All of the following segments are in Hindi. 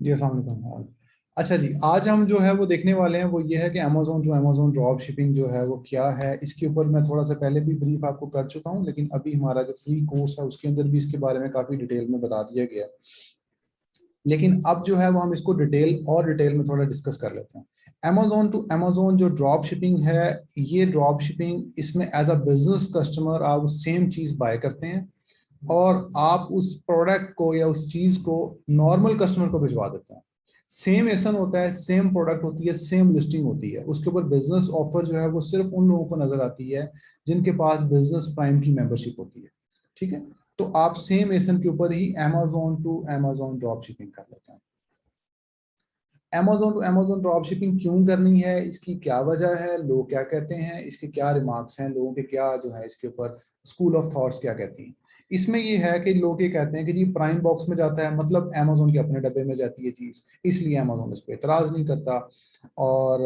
जी अस्सलाम वालेकुम। अच्छा जी, आज हम जो है वो देखने वाले हैं वो ये है कि अमेजोन ड्रॉप शिपिंग जो है वो क्या है। इसके ऊपर मैं थोड़ा सा पहले भी ब्रीफ आपको कर चुका हूँ, लेकिन अभी हमारा जो फ्री कोर्स है उसके अंदर भी इसके बारे में काफ़ी डिटेल में बता दिया गया है। लेकिन अब जो है वो हम इसको डिटेल में थोड़ा डिस्कस कर लेते हैं। अमेजोन टू अमेजोन जो ड्रॉप शिपिंग है, ये ड्रॉप शिपिंग, इसमें एज अ बिजनेस कस्टमर आप सेम चीज़ बाय करते हैं और आप उस प्रोडक्ट को या उस चीज को नॉर्मल कस्टमर को भिजवा देते हैं। सेम एसन होता है, सेम प्रोडक्ट होती है, सेम लिस्टिंग होती है, उसके ऊपर बिजनेस ऑफर जो है वो सिर्फ उन लोगों को नजर आती है जिनके पास बिजनेस प्राइम की मेंबरशिप होती है। ठीक है, तो आप सेम एसन के ऊपर ही Amazon to Amazon drop shipping कर लेते हैं। Amazon to Amazon drop shipping क्यों करनी है, इसकी क्या वजह है, लोग क्या कहते हैं, इसके क्या रिमार्क्स हैं, लोगों के क्या जो है इसके ऊपर स्कूल ऑफ थॉट्स क्या कहती हैं। इसमें ये है कि लोग ये कहते हैं कि जी प्राइम बॉक्स में जाता है मतलब अमेजोन के अपने डब्बे में जाती है चीज़, इसलिए अमेजोन इस पर इतराज़ नहीं करता और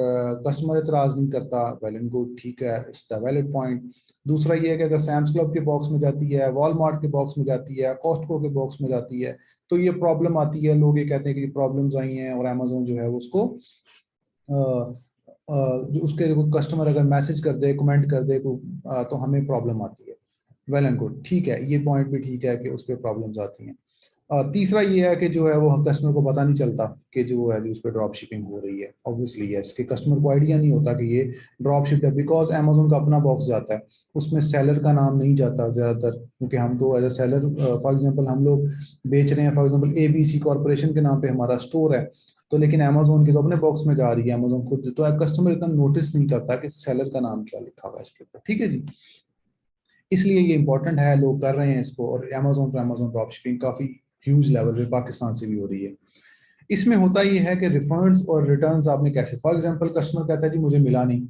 कस्टमर इतराज़ नहीं करता। वेल एंड गुड, ठीक है, इट्स द वैलिड पॉइंट। दूसरा ये है कि अगर सैम्स क्लब के बॉक्स में जाती है, वॉलमार्ट के बॉक्स में जाती है, कॉस्टको के बॉक्स में जाती है, तो ये प्रॉब्लम आती है। लोग ये कहते हैं कि प्रॉब्लम्स आई हैं और अमेजोन जो है उसको जो उसके कस्टमर अगर मैसेज कर दे, कमेंट कर दे तो हमें प्रॉब्लम आती है। वेल एंड गुड, ठीक है, ये पॉइंट भी ठीक है कि उस पर प्रॉब्लम्स आती हैं। तीसरा ये है कि जो है वो कस्टमर को पता नहीं चलता कि जो है उस पर ड्रॉप शिपिंग हो रही है। ऑब्वियसली यस, कि कस्टमर को आइडिया नहीं होता कि ये ड्रॉप शिप है, बिकॉज अमेजोन का अपना बॉक्स जाता है, उसमें सेलर का नाम नहीं जाता ज़्यादातर, क्योंकि हम तो as a seller, for example हम लोग बेच रहे हैं, फॉर एग्जांपल एबीसी कॉर्पोरेशन के नाम पे हमारा स्टोर है, तो लेकिन अमेजोन के तो अपने बॉक्स में जा रही है अमेजोन खुद, तो कस्टमर इतना नोटिस नहीं करता कि सेलर का नाम क्या लिखा हुआ है इसके ऊपर। ठीक है जी, इसलिए ये इंपॉर्टेंट है, लोग कर रहे हैं इसको, और Amazon to Amazon drop shipping काफ़ी ह्यूज लेवल पे पाकिस्तान से भी हो रही है। इसमें होता ये है कि रिफंड्स और रिटर्न्स आपने कैसे, फॉर एग्जांपल कस्टमर कहता है जी मुझे मिला नहीं,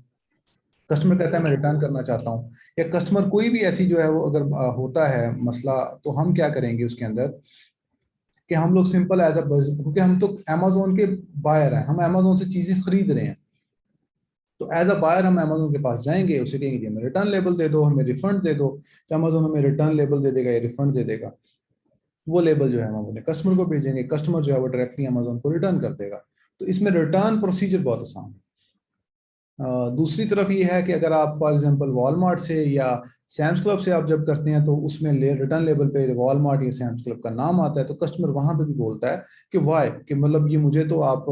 कस्टमर कहता है मैं रिटर्न करना चाहता हूँ, या कस्टमर कोई भी ऐसी जो है वो अगर होता है मसला, तो हम क्या करेंगे उसके अंदर कि हम लोग सिंपल एज अ बिजनेस, क्योंकि हम तो अमेजोन के बायर हैं, हम अमेजोन से चीज़ें खरीद रहे हैं, तो एज अ बायर हम अमेजोन के पास जाएंगे, उसे कहेंगे कि हमें रिटर्न लेबल दे दो, हमें रिफंड दे दो, तो अमेजोन हमें रिटर्न लेबल दे देगा या रिफंड दे देगा। वो लेबल जो है हम अपने कस्टमर को भेजेंगे, कस्टमर जो है वो डायरेक्टली अमेजोन को रिटर्न कर देगा। तो इसमें रिटर्न प्रोसीजर बहुत आसान है। दूसरी तरफ ये है कि अगर आप फॉर एग्जांपल वॉलमार्ट से या सैम्स क्लब से आप जब करते हैं, तो उसमें रिटर्न लेबल पे वॉलमार्ट या सैम्स क्लब का नाम आता है, तो कस्टमर वहां पे भी बोलता है कि वाई, कि मतलब ये मुझे तो आप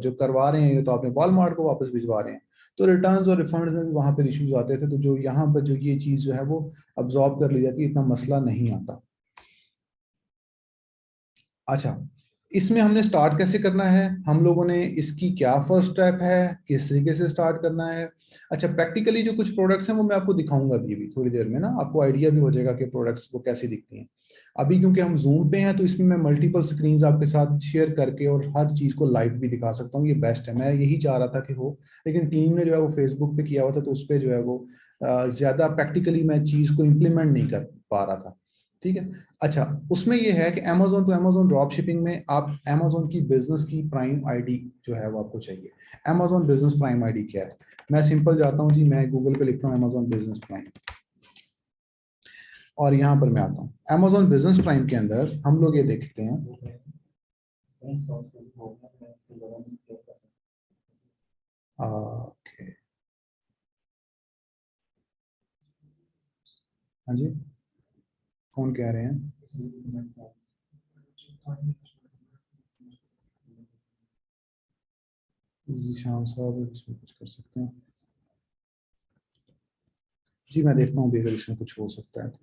जो करवा रहे हैं ये तो आपने वॉलमार्ट को वापस भिजवा रहे हैं। तो रिटर्न्स और रिफंड में भी वहां पे इश्यूज आते थे, तो जो यहाँ पर जो ये चीज़ जो है वो अब्जॉर्ब कर ली जाती है, इतना मसला नहीं आता। अच्छा, इसमें हमने स्टार्ट कैसे करना है, हम लोगों ने इसकी क्या फर्स्ट स्टेप है, किस तरीके से स्टार्ट करना है। अच्छा, प्रैक्टिकली जो कुछ प्रोडक्ट्स हैं वो मैं आपको दिखाऊंगा अभी भी थोड़ी देर में ना, आपको आइडिया भी हो जाएगा कि प्रोडक्ट्स को कैसी दिखती हैं। अभी क्योंकि हम जूम पे हैं, तो इसमें मैं मल्टीपल स्क्रीन्स आपके साथ शेयर करके और हर चीज़ को लाइव भी दिखा सकता हूँ, ये बेस्ट है, मैं यही चाह रहा था कि हो, लेकिन टीम ने जो है वो फेसबुक पे किया हुआ था, तो उस पर जो है वो ज़्यादा प्रैक्टिकली मैं चीज़ को इम्प्लीमेंट नहीं कर पा रहा था। ठीक है, अच्छा, उसमें यह है कि Amazon to Amazon drop shipping में आप अमेजोन की बिजनेस की प्राइम आईडी जो है वो आपको चाहिए। अमेजोन बिजनेस प्राइम आईडी क्या है, मैं सिंपल जाता हूँ जी, मैं गूगल पे लिखता हूँ अमेजोन बिजनेस प्राइम, और यहाँ पर मैं आता हूँ अमेजोन बिजनेस प्राइम के अंदर हम लोग ये देखते हैं। ओके, हाँ जी, कौन कह रहे हैं? जीशान साहब इसमें कुछ कर सकते हैं? जी मैं देखता हूँ भी अगर इसमें कुछ हो सकता है तो।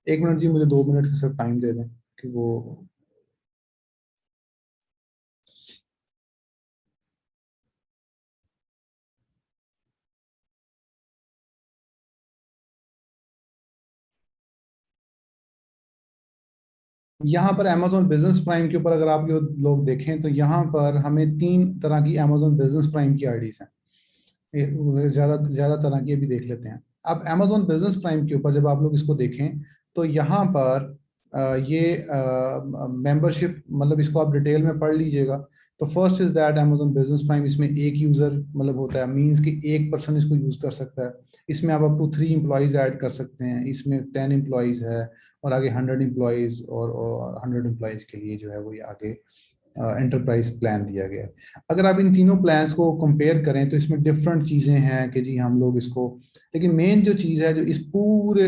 एक मिनट जी, मुझे 2 मिनट का सिर्फ टाइम दे दें कि वो, यहाँ पर अमेजोन बिजनेस प्राइम के ऊपर अगर आप ये लोग देखें, तो यहाँ पर हमें 3 तरह की अमेजोन बिजनेस प्राइम की आईडीज हैं। ज्यादा ज्यादा तरह की अभी देख लेते हैं। अब अमेजोन बिजनेस प्राइम के ऊपर जब आप लोग इसको देखें, तो यहाँ पर ये मेंबरशिप, मतलब इसको आप डिटेल में पढ़ लीजिएगा, तो first is that Amazon business prime, इसमें एक यूजर मतलब होता है, मींस कि एक पर्सन इसको यूज कर सकता है। इसमें आप अप टू 3 एम्प्लॉइज ऐड कर सकते हैं, इसमें 10 एम्प्लॉइज है, और आगे 100 एम्प्लॉइज, और 100 एम्प्लॉइज के लिए जो है वो ये आगे एंटरप्राइज प्लान दिया गया है। अगर आप इन तीनों प्लान्स को कंपेयर करें तो इसमें डिफरेंट चीज़ें हैं कि जी हम लोग इसको, लेकिन मेन जो चीज़ है जो इस पूरे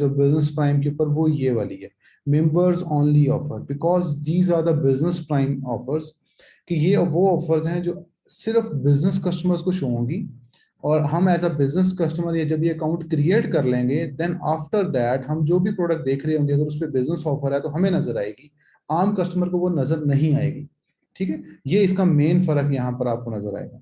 जो बिजनेस प्राइम के ऊपर, वो ये वाली है, members only offer, because these are the business prime offers, कि ये वो ऑफर्स हैं जो सिर्फ बिजनेस कस्टमर्स को शो होंगी, और हम एज अ बिजनेस कस्टमर ये जब ये अकाउंट क्रिएट कर लेंगे, देन आफ्टर दैट हम जो भी प्रोडक्ट देख रहे होंगे, अगर उस पर बिजनेस ऑफर है तो हमें नजर आएगी, आम कस्टमर को वो नजर नहीं आएगी। ठीक है, ये इसका मेन फर्क यहाँ पर आपको नजर आएगा।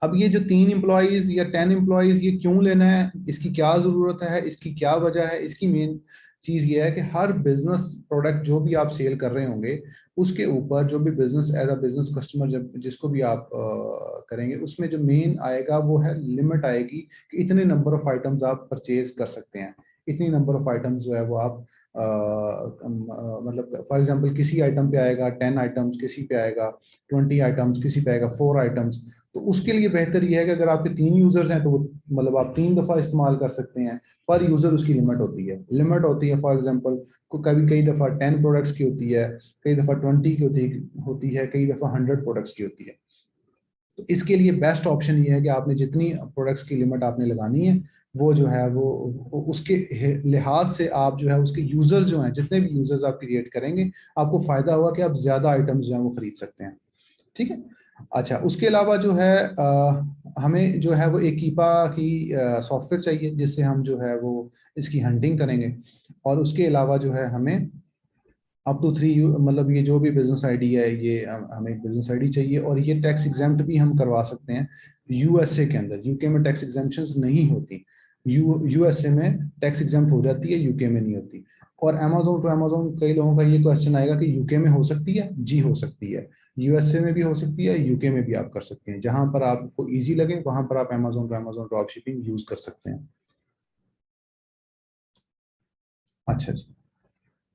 अब ये जो 3 एम्प्लॉइज या 10 एम्प्लॉइज, ये क्यों लेना है, इसकी क्या जरूरत है, इसकी क्या वजह है, इसकी मेन चीज ये है कि हर बिजनेस प्रोडक्ट जो भी आप सेल कर रहे होंगे, उसके ऊपर जो भी business as a business customer जब जिसको भी आप करेंगे, उसमें जो मेन आएगा वो है लिमिट आएगी कि इतने नंबर ऑफ आइटम्स आप परचेज कर सकते हैं, इतनी नंबर ऑफ आइटम्स जो है वो आप मतलब फॉर एग्जांपल किसी आइटम पे आएगा 10 आइटम्स, किसी पे आएगा 20 आइटम्स, किसी पे आएगा 4 आइटम्स। तो उसके लिए बेहतर यह है कि अगर आपके 3 यूजर्स हैं तो वो मतलब आप 3 दफा इस्तेमाल कर सकते हैं, पर यूजर उसकी लिमिट होती है फॉर एग्जांपल कभी कई दफा 10 प्रोडक्ट्स की होती है, कई दफा 20 की होती है, कई दफा 100 प्रोडक्ट्स की होती है। तो इसके लिए बेस्ट ऑप्शन ये है कि आपने जितनी प्रोडक्ट्स की लिमिट आपने लगानी है, वो जो है वो उसके लिहाज से आप जो है उसके यूजर्स जो हैं, जितने भी यूजर्स आप क्रिएट करेंगे, आपको फायदा होगा कि आप ज्यादा आइटम्स जो है वो खरीद सकते हैं। ठीक है। अच्छा, उसके अलावा जो है हमें जो है वो एक कीपा की सॉफ्टवेयर चाहिए जिससे हम जो है वो इसकी हंटिंग करेंगे, और उसके अलावा जो है हमें अप टू 3 मतलब ये जो भी बिजनेस आईडी है, ये हमें एक बिजनेस आईडी चाहिए, और ये टैक्स एग्जेम्प्ट भी हम करवा सकते हैं यूएसए के अंदर। यूके में टैक्स एग्जेम्पशंस नहीं होती, यूएसए में टैक्स एग्जेम्प्ट हो जाती है, यूके में नहीं होती। और अमेजोन टू अमेजोन, कई लोगों का ये क्वेश्चन आएगा कि यूके में हो सकती है, जी हो सकती है, यूएसए में भी हो सकती है, यूके में भी आप कर सकते हैं, जहां पर आपको इजी लगे वहां पर आप Amazon to Amazon drop shipping use कर सकते हैं। अच्छा जी,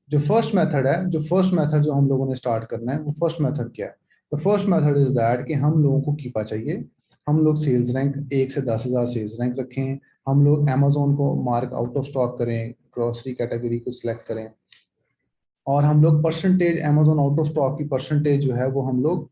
जो फर्स्ट मेथड जो हम लोगों ने स्टार्ट करना है, वो फर्स्ट मेथड क्या है? The first method is that कि हम लोगों को कीपा चाहिए, हम लोग सेल्स रैंक 1 से 10,000 सेल्स रैंक रखें, हम लोग अमेजोन को मार्क आउट ऑफ स्टॉक करें, ग्रोसरी कैटेगरी को सिलेक्ट करें, और हम लोग percentage Amazon out of stock की परसेंटेज जो है वो हम लोग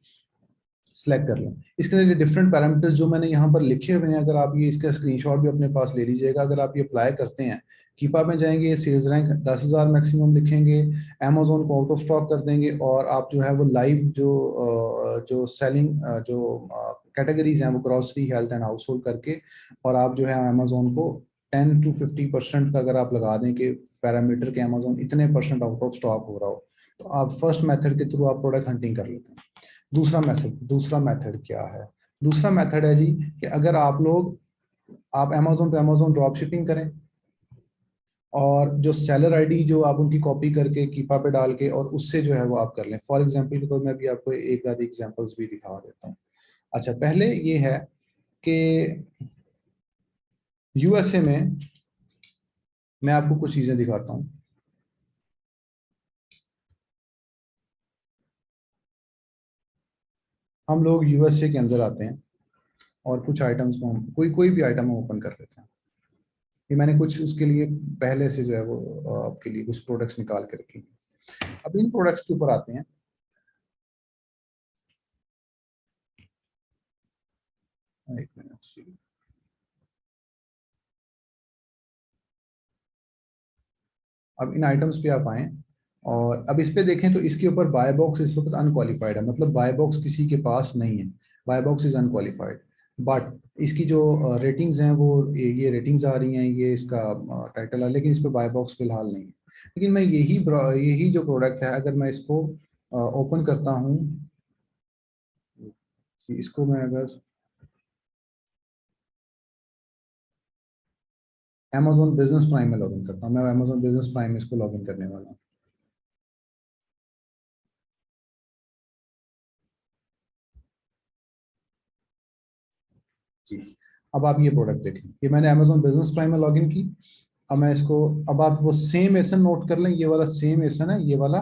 सेलेक्ट कर लें। इसके अंदर डिफरेंट पैरामीटर्स जो मैंने यहाँ पर लिखे हुए हैं, अगर आप ये इसका स्क्रीनशॉट भी अपने पास ले लीजिएगा, अगर आप ये अप्लाई करते हैं, कीपा में जाएंगे, सेल्स रैंक 10,000 मैक्सिमम लिखेंगे, अमेजोन को आउट ऑफ स्टॉक कर देंगे, और आप जो है वो लाइव जो सेलिंग जो कैटेगरीज हैं वो grocery, health and house hold करके, और आप जो है अमेजोन को 10 to 50% का अगर आप लगा दें कि पैरामीटर के अमेजोन इतने परसेंट आउट ऑफ स्टॉक हो रहा हो, तो आप फर्स्ट मेथड के थ्रू आप प्रोडक्ट हंटिंग कर लेते हैं। दूसरा मेथड क्या है? दूसरा मेथड है जी कि अगर आप अमेजोन पे अमेजोन ड्रॉप शिपिंग करें, और जो सेलर आईडी जो आप उनकी कॉपी करके कीपा पे डाल के और उससे जो है वो आप कर लें। फॉर एग्जांपल के तौर मैं भी आपको एक आधी एग्जांपल्स भी दिखा देता हूँ। अच्छा, पहले ये है कि यूएसए में मैं आपको कुछ चीजें दिखाता हूँ। हम लोग यूएसए के अंदर आते हैं, और कुछ आइटम्स को हम कोई कोई भी आइटम हम ओपन कर लेते हैं। ये मैंने कुछ उसके लिए पहले से जो है वो आपके लिए कुछ प्रोडक्ट्स निकाल के रखी। अब इन प्रोडक्ट्स के ऊपर आते हैं। एक मिनट, अब इन आइटम्स पे आप आए, और अब इस पे देखें तो इसके ऊपर बाय बॉक्स इस वक्त अनक्वालिफाइड है, मतलब बाय बॉक्स किसी के पास नहीं है, buy box is unqualified. But इसकी जो रेटिंग्स हैं वो ये रेटिंग्स आ रही हैं, ये इसका टाइटल है, लेकिन इस पे बाय बॉक्स फिलहाल नहीं है। लेकिन मैं यही जो प्रोडक्ट है, अगर मैं इसको ओपन करता हूँ, इसको मैं अगर अमेजोन बिजनेस प्राइम में लॉगिन करता हूँ, मैं अमेजोन बिजनेस प्राइम में इसको लॉगिन करने वाला हूँ जी। अब आप ये प्रोडक्ट देखें, ये मैंने अमेजोन बिजनेस प्राइम में लॉगिन की। अब मैं इसको, अब आप वो सेम एसन नोट कर लें, ये वाला सेम एसन है, ये वाला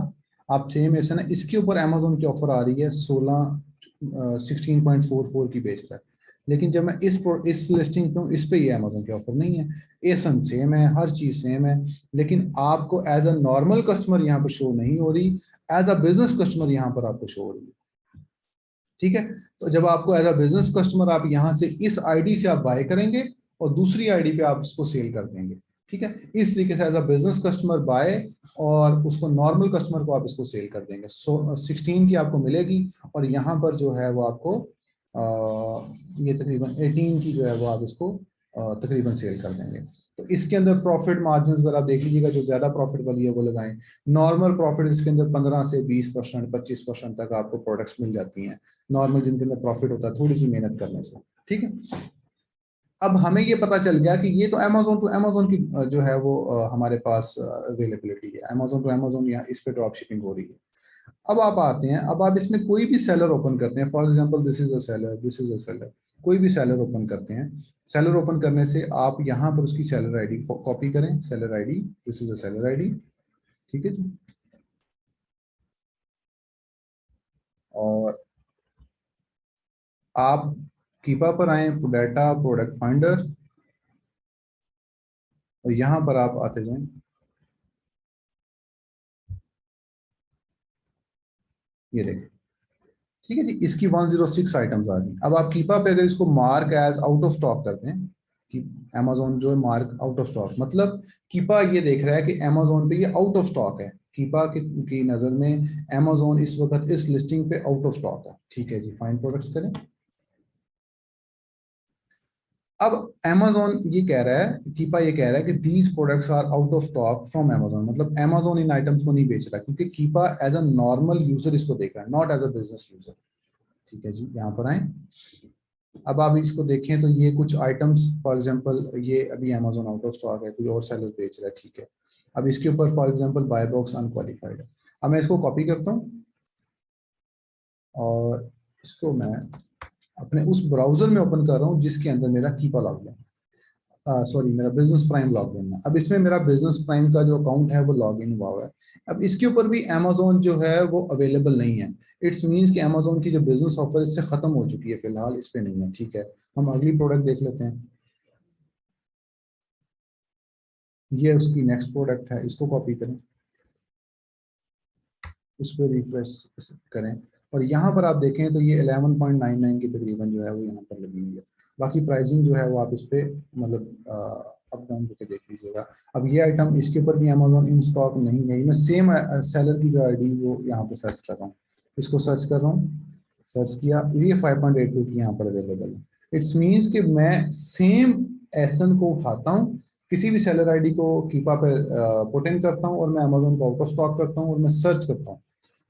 आप सेम ऐसा ना, इसके ऊपर अमेजोन की ऑफर आ रही है 16.44 की बेच रहा है, लेकिन जब मैं इस लिस्टिंग पे हूँ, इस पे ये अमेजोन की ऑफर नहीं है। एसन सेम है, हर चीज सेम है, लेकिन आपको एज अ नॉर्मल कस्टमर यहाँ पर शो नहीं हो रही, एज अ बिजनेस कस्टमर यहाँ पर आपको शो हो रही है। ठीक है, तो जब आपको एज अ बिजनेस कस्टमर आप यहाँ से इस आईडी से आप बाय करेंगे और दूसरी आईडी पे आप उसको सेल कर देंगे। ठीक है, इस तरीके से as a business customer buy और उसको नॉर्मल कस्टमर को आप इसको सेल कर देंगे। 16 की आपको मिलेगी और यहाँ पर जो है वो आपको ये तकरीबन 18 की जो है वो आप इसको तकरीबन सेल कर देंगे। तो इसके अंदर प्रॉफिट मार्जिन अगर आप देख लीजिएगा, जो ज्यादा प्रॉफिट वाली है वो लगाएं। नॉर्मल प्रॉफिट इसके अंदर 15 से 20%, 25% तक आपको प्रोडक्ट्स मिल जाती हैं नॉर्मल, जिनके अंदर प्रॉफिट होता है थोड़ी सी मेहनत करने से। ठीक है, अब हमें ये पता चल गया कि ये तो अमेजोन टू अमेजोन की जो है वो हमारे पास अवेलेबिलिटी है, अमेजोन टू अमेजोन या इस पे ड्रॉप शिपिंग हो रही है। अब आप आते हैं, अब आप इसमें कोई भी सेलर ओपन करते हैं, for example this is a seller, this is a seller, कोई भी सेलर ओपन करते हैं। सेलर ओपन करने से आप यहाँ पर उसकी सेलर आईडी कॉपी करें, seller ID, this is a seller ID. ठीक है जी, और आप कीपा पर आए, डाटा प्रोडक्ट फाइंडर, और यहाँ पर आप आते जाएं। ये देखें, ठीक है जी, इसकी 106 आइटम्स आ गई। अब आप कीपा पे अगर इसको mark as out of stock करते हैं कि अमेजोन जो है मार्क आउट ऑफ स्टॉक, मतलब कीपा ये देख रहा है कि अमेजोन पे ये आउट ऑफ स्टॉक है, कीपा की नजर में अमेजोन इस वक्त इस लिस्टिंग पे आउट ऑफ स्टॉक है। ठीक है जी, फाइंड प्रोडक्ट्स करें। अब अमेजोन ये कह रहा है, कीपा ये कह रहा है कि these products are out of stock from Amazon, मतलब अमेजोन इन आइटम्स को नहीं बेच रहा, क्योंकि Keepa as a normal user इसको देख रहा है, not as a business user. ठीक है जी, यहाँ पर आए। अब आप इसको देखें तो ये कुछ आइटम्स, फॉर एग्जांपल ये अभी अमेजोन आउट ऑफ स्टॉक है, कोई और सेलर बेच रहा है। ठीक है, अब इसके ऊपर for example buy box unqualified है। अब मैं इसको कॉपी करता हूँ और इसको मैं अपने उस ब्राउजर में ओपन कर रहा हूँ जिसके अंदर मेरा कीपा लॉगिन, सॉरी मेरा बिजनेस प्राइम लॉगिन है। अब इसमें मेरा बिजनेस प्राइम का जो अकाउंट है वो लॉगिन हुआ हुआ है। अब इसके ऊपर भी अमेजोन जो है वो अवेलेबल नहीं है। इट्स मींस कि अमेजोन की जो बिजनेस ऑफर इससे खत्म हो चुकी है, फिलहाल इस पे नहीं है। ठीक है, हम अगली प्रोडक्ट देख लेते हैं। ये उसकी नेक्स्ट प्रोडक्ट है, इसको कॉपी करें, इस पर रिफ्रेश करें, और यहाँ पर आप देखें तो ये 11.99 की तकरीबन जो है वो यहाँ पर लगी हुई है। बाकी प्राइसिंग जो है वो आप इस पे मतलब अप डाउन करके देख लीजिएगा। अब ये आइटम इसके ऊपर भी अमेजोन इन स्टॉक नहीं है, मैं सेम सेलर की जो आईडी वो यहाँ पे सर्च कर रहा हूँ, इसको सर्च कर रहा हूँ, सर्च किया, ये 5.82 की यहाँ पर अवेलेबल है। इट्स मीन्स कि मैं सेम एसन को उठाता हूँ, किसी भी सेलर आईडी को कीपा पे पुट इन करता हूँ और मैं अमेजोन को आउट ऑफ स्टॉक करता हूँ और मैं सर्च करता हूँ।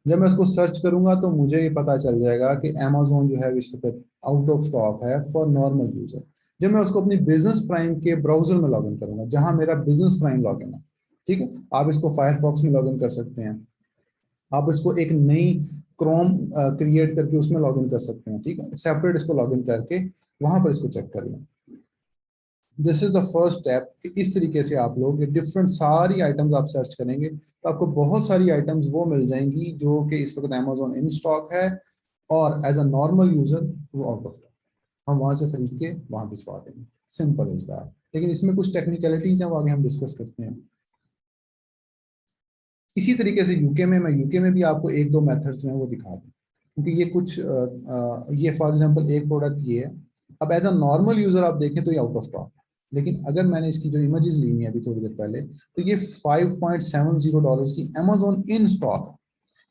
जब मैं उसको सर्च करूंगा तो मुझे ये पता चल जाएगा कि अमेजोन जो है इस वक्त आउट ऑफ स्टॉक है फॉर नॉर्मल यूजर। जब मैं उसको अपनी बिजनेस प्राइम के ब्राउजर में लॉगिन करूंगा जहां मेरा बिजनेस प्राइम लॉगिन है, ठीक है, आप इसको फायरफॉक्स में लॉगिन कर सकते हैं, आप इसको एक नई क्रोम क्रिएट करके उसमें लॉगिन कर सकते हैं। ठीक है, सेपरेट इसको लॉगिन करके वहां पर इसको चेक कर लें। This is the first step कि इस तरीके से आप लोग डिफरेंट सारी आइटम्स आप सर्च करेंगे तो आपको बहुत सारी आइटम्स वो मिल जाएंगी जो कि इस वक्त अमेजोन इन स्टॉक है और एज अ नॉर्मल यूजर वो आउट ऑफ स्टॉक, हम वहां से खरीद के वहां भिजवा देंगे। सिंपल इज दैट, लेकिन इसमें कुछ टेक्निकलिटीज हैं वो आगे हम डिस्कस करते हैं। इसी तरीके से यूके में, मैं यूके में भी आपको एक दो मेथड्स जो हैं वो दिखा दूँ, क्योंकि ये कुछ ये फॉर एग्जांपल एक प्रोडक्ट ये है। अब एज अ नॉर्मल यूजर आप देखें तो ये आउट ऑफ स्टॉक, लेकिन अगर मैंने इसकी जो इमेजेस ली हुई है अभी थोड़ी देर पहले, तो ये $5.70 की अमेजोन इन स्टॉक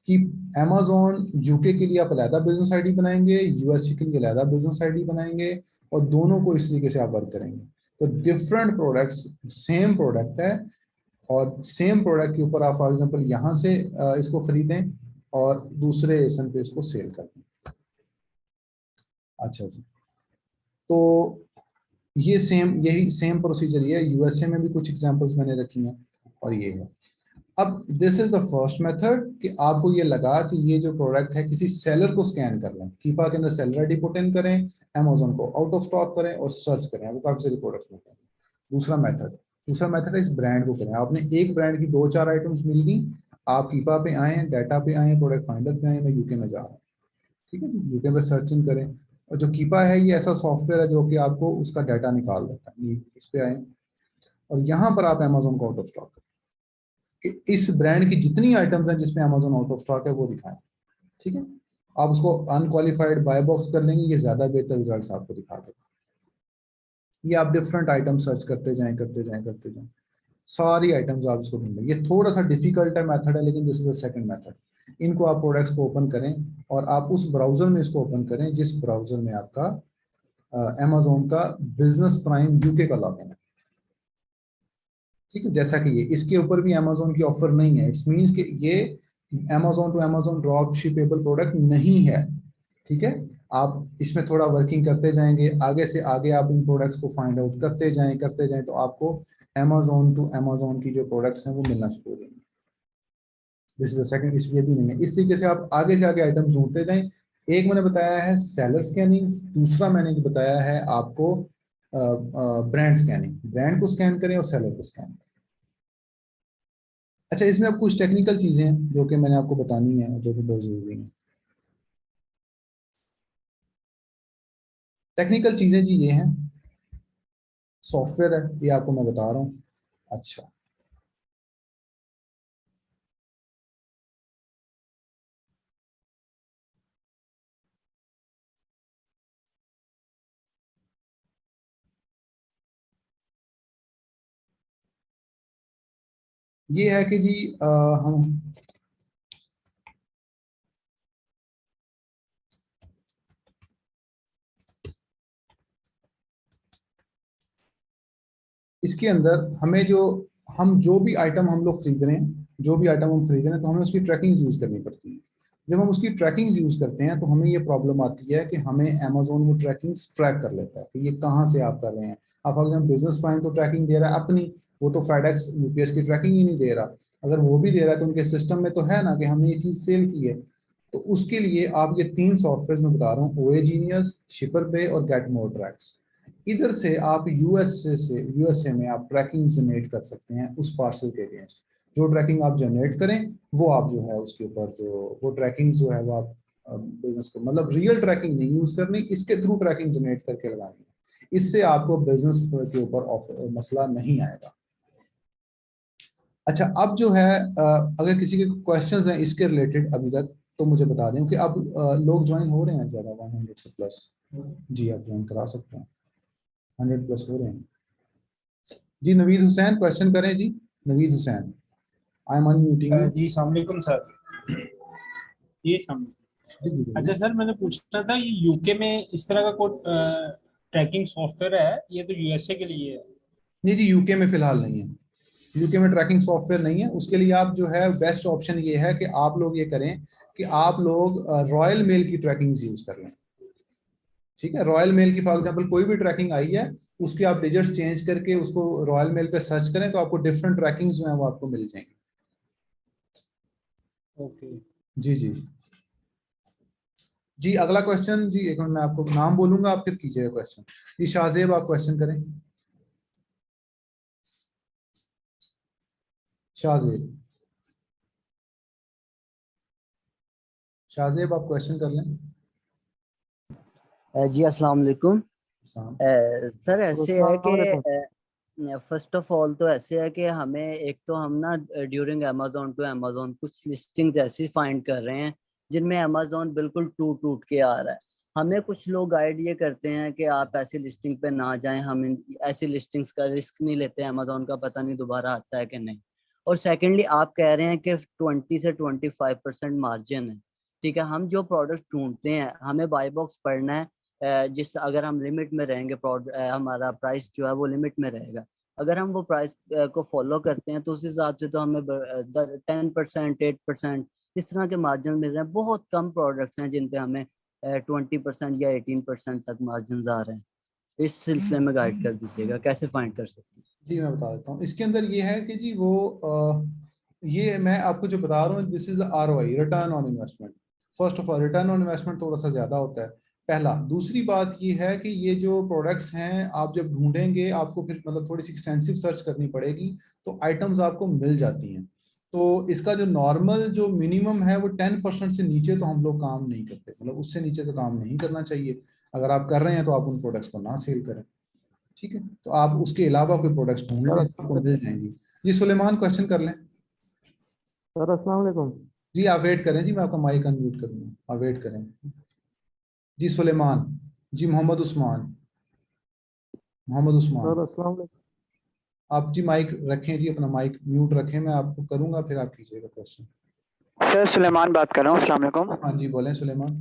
कि अमेजोन यूके के लिए आप अलहदा बिजनेस आईडी बनाएंगे, यूएस के लिए अलहदा बिजनेस आईडी बनाएंगे और दोनों को इस तरीके से आप वर्क करेंगे। तो डिफरेंट प्रोडक्ट्स, सेम प्रोडक्ट है और सेम प्रोडक्ट के ऊपर आप फॉर एग्जांपल यहाँ से इसको खरीदें और दूसरे एसन पे इसको सेल कर दें। अच्छा जी, तो ये सेम, यही सेम प्रोसीजर ये है, यूएसए में भी कुछ एग्जांपल्स मैंने रखी हैं और ये है। अब this is the first method कि आपको ये लगा कि ये जो प्रोडक्ट है किसी सेलर को स्कैन कर लें, कीपा के अंदर सेलर आईडी पुट इन करें, अमेजोन को आउट ऑफ स्टॉक करें और सर्च करें, वो काफी सारी प्रोडक्ट्स मिलते हैं। दूसरा मेथड, दूसरा मेथड है इस ब्रांड को करें, आपने एक ब्रांड की दो चार आइटम्स मिल गई, आप कीपा पे आए, डाटा पे आए, प्रोडक्ट फाइंडर पे आए, मैं यूके में जा रहा हूँ, ठीक है जी, यूके पे सर्चिंग करें। और जो कीपा है ये ऐसा सॉफ्टवेयर है जो कि आपको उसका डाटा निकाल देता है। इस पे आए और यहाँ पर आप अमेजोन को आउट ऑफ स्टॉक कि इस ब्रांड की जितनी आइटम्स हैं जिसमें अमेजोन आउट ऑफ स्टॉक है वो दिखाएं, ठीक है। आप उसको अनक्वालिफाइड बाय बॉक्स कर लेंगे, ये ज्यादा बेहतर रिजल्ट्स आपको दिखा देगा। ये आप डिफरेंट आइटम सर्च करते जाएं करते जाएं करते जाएं, सारी आइटम्स आप इसको ढूंढेंगे। ये थोड़ा सा डिफिकल्ट है मेथड है, लेकिन this is the second method. इनको आप प्रोडक्ट्स को ओपन करें और आप उस ब्राउजर में इसको ओपन करें जिस ब्राउजर में आपका अमेजोन का बिजनेस प्राइम यूके का लॉगिन है, ठीक है। जैसा कि ये इसके ऊपर भी अमेजोन की ऑफर नहीं है, इट्स मीन्स कि ये Amazon to Amazon drop shippable product नहीं है, ठीक है। आप इसमें थोड़ा वर्किंग करते जाएंगे, आगे से आगे आप इन प्रोडक्ट्स को फाइंड आउट करते जाएं तो आपको अमेजोन टू अमेजोन की जो प्रोडक्ट्स हैं वो मिलना शुरू हो जाएंगे। दिस इज द सेकंड, इसलिए भी नहीं है। इस तरीके से आप आगे से आगे आइटम्स ढूंढते जाएं। एक मैंने बताया है सेलर स्कैनिंग, दूसरा मैंने बताया है आपको ब्रांड स्कैनिंग। ब्रांड को स्कैन करें और सेलर को स्कैन करें। अच्छा, इसमें अब कुछ टेक्निकल चीजें हैं जो कि मैंने आपको बतानी है, जो कि बहुत जरूरी है। टेक्निकल चीजें जी ये हैं, सॉफ्टवेयर है ये आपको मैं बता रहा हूँ। अच्छा, ये है कि जी हम इसके अंदर हमें हम जो भी आइटम हम लोग खरीद रहे हैं, जो भी आइटम हम खरीद रहे हैं तो हमें उसकी ट्रैकिंग यूज करनी पड़ती है। जब हम उसकी ट्रैकिंग यूज करते हैं तो हमें ये प्रॉब्लम आती है कि हमें अमेजोन वो ट्रैकिंग ट्रैक कर लेता है कि ये कहाँ से आप कर रहे हैं। आप फॉर एग्जाम्पल बिजनेस प्राइम तो ट्रैकिंग दे रहा है अपनी, वो तो फेडेक्स यूपीएस की ट्रैकिंग ही नहीं दे रहा। अगर वो भी दे रहा है तो उनके सिस्टम में तो है ना कि हमने ये चीज सेल की है। तो उसके लिए आप ये 3 सॉफ्टवेयर में बता रहा हूँ, ओए जीनियस, शिपर पे और गेट मोर ट्रैक्स। इधर से आप यूएसए में आप ट्रैकिंग जनरेट कर सकते हैं उस पार्सल के अगेंस्ट। जो ट्रैकिंग आप जनरेट करें वो आप जो है उसके ऊपर जो वो ट्रैकिंग जो है वो आप बिजनेस को, मतलब रियल ट्रैकिंग नहीं यूज करनी, इसके थ्रू ट्रैकिंग जनरेट करके लगानी है। इससे आपको बिजनेस के ऊपर मसला नहीं आएगा। अच्छा, अब जो है अगर किसी के क्वेश्चंस हैं इसके रिलेटेड अभी तक तो मुझे बता दें कि अब लोग ज्वाइन हो रहे हैं ज़्यादा 100 से प्लस। जी आप ज्वाइन करा सकते हैं, 100 प्लस हो रहे हैं। जी नवीद हुसैन क्वेश्चन करें जी। Naveed Hussain, I am unmuting you. जी अस्सलाम वालेकुम सर। ये जी जी अच्छा बोलिए। सर, मैंने पूछना था ये यूके में इस तरह का कोई ट्रैकिंग सॉफ्टवेयर है, ये तो यूएसए के लिए है। नहीं जी, यूके में फिलहाल नहीं है। यूके में ट्रैकिंग सॉफ्टवेयर नहीं है। उसके लिए आप जो है बेस्ट ऑप्शन ये है कि आप लोग ये करें कि आप लोग रॉयल मेल की ट्रैकिंग यूज कर लें, ठीक है। रॉयल मेल की फॉर एग्जांपल कोई भी ट्रैकिंग आई है उसकी आप डिजिट्स चेंज करके उसको रॉयल मेल पे सर्च करें तो आपको डिफरेंट ट्रैकिंग जो है वो आपको मिल जाएंगी। ओके। जी जी जी। अगला क्वेश्चन जी, एक मिनट मैं आपको नाम बोलूंगा आप फिर कीजिएगा क्वेश्चन। जी शाहजेब आप क्वेश्चन करें। शाहजेब, शाहजेब आप क्वेश्चन कर लें। जी अस्सलाम वालेकुम। हाँ। सर ऐसे है अस्सलाम वालेकुम। कि फर्स्ट ऑफ ऑल तो ऐसे है कि हमें एक तो हम ना ड्यूरिंग अमेजोन टू अमेजोन कुछ लिस्टिंग्स ऐसी फाइंड कर रहे हैं जिनमें अमेजोन बिल्कुल टूट टूट के आ रहा है। हमें कुछ लोग गाइड ये करते हैं कि आप ऐसी लिस्टिंग पे ना जाएं, हम ऐसी लिस्टिंग्स का रिस्क नहीं लेते। अमेजोन का पता नहीं दोबारा आता है कि नहीं। और सेकेंडली आप कह रहे हैं कि 20 से 25% मार्जिन है। ठीक है, हम जो प्रोडक्ट ढूंढते हैं हमें बाय बॉक्स पढ़ना है। जिस अगर हम लिमिट में रहेंगे, हमारा प्राइस जो है वो लिमिट में रहेगा। अगर हम वो प्राइस को फॉलो करते हैं तो उस हिसाब से तो हमें 10%, 8% इस तरह के मार्जिन मिल रहे हैं। बहुत कम प्रोडक्ट्स हैं जिन पे हमें 20% या 18% तक मार्जिन आ रहे हैं। इस सिलसिले में गाइड कर दीजिएगा, कैसे फाइंड कर सकते हैं। जी मैं बता देता हूँ। इसके अंदर ये है कि जी वो ये मैं आपको जो बता रहा हूँ this is ROI, return on investment. First of all return on investment थोड़ा सा ज्यादा होता है, पहला। दूसरी बात ये है कि ये जो प्रोडक्ट्स हैं आप जब ढूंढेंगे आपको फिर मतलब थोड़ी सी एक्सटेंसिव सर्च करनी पड़ेगी तो आइटम्स आपको मिल जाती हैं। तो इसका जो नॉर्मल जो मिनिमम है वो 10% से नीचे तो हम लोग काम नहीं करते, मतलब उससे नीचे तो काम नहीं करना चाहिए। अगर आप कर रहे हैं तो आप उन प्रोडक्ट्स को ना सेल करें, ठीक है। तो आप उसके अलावा कोई प्रोडक्ट्स ढूंढ लें, आपको मिल जाएंगी। जी सुलेमान क्वेश्चन कर लें। सर अस्सलाम वालेकुम। जी आप वेट करें, जी मैं आपका माइक अनम्यूट करूंगा, आप वेट करें। जी सुलेमान। जी मोहम्मद उस्मान, मोहम्मद उस्मान सर अस्सलाम वालेकुम। आप जी माइक रखें, जी अपना माइक म्यूट रखें, मैं आपको करूंगा फिर आप कीजिएगा क्वेश्चन। सर सुलेमान बात कर रहा हूँ। अस्सलाम वालेकुम। हाँ जी बोलें सुलेमान।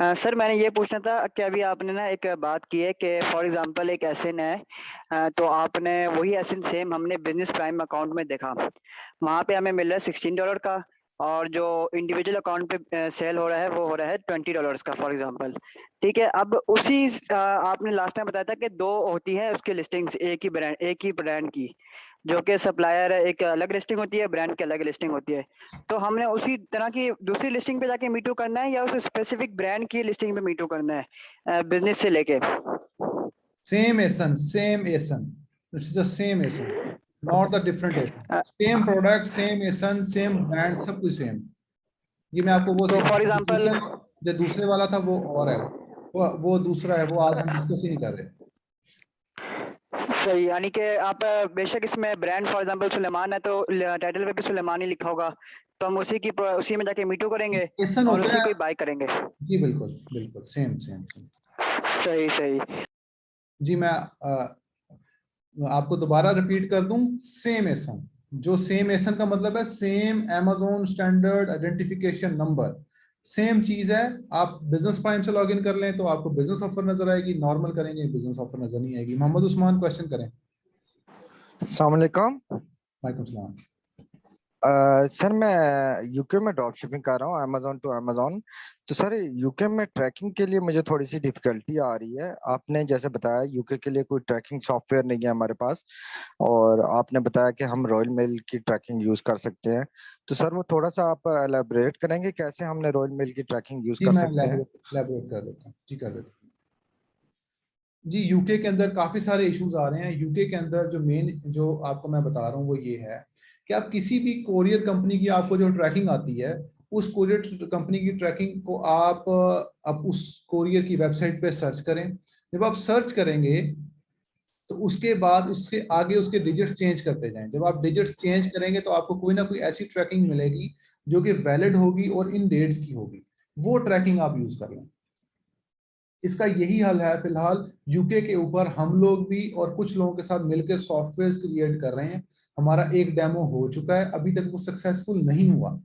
सर मैंने ये पूछना था कि अभी आपने ना एक बात की है कि फॉर एग्जांपल एक एसएन है, तो आपने वही एसएन सेम हमने बिजनेस प्राइम अकाउंट में देखा, वहाँ पे हमें मिल रहा है $16 का, और जो इंडिविजुअल अकाउंट पे सेल हो रहा है वो हो रहा है $20 का फॉर एग्जांपल। ठीक है, अब उसी आपने लास्ट टाइम बताया था कि दो होती है उसकी लिस्टिंग्स, एक ही ब्रांड की, जो कि सप्लायर एक अलग लिस्टिंग होती है, ब्रांड की अलग लिस्टिंग होती है। तो हमने उसी तरह की दूसरी लिस्टिंग पे जाके मीटू करना है या उस स्पेसिफिक ब्रांड की लिस्टिंग पे मीटू करना है बिजनेस से लेके? Same essence, same essence, it's the same essence, not the different essence, same product, same essence, same brand, सब कुछ सेम। ये मैं आपको वो तो फॉर एग्जांपल जो दूसरे वाला था वो और है, वो दूसरा है, वो आज हम डिस्कस ही नहीं कर रहे। सही, यानी कि आप बेशक इसमें ब्रांड फॉर एग्जांपल सुलेमान है तो टाइटल पे भी सुलेमान ही लिखा होगा, तो हम उसी में जाके मीटू करेंगे एसन और होता उसी है, को ही बाय करेंगे। जी बिल्कुल बिल्कुल सेम सेम सेम। सही सही। जी मैं आपको दोबारा रिपीट कर दूं, सेम एसन, जो सेम एसन का मतलब है same Amazon standard identification number, same चीज है। आप बिजनेस प्राइम से लॉगिन कर लें तो आपको बिजनेस ऑफर नजर आएगी, नॉर्मल करेंगे बिजनेस ऑफर नजर नहीं आएगी। मोहम्मद उस्मान क्वेश्चन करें। अस्सलाम वालेकुम। वालेकुम सलाम। सर मैं यूके में ड्रॉप शिपिंग कर रहा हूँ, अमेजोन टू अमेजोन। तो सर यूके में ट्रैकिंग के लिए मुझे थोड़ी सी डिफिकल्टी आ रही है। आपने जैसे बताया यूके के लिए कोई ट्रैकिंग सॉफ्टवेयर नहीं है हमारे पास, और आपने बताया कि हम रॉयल मेल की ट्रैकिंग यूज कर सकते हैं। तो सर वो थोड़ा सा आप एलेबरेट करेंगे कैसे हमने रॉयल मेल की ट्रैकिंग यूज जी कर मैं सकते हैं? लैबोरेट कर देता हूँ, जी कर देता हूँ। जी यूके के अंदर काफी सारे इश्यूज आ रहे हैं। यूके के अंदर जो मेन जो आपको मैं बता रहा हूँ वो ये है कि आप किसी भी कोरियर कंपनी की आपको जो ट्रैकिंग आती है, उस कोरियर कंपनी की ट्रैकिंग को आप उस कोरियर की वेबसाइट पे सर्च करें। जब आप सर्च करेंगे तो उसके बाद उसके आगे उसके डिजिट्स चेंज करते जाएं। जब आप डिजिट्स चेंज करेंगे तो आपको कोई ना कोई ऐसी ट्रैकिंग मिलेगी जो कि वैलिड होगी और इन डेट्स की होगी, वो ट्रैकिंग आप यूज कर लें। इसका यही हल है फिलहाल यूके के ऊपर। हम लोग भी और कुछ लोगों के साथ मिलकर सॉफ्टवेयर क्रिएट कर रहे हैं। हमारा एक डेमो हो चुका है, अभी तक वो सक्सेसफुल नहीं हुआ।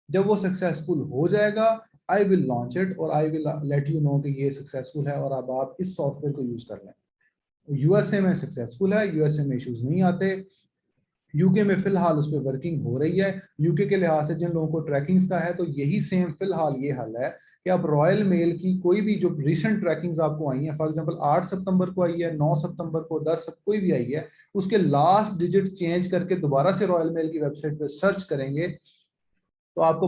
जब वो सक्सेसफुल हो जाएगा आई विल लॉन्च इट और I will let you know कि ये सक्सेसफुल है और अब आप इस सॉफ्टवेयर को यूज कर लें। यूएसए में सक्सेसफुल है, यूएसए में इश्यूज नहीं आते। यूके में फिलहाल उस पर वर्किंग हो रही है। यूके के लिहाज से जिन लोगों को ट्रैकिंग्स का है तो यही सेम फिलहाल ये हल है कि आप रॉयल मेल की कोई भी जो रिसेंट ट्रैकिंग्स आपको आई हैं, फॉर एग्जांपल 8 सितंबर को आई है, 9 सितंबर को, 10 कोई भी आई है, उसके लास्ट डिजिट चेंज करके दोबारा से रॉयल मेल की वेबसाइट पे सर्च करेंगे तो आपको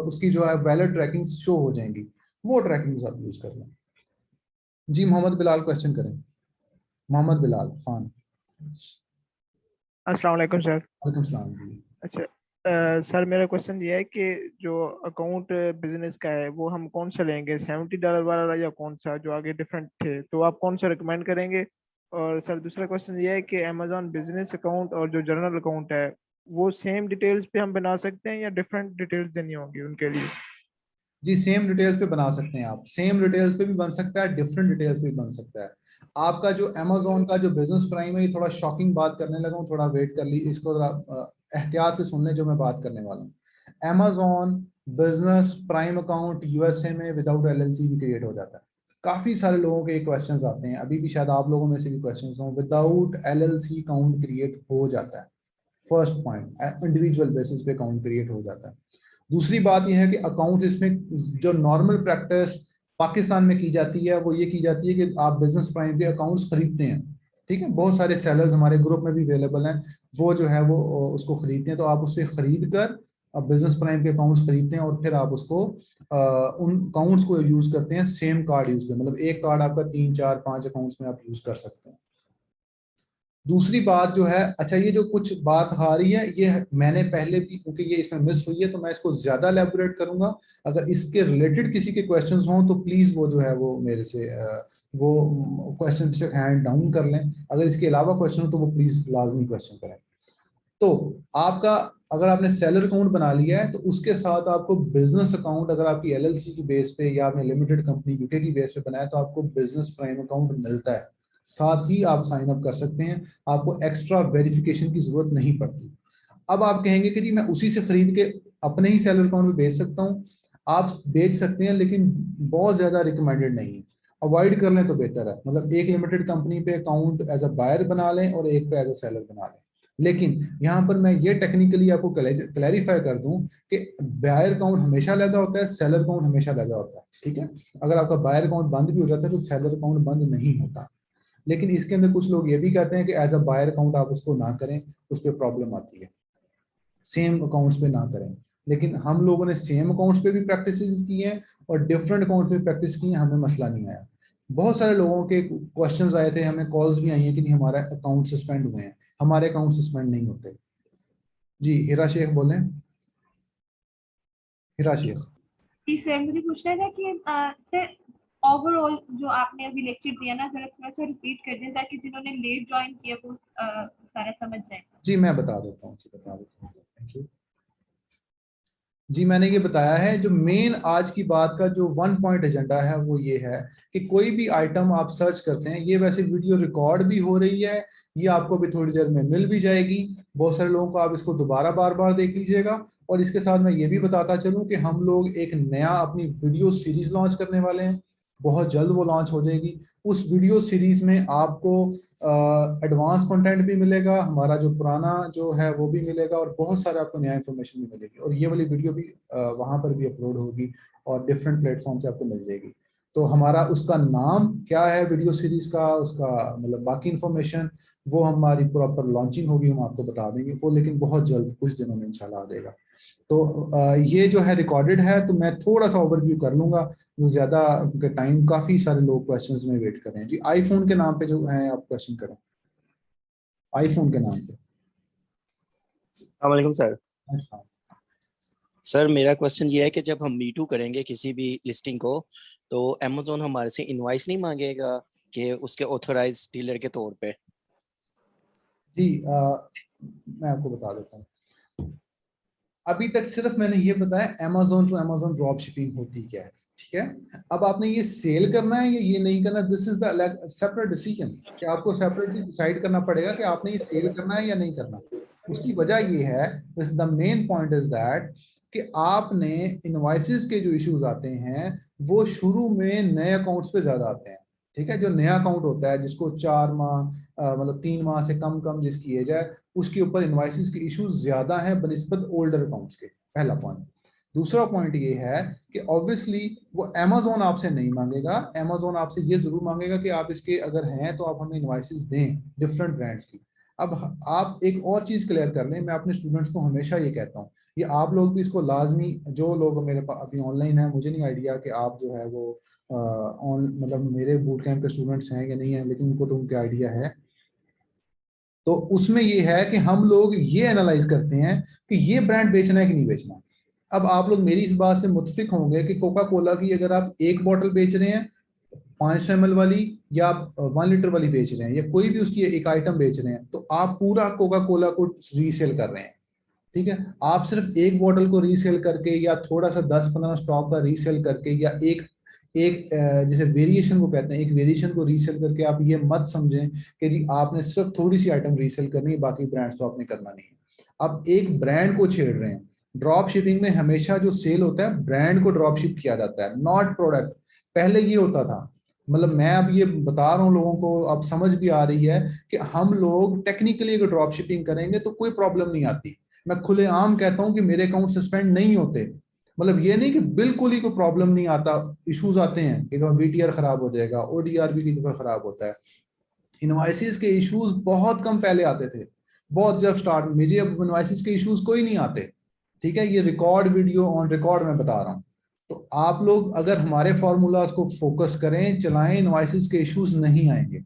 उसकी जो है वैलिड ट्रैकिंग शो हो जाएंगी। वो ट्रैकिंग्स आप यूज कर लें। जी मोहम्मद बिलाल क्वेश्चन करें। मोहम्मद बिलाल खान। अस्सलाम वालेकुम सर। वालेकुम सलाम जी। अच्छा, सर मेरा क्वेश्चन ये है कि जो अकाउंट बिजनेस का है वो हम कौन सा लेंगे, $70 वाला या कौन सा, जो आगे डिफरेंट थे, तो आप कौन सा रिकमेंड करेंगे? और सर दूसरा क्वेश्चन ये है कि अमेजोन बिजनेस अकाउंट और जो जनरल अकाउंट है वो सेम डिटेल्स पे हम बना सकते हैं या डिफरेंट डिटेल्स देनी होगी उनके लिए? जी सेम डिटेल्स पे बना सकते हैं आप, सेम डिटेल्स पे भी बन सकता है, डिफरेंट डिटेल्स पे भी बन सकता है। आपका जो अमेजोन का जो बिजनेस प्राइम है, ये थोड़ा शॉकिंग बात करने लगा हूँ, थोड़ा वेट कर ली, इसको जरा एहतियात से सुन लें जो मैं बात करने वाला हूँ। Amazon business prime account USA में विदाउट एलएलसी भी क्रिएट हो जाता है। काफी सारे लोगों के क्वेश्चंस आते हैं, अभी भी शायद आप लोगों में से भी क्वेश्चंस हों, विदाउट एलएलसी अकाउंट क्रिएट हो जाता है। फर्स्ट पॉइंट, इंडिविजुअल बेसिस पे अकाउंट क्रिएट हो जाता है। दूसरी बात यह है कि अकाउंट इसमें जो नॉर्मल प्रैक्टिस पाकिस्तान में की जाती है वो ये की जाती है कि आप बिजनेस प्राइम के अकाउंट्स खरीदते हैं, ठीक है। बहुत सारे सेलर्स हमारे ग्रुप में भी अवेलेबल हैं, वो जो है वो उसको खरीदते हैं। तो आप उससे खरीद कर अब बिजनेस प्राइम के अकाउंट्स खरीदते हैं और फिर आप उसको उन अकाउंट्स को यूज करते हैं, सेम कार्ड यूज कर, मतलब एक कार्ड आपका 3 4 5 अकाउंट्स में आप यूज कर सकते हैं। दूसरी बात जो है, अच्छा ये जो कुछ बात आ रही है ये मैंने पहले भी, क्योंकि ये इसमें मिस हुई है तो मैं इसको ज्यादा एलैबोरेट करूंगा। अगर इसके रिलेटेड किसी के क्वेश्चंस हों तो प्लीज वो जो है वो मेरे से वो क्वेश्चन से हैंड डाउन कर लें। अगर इसके अलावा क्वेश्चन हो तो वो प्लीज लाजमी क्वेश्चन करें। तो आपका, अगर आपने सेलर अकाउंट बना लिया है तो उसके साथ आपको बिजनेस अकाउंट, अगर आपकी एलएलसी की बेस पे या आपने लिमिटेड कंपनी यूके की बेस पे बनाया तो आपको बिजनेस प्राइम अकाउंट मिलता है, साथ ही आप साइन अप कर सकते हैं, आपको एक्स्ट्रा वेरिफिकेशन की जरूरत नहीं पड़ती। अब आप कहेंगे कि जी मैं उसी से खरीद के अपने ही सेलर अकाउंट में बेच सकता हूँ। आप बेच सकते हैं लेकिन बहुत ज्यादा रिकमेंडेड नहीं है, अवॉइड कर लें तो बेहतर है। मतलब एक लिमिटेड कंपनी पे अकाउंट एज अ बायर बना लें और एक पे एज अ सेलर बना लें। लेकिन यहाँ पर मैं ये टेक्निकली आपको क्लैरिफाई कर दूं कि बायर अकाउंट हमेशा अलग होता है, सेलर अकाउंट हमेशा अलग होता है। ठीक है, अगर आपका बायर अकाउंट बंद भी हो जाता है तो सेलर अकाउंट बंद नहीं होता। लेकिन इसके अंदर कुछ लोग ये भी कहते हैं कि एज अ बायर अकाउंट आप उसको ना करें, उस पर प्रॉब्लम आती है, सेम अकाउंट्स पे ना करें। लेकिन हम लोगों ने सेम अकाउंट्स पे भी प्रैक्टिस की हैं और डिफरेंट अकाउंट पे प्रैक्टिस की है, हमें मसला नहीं आया। बहुत सारे लोगों के क्वेश्चंस आए थे, हमें कॉल्स भी आई हैं कि नहीं हमारा अकाउंट सस्पेंड हुए हैं। हमारे अकाउंट सस्पेंड नहीं होते। जी हिरा शेख बोलें, हिरा शेख। जी सर, मुझे पूछना था कि सर ओवरऑल जो आपने अभी लेक्चर दिया ना, जरा थोड़ा सा रिपीट कर दें ताकि जिन्होंने लेट ज्वाइन किया वो सारा समझ जाए। जी मैं बता देता हूँ, थैंक यू। जी मैंने ये बताया है, जो मेन आज की बात का जो 1 पॉइंट एजेंडा है वो ये है कि कोई भी आइटम आप सर्च करते हैं, ये वैसे वीडियो रिकॉर्ड भी हो रही है, ये आपको भी थोड़ी देर में मिल भी जाएगी। बहुत सारे लोगों को आप इसको दोबारा बार बार देख लीजिएगा। और इसके साथ मैं ये भी बताता चलूं कि हम लोग एक नया अपनी वीडियो सीरीज लॉन्च करने वाले हैं, बहुत जल्द वो लॉन्च हो जाएगी। उस वीडियो सीरीज में आपको एडवांस कंटेंट भी मिलेगा, हमारा जो पुराना जो है वो भी मिलेगा और बहुत सारे आपको नया इन्फॉर्मेशन भी मिलेगी। और ये वाली वीडियो भी वहाँ पर भी अपलोड होगी और डिफरेंट प्लेटफॉर्म से आपको मिल जाएगी। तो हमारा उसका नाम क्या है वीडियो सीरीज का, उसका मतलब बाकी इन्फॉर्मेशन वो हमारी प्रॉपर लॉन्चिंग होगी, हम आपको बता देंगे वो, लेकिन बहुत जल्द कुछ दिनों में इंशाल्लाह आ जाएगा। तो ये जो है रिकॉर्डेड है, तो मैं थोड़ा सा ओवरव्यू कर लूंगा, जो ज्यादा टाइम, काफी सारे लोग क्वेश्चंस में वेट कर रहे हैं। जी आईफोन के नाम पे जो है आप क्वेश्चन करें, आईफोन के नाम पे। अस्सलाम वालेकुम सर। अच्छा। सर मेरा क्वेश्चन ये है कि जब हम मीटू करेंगे किसी भी लिस्टिंग को तो अमेज़न हमारे से इनवॉइस नहीं मांगेगा कि उसके ऑथराइज्ड डीलर के तौर पे? जी मैं आपको बता देता हूँ। अभी तक सिर्फ मैंने ये बताया Amazon to Amazon drop shipping होती क्या है, ठीक है। अब आपने ये सेल करना है या ये नहीं करना, this is the separate decision कि आपको सेपरेटली डिसाइड करना पड़ेगा कि आपने ये सेल करना है या नहीं करना। उसकी वजह ये है, this the main point is that कि आपने इनवॉइसेस के जो इश्यूज आते हैं वो शुरू में नए अकाउंट्स पे ज्यादा आते हैं। ठीक है, जो नया अकाउंट होता है जिसको 4 माह मतलब 3 माह से कम जिसकी एज है, उसके ऊपर इनवॉइसेस के इश्यूज ज्यादा हैं बनिस्बत ओल्डर अकाउंट्स के। पहला पॉइंट। दूसरा पॉइंट ये है कि ऑब्वियसली वो अमेज़न आपसे नहीं मांगेगा, अमेज़न आपसे ये जरूर मांगेगा कि आप इसके अगर हैं तो आप हमें इनवॉइसेस दें डिफरेंट ब्रांड्स की। अब आप एक और चीज क्लियर कर लें, मैं अपने स्टूडेंट्स को हमेशा ये कहता हूँ, ये आप लोग भी इसको लाजमी, जो लोग मेरे पास अभी ऑनलाइन है, मुझे नहीं आइडिया कि आप जो है वो मतलब मेरे बूट कैंप के स्टूडेंट्स हैं या नहीं है, लेकिन उनको तो उनका आइडिया है। तो उसमें ये है कि हम लोग ये एनालाइज करते हैं कि ये ब्रांड बेचना है कि नहीं बेचना। अब आप लोग मेरी इस बात से मुत्फिक होंगे कि कोका कोला की अगर आप एक बॉटल बेच रहे हैं 500 ml वाली या आप 1 लीटर वाली बेच रहे हैं या कोई भी उसकी एक आइटम बेच रहे हैं, तो आप पूरा कोका कोला को रीसेल कर रहे हैं। ठीक है, आप सिर्फ एक बॉटल को रीसेल करके या थोड़ा सा 10-15 स्टॉक का रीसेल करके या एक एक जैसे वेरिएशन को कहते हैं, एक वेरिएशन को रीसेल करके आप ये मत समझें कि जी आपने सिर्फ थोड़ी सी आइटम रीसेल करनी है, बाकी ब्रांड्स तो आपने करना नहीं है। आप एक ब्रांड को छेड़ रहे हैं। ड्रॉप शिपिंग में हमेशा जो सेल होता है ब्रांड को ड्रॉप शिप किया जाता है, नॉट प्रोडक्ट। पहले ये होता था, मतलब मैं अब ये बता रहा हूँ लोगों को, अब समझ भी आ रही है कि हम लोग टेक्निकली अगर ड्रॉप शिपिंग करेंगे तो कोई प्रॉब्लम नहीं आती। मैं खुलेआम कहता हूं कि मेरे अकाउंट सस्पेंड नहीं होते, मतलब ये नहीं कि बिल्कुल ही कोई प्रॉब्लम नहीं आता, इश्यूज आते हैं, एक दफा बीटीआर खराब हो जाएगा, ओडीआर भी की दफा खराब होता है। इनवॉइसेस के इश्यूज बहुत कम पहले आते थे, बहुत जब स्टार्ट मुझे अब इनवॉइसेस के इश्यूज कोई नहीं आते। ठीक है, ये रिकॉर्ड वीडियो ऑन रिकॉर्ड मैं बता रहा हूँ। तो आप लोग अगर हमारे फार्मूलाज को फोकस करें, चलाएं, इनवॉइसेस के इश्यूज नहीं आएंगे।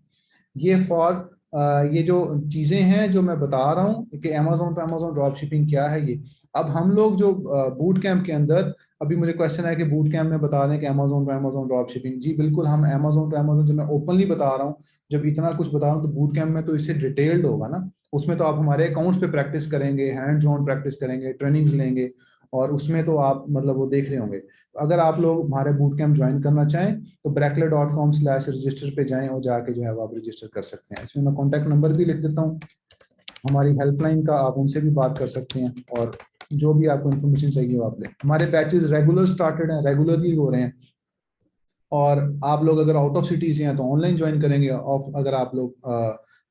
ये फॉर ये जो चीजें हैं जो मैं बता रहा हूँ कि Amazon to Amazon drop shipping क्या है ये। अब हम लोग जो बूट कैंप के अंदर, अभी मुझे क्वेश्चन है कि बूट कैंप में बता दें कि Amazon to Amazon drop shipping, जी बिल्कुल हम अमेजोन टू अमेजोन, जो मैं ओपनली बता रहा हूँ, जब इतना कुछ बता रहा हूँ तो बूट कैंप में तो इससे डिटेल्ड होगा ना। उसमें तो आप हमारे अकाउंट्स पे प्रैक्टिस करेंगे, हैंड्स ऑन प्रैक्टिस करेंगे, ट्रेनिंग्स लेंगे, और उसमें तो आप मतलब वो देख रहे होंगे। अगर आप लोग हमारे बूट कैंप ज्वाइन करना चाहें तो brackler.com/register पे जाएं और जाके जो है वो आप रजिस्टर कर सकते हैं। इसमें मैं कॉन्टैक्ट नंबर भी लिख देता हूँ हमारी हेल्पलाइन का, आप उनसे भी बात कर सकते हैं, और जो भी आपको इन्फॉर्मेशन चाहिए वो आप लें। हमारे बैचेस रेगुलर स्टार्टेड हैं, रेगुलरली हो रहे हैं, और आप लोग अगर आउट ऑफ सिटी से हैं तो ऑनलाइन ज्वाइन करेंगे, ऑफ अगर आप लोग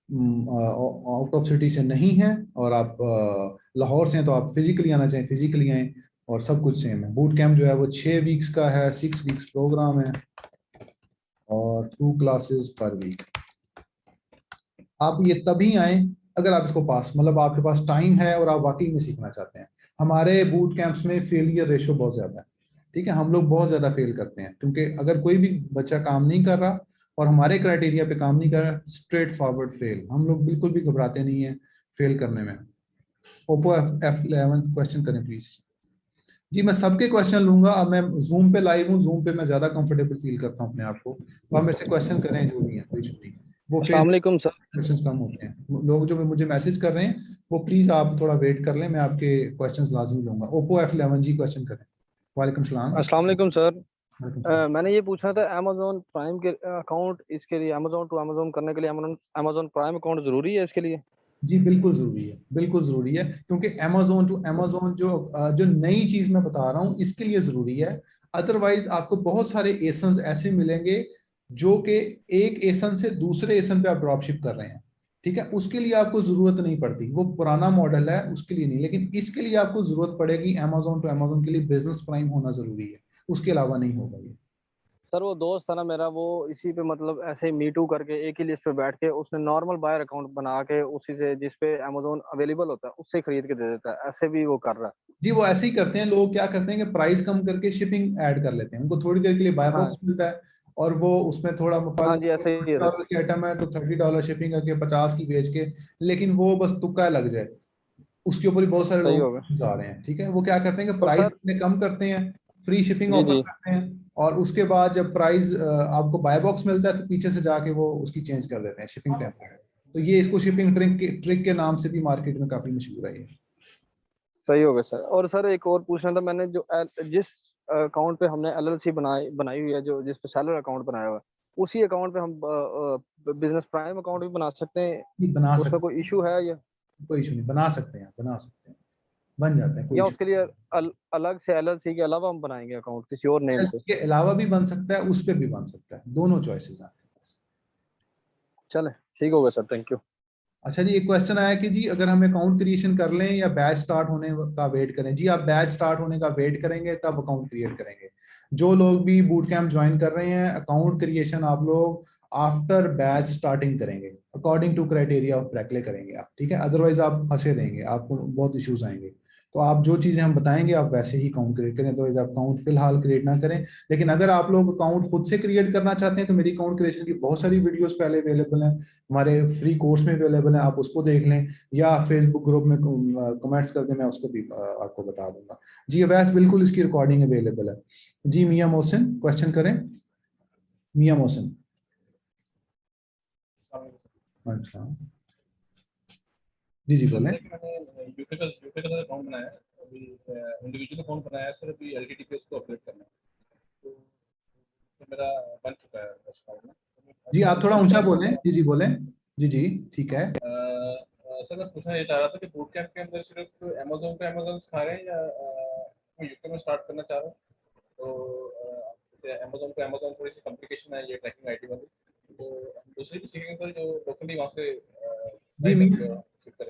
आउट ऑफ सिटी से नहीं हैं और आप लाहौर से हैं तो आप फिजिकली आना चाहें फिजिकली आएँ, और सब कुछ सेम है। बूट कैंप जो है वो 6 वीक्स का है, 6 वीक्स प्रोग्राम है, और 2 क्लासेस पर वीक। आप ये तभी आए अगर आप इसको पास, मतलब आपके पास टाइम है और आप वाकई में सीखना चाहते हैं। हमारे बूट कैंप्स में फेलियर रेशो बहुत ज्यादा है, ठीक है, हम लोग बहुत ज्यादा फेल करते हैं, क्योंकि अगर कोई भी बच्चा काम नहीं कर रहा और हमारे क्राइटेरिया पे काम नहीं कर रहा, स्ट्रेट फॉरवर्ड फेल। हम लोग बिल्कुल भी घबराते नहीं है फेल करने में। ओप्पो F11 क्वेश्चन करें प्लीज। जी मैं सबके क्वेश्चन लूंगा, अब मैं जूम पे लाइव हूँ, जूम पे मैं ज्यादा कंफर्टेबल फील करता हूँ अपने आप को, तो आप मेरे से क्वेश्चन करें जो भी है, कोई इशू नहीं। वो अस्सलाम वालेकुम सर। क्वेश्चंस कम होते हैं, लोग जो मुझे मैसेज कर रहे हैं वो प्लीज आप थोड़ा वेट कर लें, मैं आपके क्वेश्चंस लाजमी लूंगा। ओप्पो F11 जी क्वेश्चन करें। वालेकुम सलाम। अस्सलाम वालेकुम सर। वालेकुम सलाम। मैंने ये पूछना था अमेजोन प्राइम के अकाउंट, इसके लिए अमेजोन टू अमेजोन करने के लिए अमेजोन प्राइम अकाउंट जरूरी है इसके लिए? जी बिल्कुल जरूरी है, बिल्कुल जरूरी है, क्योंकि अमेजोन टू अमेजोन जो नई चीज मैं बता रहा हूँ इसके लिए जरूरी है। अदरवाइज आपको बहुत सारे एसन्स ऐसे मिलेंगे जो कि एक एसन से दूसरे एसन पे आप ड्रॉप शिप कर रहे हैं, ठीक है, उसके लिए आपको जरूरत नहीं पड़ती, वो पुराना मॉडल है उसके लिए नहीं। लेकिन इसके लिए आपको जरूरत पड़ेगी, अमेजोन टू अमेजोन के लिए बिजनेस प्राइम होना जरूरी है, उसके अलावा नहीं होगा ये। सर वो दोस्त था ना मेरा, वो इसी पे मतलब ऐसे मी टू करके एक ही लिस्ट पे बैठ के उसने नॉर्मल बायर अकाउंट बना के उसी से जिस पे अमेजोन अवेलेबल होता है उससे खरीद के दे देता है, ऐसे भी वो कर रहा है। जी वो ऐसे ही करते हैं लोग, क्या करते हैं कि प्राइस कम करके शिपिंग ऐड कर लेते हैं, उनको थोड़ी देर के लिए बाय हाँ बॉक्स मिलता है, और वो उसमें थोड़ा हाँ जी, ऐसे ही है सर। $30 की आइटम है तो $30 शिपिंग करके 50 की बेच के, लेकिन वो बस तुक्का लग जाए, उसके ऊपर ही बहुत सारे सही लोग हो गया। जा रहे हैं, ठीक है। वो क्या करते हैं कि तो प्राइस सर इतने कम करते हैं, फ्री शिपिंग जी ऑफर जी, करते हैं, और उसके बाद जब प्राइस आपको बाय बॉक्स मिलता है तो पीछे से जाके वो उसकी चेंज कर देते हैं शिपिंग टेम्पलेट। तो ये इसको शिपिंग ट्रिक के नाम से भी मार्केट में काफी मशहूर है ये। सही हो गया सर। और सर एक और पूछना था, मैंने जो जिस अकाउंट पे हमने एलएलसी बनाई हुई है, जो जिस पे सेलर अकाउंट बनाया हुआ है, उसी अकाउंट पे हम बिजनेस प्राइम अकाउंट भी बना सकते हैं? ये बना उसमें सकते कोई इशू है या हैं, कोई इशू नहीं, बना सकते हैं, बना सकते हैं, बन जाता है, कोई या इशू उसके लिए अलग से एलएलसी के अलावा हम बनाएंगे अकाउंट किसी और नेम नहीं। से? इसके अलावा भी बन सकता है, उस पे भी बन सकता है, दोनों चॉइसेस हैं। चले ठीक हो गया सर, थैंक यू। अच्छा जी, एक क्वेश्चन आया कि जी अगर हम अकाउंट क्रिएशन कर लें या बैच स्टार्ट होने का वेट करें। जी आप बैच स्टार्ट होने का वेट करेंगे तब अकाउंट क्रिएट करेंगे। जो लोग भी बूट कैंप ज्वाइन कर रहे हैं, अकाउंट क्रिएशन आप लोग आफ्टर बैच स्टार्टिंग करेंगे, अकॉर्डिंग टू क्राइटेरिया ऑफ ब्रैकले करेंगे आप, ठीक है। अदरवाइज आप फंसे रहेंगे, आपको बहुत इश्यूज आएंगे। तो आप जो चीजें हम बताएंगे आप वैसे ही अकाउंट क्रिएट करें, अदरवाइज आप अकाउंट फिलहाल क्रिएट ना करें। लेकिन अगर आप लोग अकाउंट खुद से क्रिएट करना चाहते हैं तो मेरी अकाउंट क्रिएशन की बहुत सारी वीडियोस पहले अवेलेबल हैं, हमारे फ्री कोर्स में अवेलेबल है, आप उसको देख लें, या फेसबुक ग्रुप में कमेंट्स कर दें, मैं उसको भी आपको बता दूंगा। जी अवैस बिल्कुल इसकी रिकॉर्डिंग अवेलेबल है। जी मियां मोहसिन क्वेश्चन करें। मियां मोहसिन, अच्छा जी जी बोलें। मैंने यूके का सर अकाउंट बनाया है, अभी इंडिविजुअल अकाउंट बनाया है सर, अभी एलटीटी पे उसको अपडेट करना है, तो मेरा बन चुका है अकाउंट में। जी आप थोड़ा ऊंचा बोलें, जी जी बोलें, जी जी ठीक है। सर मैं पूछना ये चाह रहा था कि बूट कैंप के अंदर सिर्फ अमेजोन पे अमेजोन सिखा रहे हैं या मैं यूके में स्टार्ट करना चाह रहा हूँ, तो जैसे अमेजोन पे अमेजोन थोड़ी सी कॉम्प्लिकेशन है ये ट्रैकिंग आईडी वाली, तो हम दूसरी भी सीखेंगे सर जो लोकली वहाँ से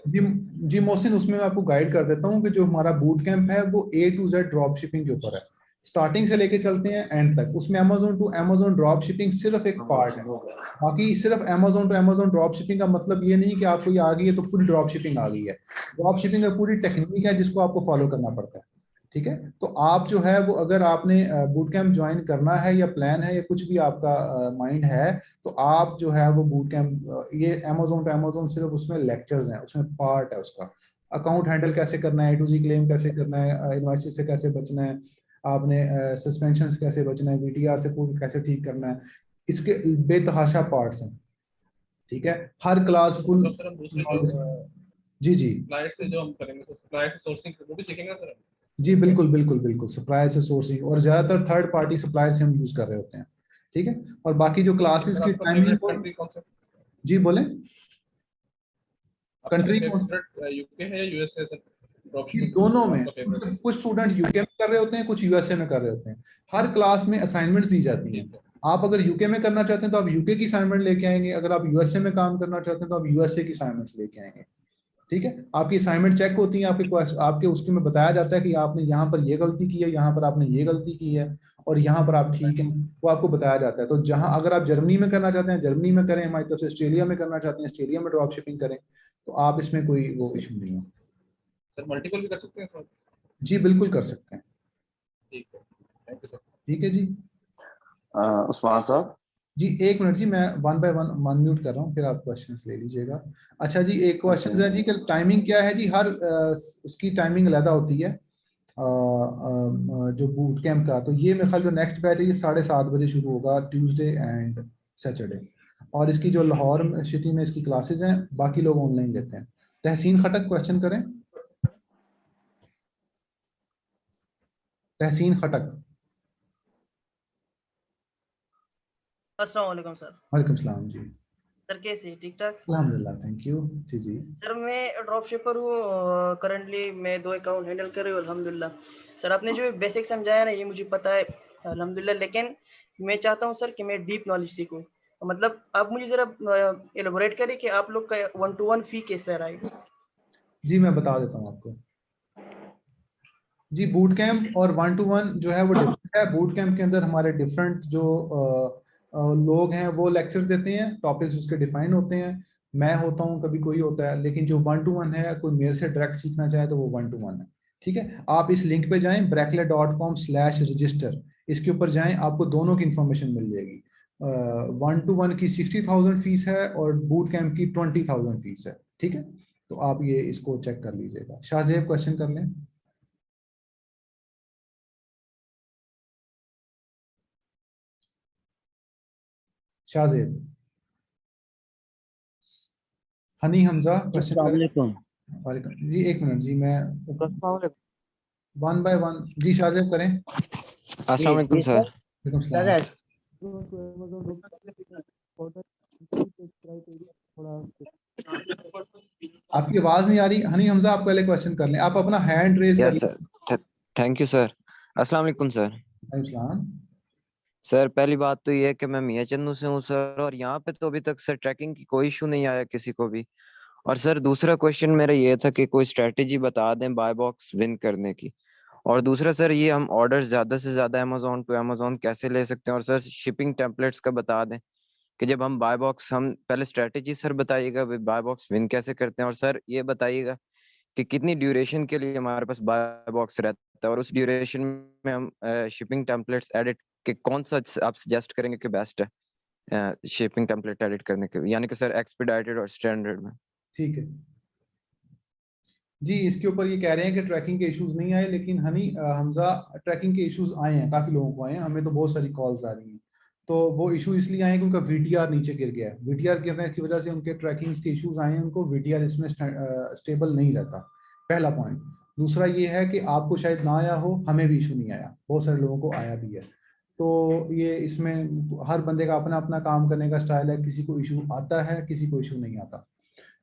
जी जी मोहसिन, उसमें मैं आपको गाइड कर देता हूँ कि जो हमारा बूट कैंप है वो A to Z drop shipping के ऊपर है, स्टार्टिंग से लेके चलते हैं एंड तक। उसमें Amazon to Amazon drop shipping सिर्फ एक पार्ट है, बाकी सिर्फ Amazon to Amazon drop shipping का मतलब ये नहीं कि आपको ये आ गई है तो पूरी ड्रॉप शिपिंग आ गई है। ड्रॉप शिपिंग का पूरी टेक्निक है जिसको आपको फॉलो करना पड़ता है, ठीक है। तो आप जो है वो अगर आपने बूट कैंप ज्वाइन करना है या प्लान है या कुछ भी आपका माइंड है, तो आप जो है वो बूट कैंप, ये अमेज़न टू अमेज़न सिर्फ उसमें लेक्चर्स हैं, उसमें पार्ट है उसका। अकाउंट हैंडल कैसे करना है, A to Z क्लेम कैसे करना है, इनवॉइस से कैसे बचना है, आपने सस्पेंशन से कैसे बचना है, VTR से पूरी कैसे ठीक करना है, इसके बेतहाशा पार्ट्स हैं। ठीक है, हर क्लास फुल। तो सर हम दूसरे जो जी जी सप्लायर से जो हम करेंगे, तो सप्लायर से सोर्सिंग वो भी सीखेंगे सर हम? जी बिल्कुल बिल्कुल बिल्कुल, सप्लायर से सोर्सिंग, और ज्यादातर थर्ड पार्टी सप्लायर से हम यूज कर रहे होते हैं। ठीक है, और बाकी जो क्लासेस सर की आपका टाइमिंग फेवरेट कंट्री कौन सा? जी बोले, आपका कंट्री कौन फेवरेट यूके है या यूएसए सर? जी, दोनों में। कुछ स्टूडेंट यूके में कर रहे होते हैं, कुछ यूएसए में कर रहे होते हैं। हर क्लास में असाइनमेंट्स दी जाती हैं। आप अगर यूके में करना चाहते हैं तो आप यूके की असाइनमेंट लेके आएंगे, अगर आप यूएसए में काम करना चाहते हैं तो आप यूएसए की असाइनमेंट्स लेके आएंगे। ठीक है, आपकी असाइनमेंट चेक होती है, आपके उसके में बताया जाता है कि आपने यहाँ पर ये गलती की है, यहाँ पर आपने ये गलती की है, और यहाँ पर आप ठीक हैं, वो आपको बताया जाता है। तो जहाँ अगर आप जर्मनी में करना चाहते हैं जर्मनी में करें, हमारी तरफ से ऑस्ट्रेलिया में करना चाहते हैं ऑस्ट्रेलिया में ड्रॉप शिपिंग करें, तो आप इसमें कोई वो इशू नहीं है। सर मल्टीपल भी कर सकते हैं सर? जी बिल्कुल कर सकते हैं। ठीक है, थैंक यू सर। ठीक है जी। उस्मान साहब जी एक मिनट जी, मैं वन बाय वन अनम्यूट कर रहा हूँ, फिर आप क्वेश्चंस ले लीजिएगा। अच्छा जी, एक क्वेश्चन है जी कि टाइमिंग क्या है जी, हर उसकी टाइमिंग अलग होती है जो बूट कैंप का। तो ये मेरे ख्याल जो नेक्स्ट बैच है ये 7:30 बजे शुरू होगा, ट्यूसडे एंड सैटरडे, और इसकी जो लाहौर सिटी में इसकी क्लासेस हैं, बाकी लोग ऑनलाइन लेते हैं। तहसीन खटक क्वेश्चन करें, तहसीन खटक। अस्सलाम वालेकुम सर। वालेकुम सलाम जी। सर कैसे, ठीक ठाक? अल्हम्दुलिल्लाह, थैंक यू। जी जी सर मैं ड्रॉप शिपर हूँ, करंटली मैं 2 अकाउंट हैंडल कर रही हूँ अल्हम्दुलिल्लाह। सर आपने जो बेसिक समझाया ना ये मुझे पता है अल्हम्दुलिल्लाह, लेकिन मैं चाहता हूँ सर कि मैं डीप नॉलेज सीखूँ। मतलब आप मुझे जरा एलोबोरेट करें कि आप लोग का 1-to-1 फी कैसे रहेगा? जी मैं बता देता हूँ आपको। जी बूट कैंप और 1-to-1 जो है वो डिफरेंट है। बूट कैंप के अंदर हमारे डिफरेंट जो लोग हैं वो लेक्चर देते हैं, टॉपिक्स उसके डिफाइन होते हैं। मैं होता हूँ, कभी कोई होता है, लेकिन जो 1-to-1 है, कोई मेरे से डायरेक्ट सीखना चाहे तो वो 1-to-1 है। ठीक है, आप इस लिंक पे जाएं brackley.com/register, इसके ऊपर जाएं, आपको दोनों की इंफॉर्मेशन मिल जाएगी। 1-to-1 की 60,000 फीस है और बूट कैंप की 20,000 फीस है। ठीक है, तो आप ये इसको चेक कर लीजिएगा। शाहजेब क्वेश्चन कर लें। शाहजेब। हनी हमजा क्वेश्चन करें। वालेकुम जी, एक मिनट जी, मैं वन बाय वन। जी शाहजेब करें। अस्सलाम वालेकुम सर। वालेकुम सलाम। आपकी आवाज नहीं आ रही हनी हमजा, आप पहले क्वेश्चन कर लें, आप अपना हैंड रेज कर लें। Thank you sir. अस्सलाम वालेकुम सर। सर पहली बात तो ये है कि मैं मियां चंदू से हूँ सर, और यहाँ पे तो अभी तक सर ट्रैकिंग की कोई इशू नहीं आया किसी को भी। और सर दूसरा क्वेश्चन मेरा ये था कि कोई स्ट्रेटेजी बता दें बाय बॉक्स विन करने की। और दूसरा सर ये हम ऑर्डर ज्यादा से ज्यादा अमेज़न टू अमेज़न कैसे ले सकते हैं, और सर शिपिंग टेम्पलेट्स का बता दें कि जब हम बाय बॉक्स, हम पहले स्ट्रेटेजी सर बताइएगा बाय बॉक्स विन कैसे करते हैं, और सर ये बताइएगा कि कितनी ड्यूरेशन के लिए हमारे पास बाय बॉक्स रहता है, और उस ड्यूरेशन में हम शिपिंग टेम्पलेट्स एडिट के कौन सा आप सजेस्ट करेंगे कि बेस्ट है शिपिंग टेम्पलेट एडिट करने के, यानी कि सर एक्सपीडाइटेड और स्टैंडर्ड में। ठीक है जी, इसके ऊपर ये कह रहे हैं कि ट्रैकिंग के इश्यूज नहीं आए, लेकिन हनी हमजा ट्रैकिंग के इश्यूज आए हैं, काफी लोगों को आए हैं, हमें तो बहुत सारी कॉल्स आ रही हैं। तो वो इशू इसलिए आए कि उनका VTR नीचे गिर गया है। VTR गिरने की वजह से उनके ट्रैकिंग के इश्यूज आए हैं, उनको VTR इसमें स्टेबल नहीं रहता, पहला पॉइंट। दूसरा ये है कि आपको शायद ना आया हो, हमें भी इशू नहीं आया, बहुत सारे लोगों को आया भी है। तो ये इसमें हर बंदे का अपना अपना काम करने का स्टाइल है, किसी को इशू आता है, किसी को इशू नहीं आता।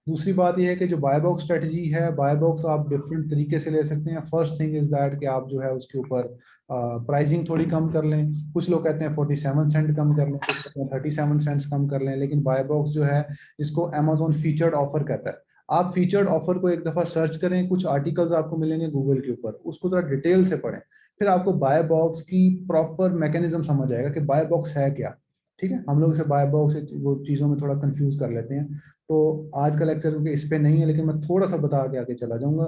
दूसरी बात यह है कि जो बाय बॉक्स स्ट्रेटजी है, बाय बॉक्स आप डिफरेंट तरीके से ले सकते हैं। फर्स्ट थिंग इज दैट कि आप जो है उसके ऊपर प्राइसिंग थोड़ी कम कर लें। कुछ लोग कहते हैं 47 सेंट कम कर लें, कुछ कहते हैं 37 सेंट्स कम कर लें, लेकिन बाय बॉक्स जो है जिसको अमेज़न फीचर्ड ऑफर कहता है, आप फीचर्ड ऑफर को एक दफा सर्च करें, कुछ आर्टिकल्स आपको मिलेंगे गूगल के ऊपर, उसको थोड़ा डिटेल से पढ़ें, फिर आपको बाय बॉक्स की प्रॉपर मैकेनिज्म समझ आएगा कि बाय बॉक्स है क्या। ठीक है, हम लोग इसे बाय बॉक्स वो चीज़ों में थोड़ा कंफ्यूज कर लेते हैं। तो आज का लेक्चर क्योंकि इस पे नहीं है, लेकिन मैं थोड़ा सा बता के आगे चला जाऊंगा।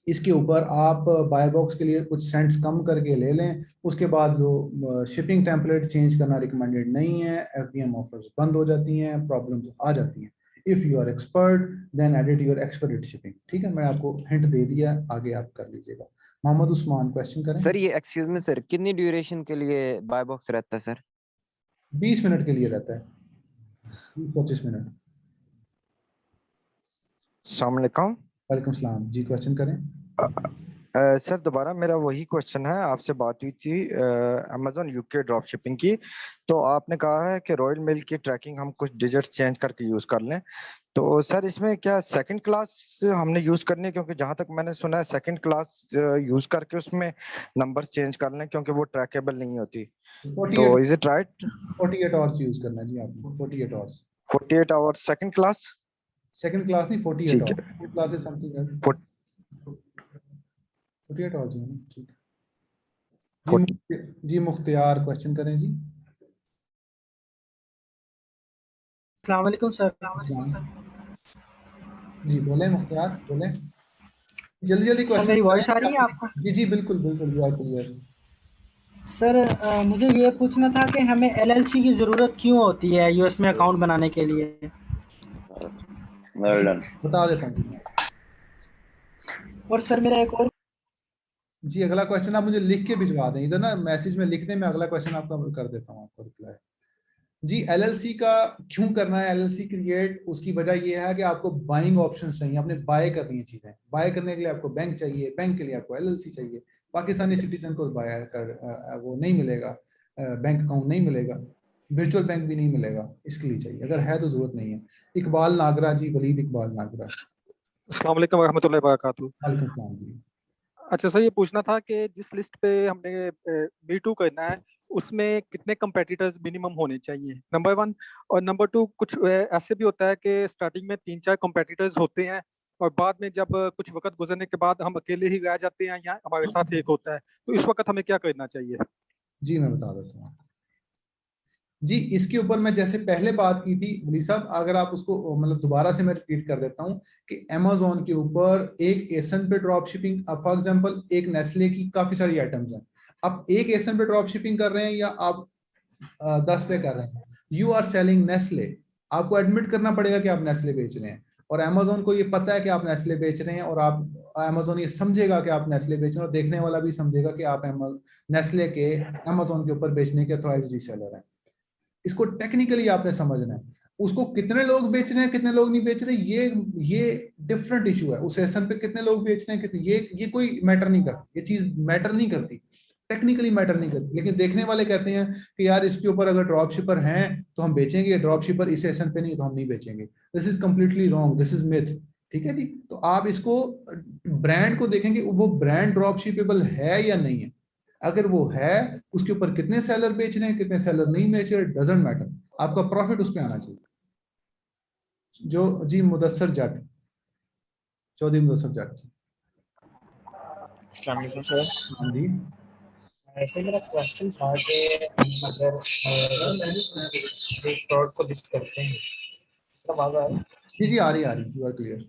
इसके ऊपर आप बाय बॉक्स के लिए कुछ सेंट्स कम करके ले लें। उसके बाद जो शिपिंग टेम्पलेट चेंज करना रिकमेंडेड नहीं है, FBM ऑफर्स बंद हो जाती हैं, प्रॉब्लम्स आ जाती हैं। If you are expert then edit your expert shipping. ठीक है, मैं आपको हिंट दे दिया, आगे आप कर लीजिएगा। मोहम्मद उस्मान क्वेश्चन करें। सर ये एक्सक्यूज मी सर, कितनी ड्यूरेशन के लिए बाय बॉक्स रहता है सर? 20 मिनट के लिए रहता है, 20-25 मिनट। अस्सलाम वालेकुम। वालेकुम सलाम जी, क्वेश्चन करें। सर दोबारा मेरा वही क्वेश्चन है, आपसे बात हुई थी अमेजोन यूके ड्रॉप शिपिंग की, तो आपने कहा है कि रॉयल मेल की ट्रैकिंग हम कुछ डिजिट्स चेंज करके यूज कर लें। तो सर इसमें क्या सेकंड क्लास हमने यूज करनी है? क्योंकि जहां तक मैंने सुना है सेकंड क्लास यूज करके उसमें नंबर चेंज कर लें, क्योंकि वो ट्रैकेबल नहीं होती। तो is it right? 48 hours use करना है जी आपको, 48 hours. 48 hours second class? Second class नहीं, 48 ठीक आवर्स। है। First class is something else. 48 hours है ना, ठीक है जी। मुख्तियार क्वेश्चन करें जी। अस्सलाम वालेकुम सर। जी बोले मुख्तियार, बोले जल्दी जल्दी सर क्वेश्चन मेरी वॉइस करें। आ रही है आपको? जी जी बिल्कुल बिल्कुल, यू आर क्लियर। सर मुझे ये पूछना था कि हमें LLC की ज़रूरत क्यों होती है यूएस में अकाउंट बनाने के लिए? बता देता हूँ। और सर मेरा एक और जी अगला क्वेश्चन आप मुझे लिख के भिजवा दें इधर ना, मैसेज में लिख दें, मैं अगला क्वेश्चन आपका कर देता हूँ आपको रिप्लाई। जी LLC का क्यों करना है, LLC क्रिएट, उसकी वजह यह है कि आपको बाइंग ऑप्शन चाहिए, आपने बाय करनी है चीजें। बाय करने के लिए आपको बैंक चाहिए, बैंक के लिए आपको LLC चाहिए। पाकिस्तानी सिटीजन को बाय कर वो नहीं मिलेगा, बैंक अकाउंट नहीं मिलेगा, वर्चुअल बैंक भी नहीं मिलेगा, इसके लिए चाहिए। अगर है तो जरूरत नहीं है। इकबाल नागरा जी, वलीद इकबाल नागरा। अस्सलाम वालेकुम रहमतुल्लाहि व बरकातहू। वालेकुम सलाम जी। अच्छा सर, ये पूछना था कि जिस लिस्ट पे हमने B2 करना है उसमें कितने कंपेटिटर्स मिनिमम होने चाहिए, नंबर 1। और नंबर 2, कुछ ऐसे भी होता है कि स्टार्टिंग में 3-4 कंपेटिटर्स होते हैं और बाद में जब कुछ वक्त गुजरने के बाद हम अकेले ही रह जाते हैं या हमारे साथ एक होता है, तो इस वक्त हमें क्या करना चाहिए? जी मैं बता देता हूँ जी। इसके ऊपर मैं जैसे पहले बात की थी वली साहब, अगर आप उसको मतलब दोबारा से मैं रिपीट कर देता हूँ कि अमेजोन के ऊपर एक एसन पे ड्रॉप शिपिंग, फॉर एग्जांपल एक नेस्ले की काफी सारी आइटम्स हैं, आप एक एसन पे ड्रॉप शिपिंग कर रहे हैं या आप 10 पे कर रहे हैं, यू आर सेलिंग नेस्ले, आपको एडमिट करना पड़ेगा कि आप नेस्ले बेच रहे हैं। और अमेजोन को ये पता है कि आप नेस्ले बेच रहे हैं, और आप अमेजोन ये समझेगा कि आप नेस्ले बेच रहे हैं, और देखने वाला भी समझेगा कि आप नेस्ले के अमेजोन के ऊपर बेचने के अथॉराइज्ड रीसेलर हैं। इसको टेक्निकली आपने समझना है। उसको कितने लोग बेच रहे हैं कितने लोग नहीं बेच रहे, ये डिफरेंट इशू है। उस सेशन पे कितने लोग बेच रहे हैं कितने, ये कोई मैटर नहीं करता, ये चीज मैटर नहीं करती, टेक्निकली मैटर नहीं करती। लेकिन देखने वाले कहते हैं कि यार इसके ऊपर अगर ड्रॉप शिपर हैं तो हम बेचेंगे, ड्रॉप शिपर इस सेशन पे नहीं तो हम नहीं बेचेंगे। This is completely wrong, this is myth. ठीक है जी। तो आप इसको ब्रांड को देखेंगे, वो ब्रांड ड्रॉप शिपेबल है या नहीं है। अगर वो है, उसके ऊपर कितने सेलर बेच रहे हैं कितने सेलर नहीं बेच रहे, डजंट मैटर, आपका प्रॉफिट उस पे आना चाहिए। जो जी मुदस्सर जट, चौधरी मुदस्सर जट। अस्सलाम वालेकुम सर। हाँ जी। ऐसे मेरा क्वेश्चन था कि अगर एक प्रोडक्ट को लिस्ट करते हैं, इसका आवाज आ रहा है? जी जी आ रही यू आर क्लियर।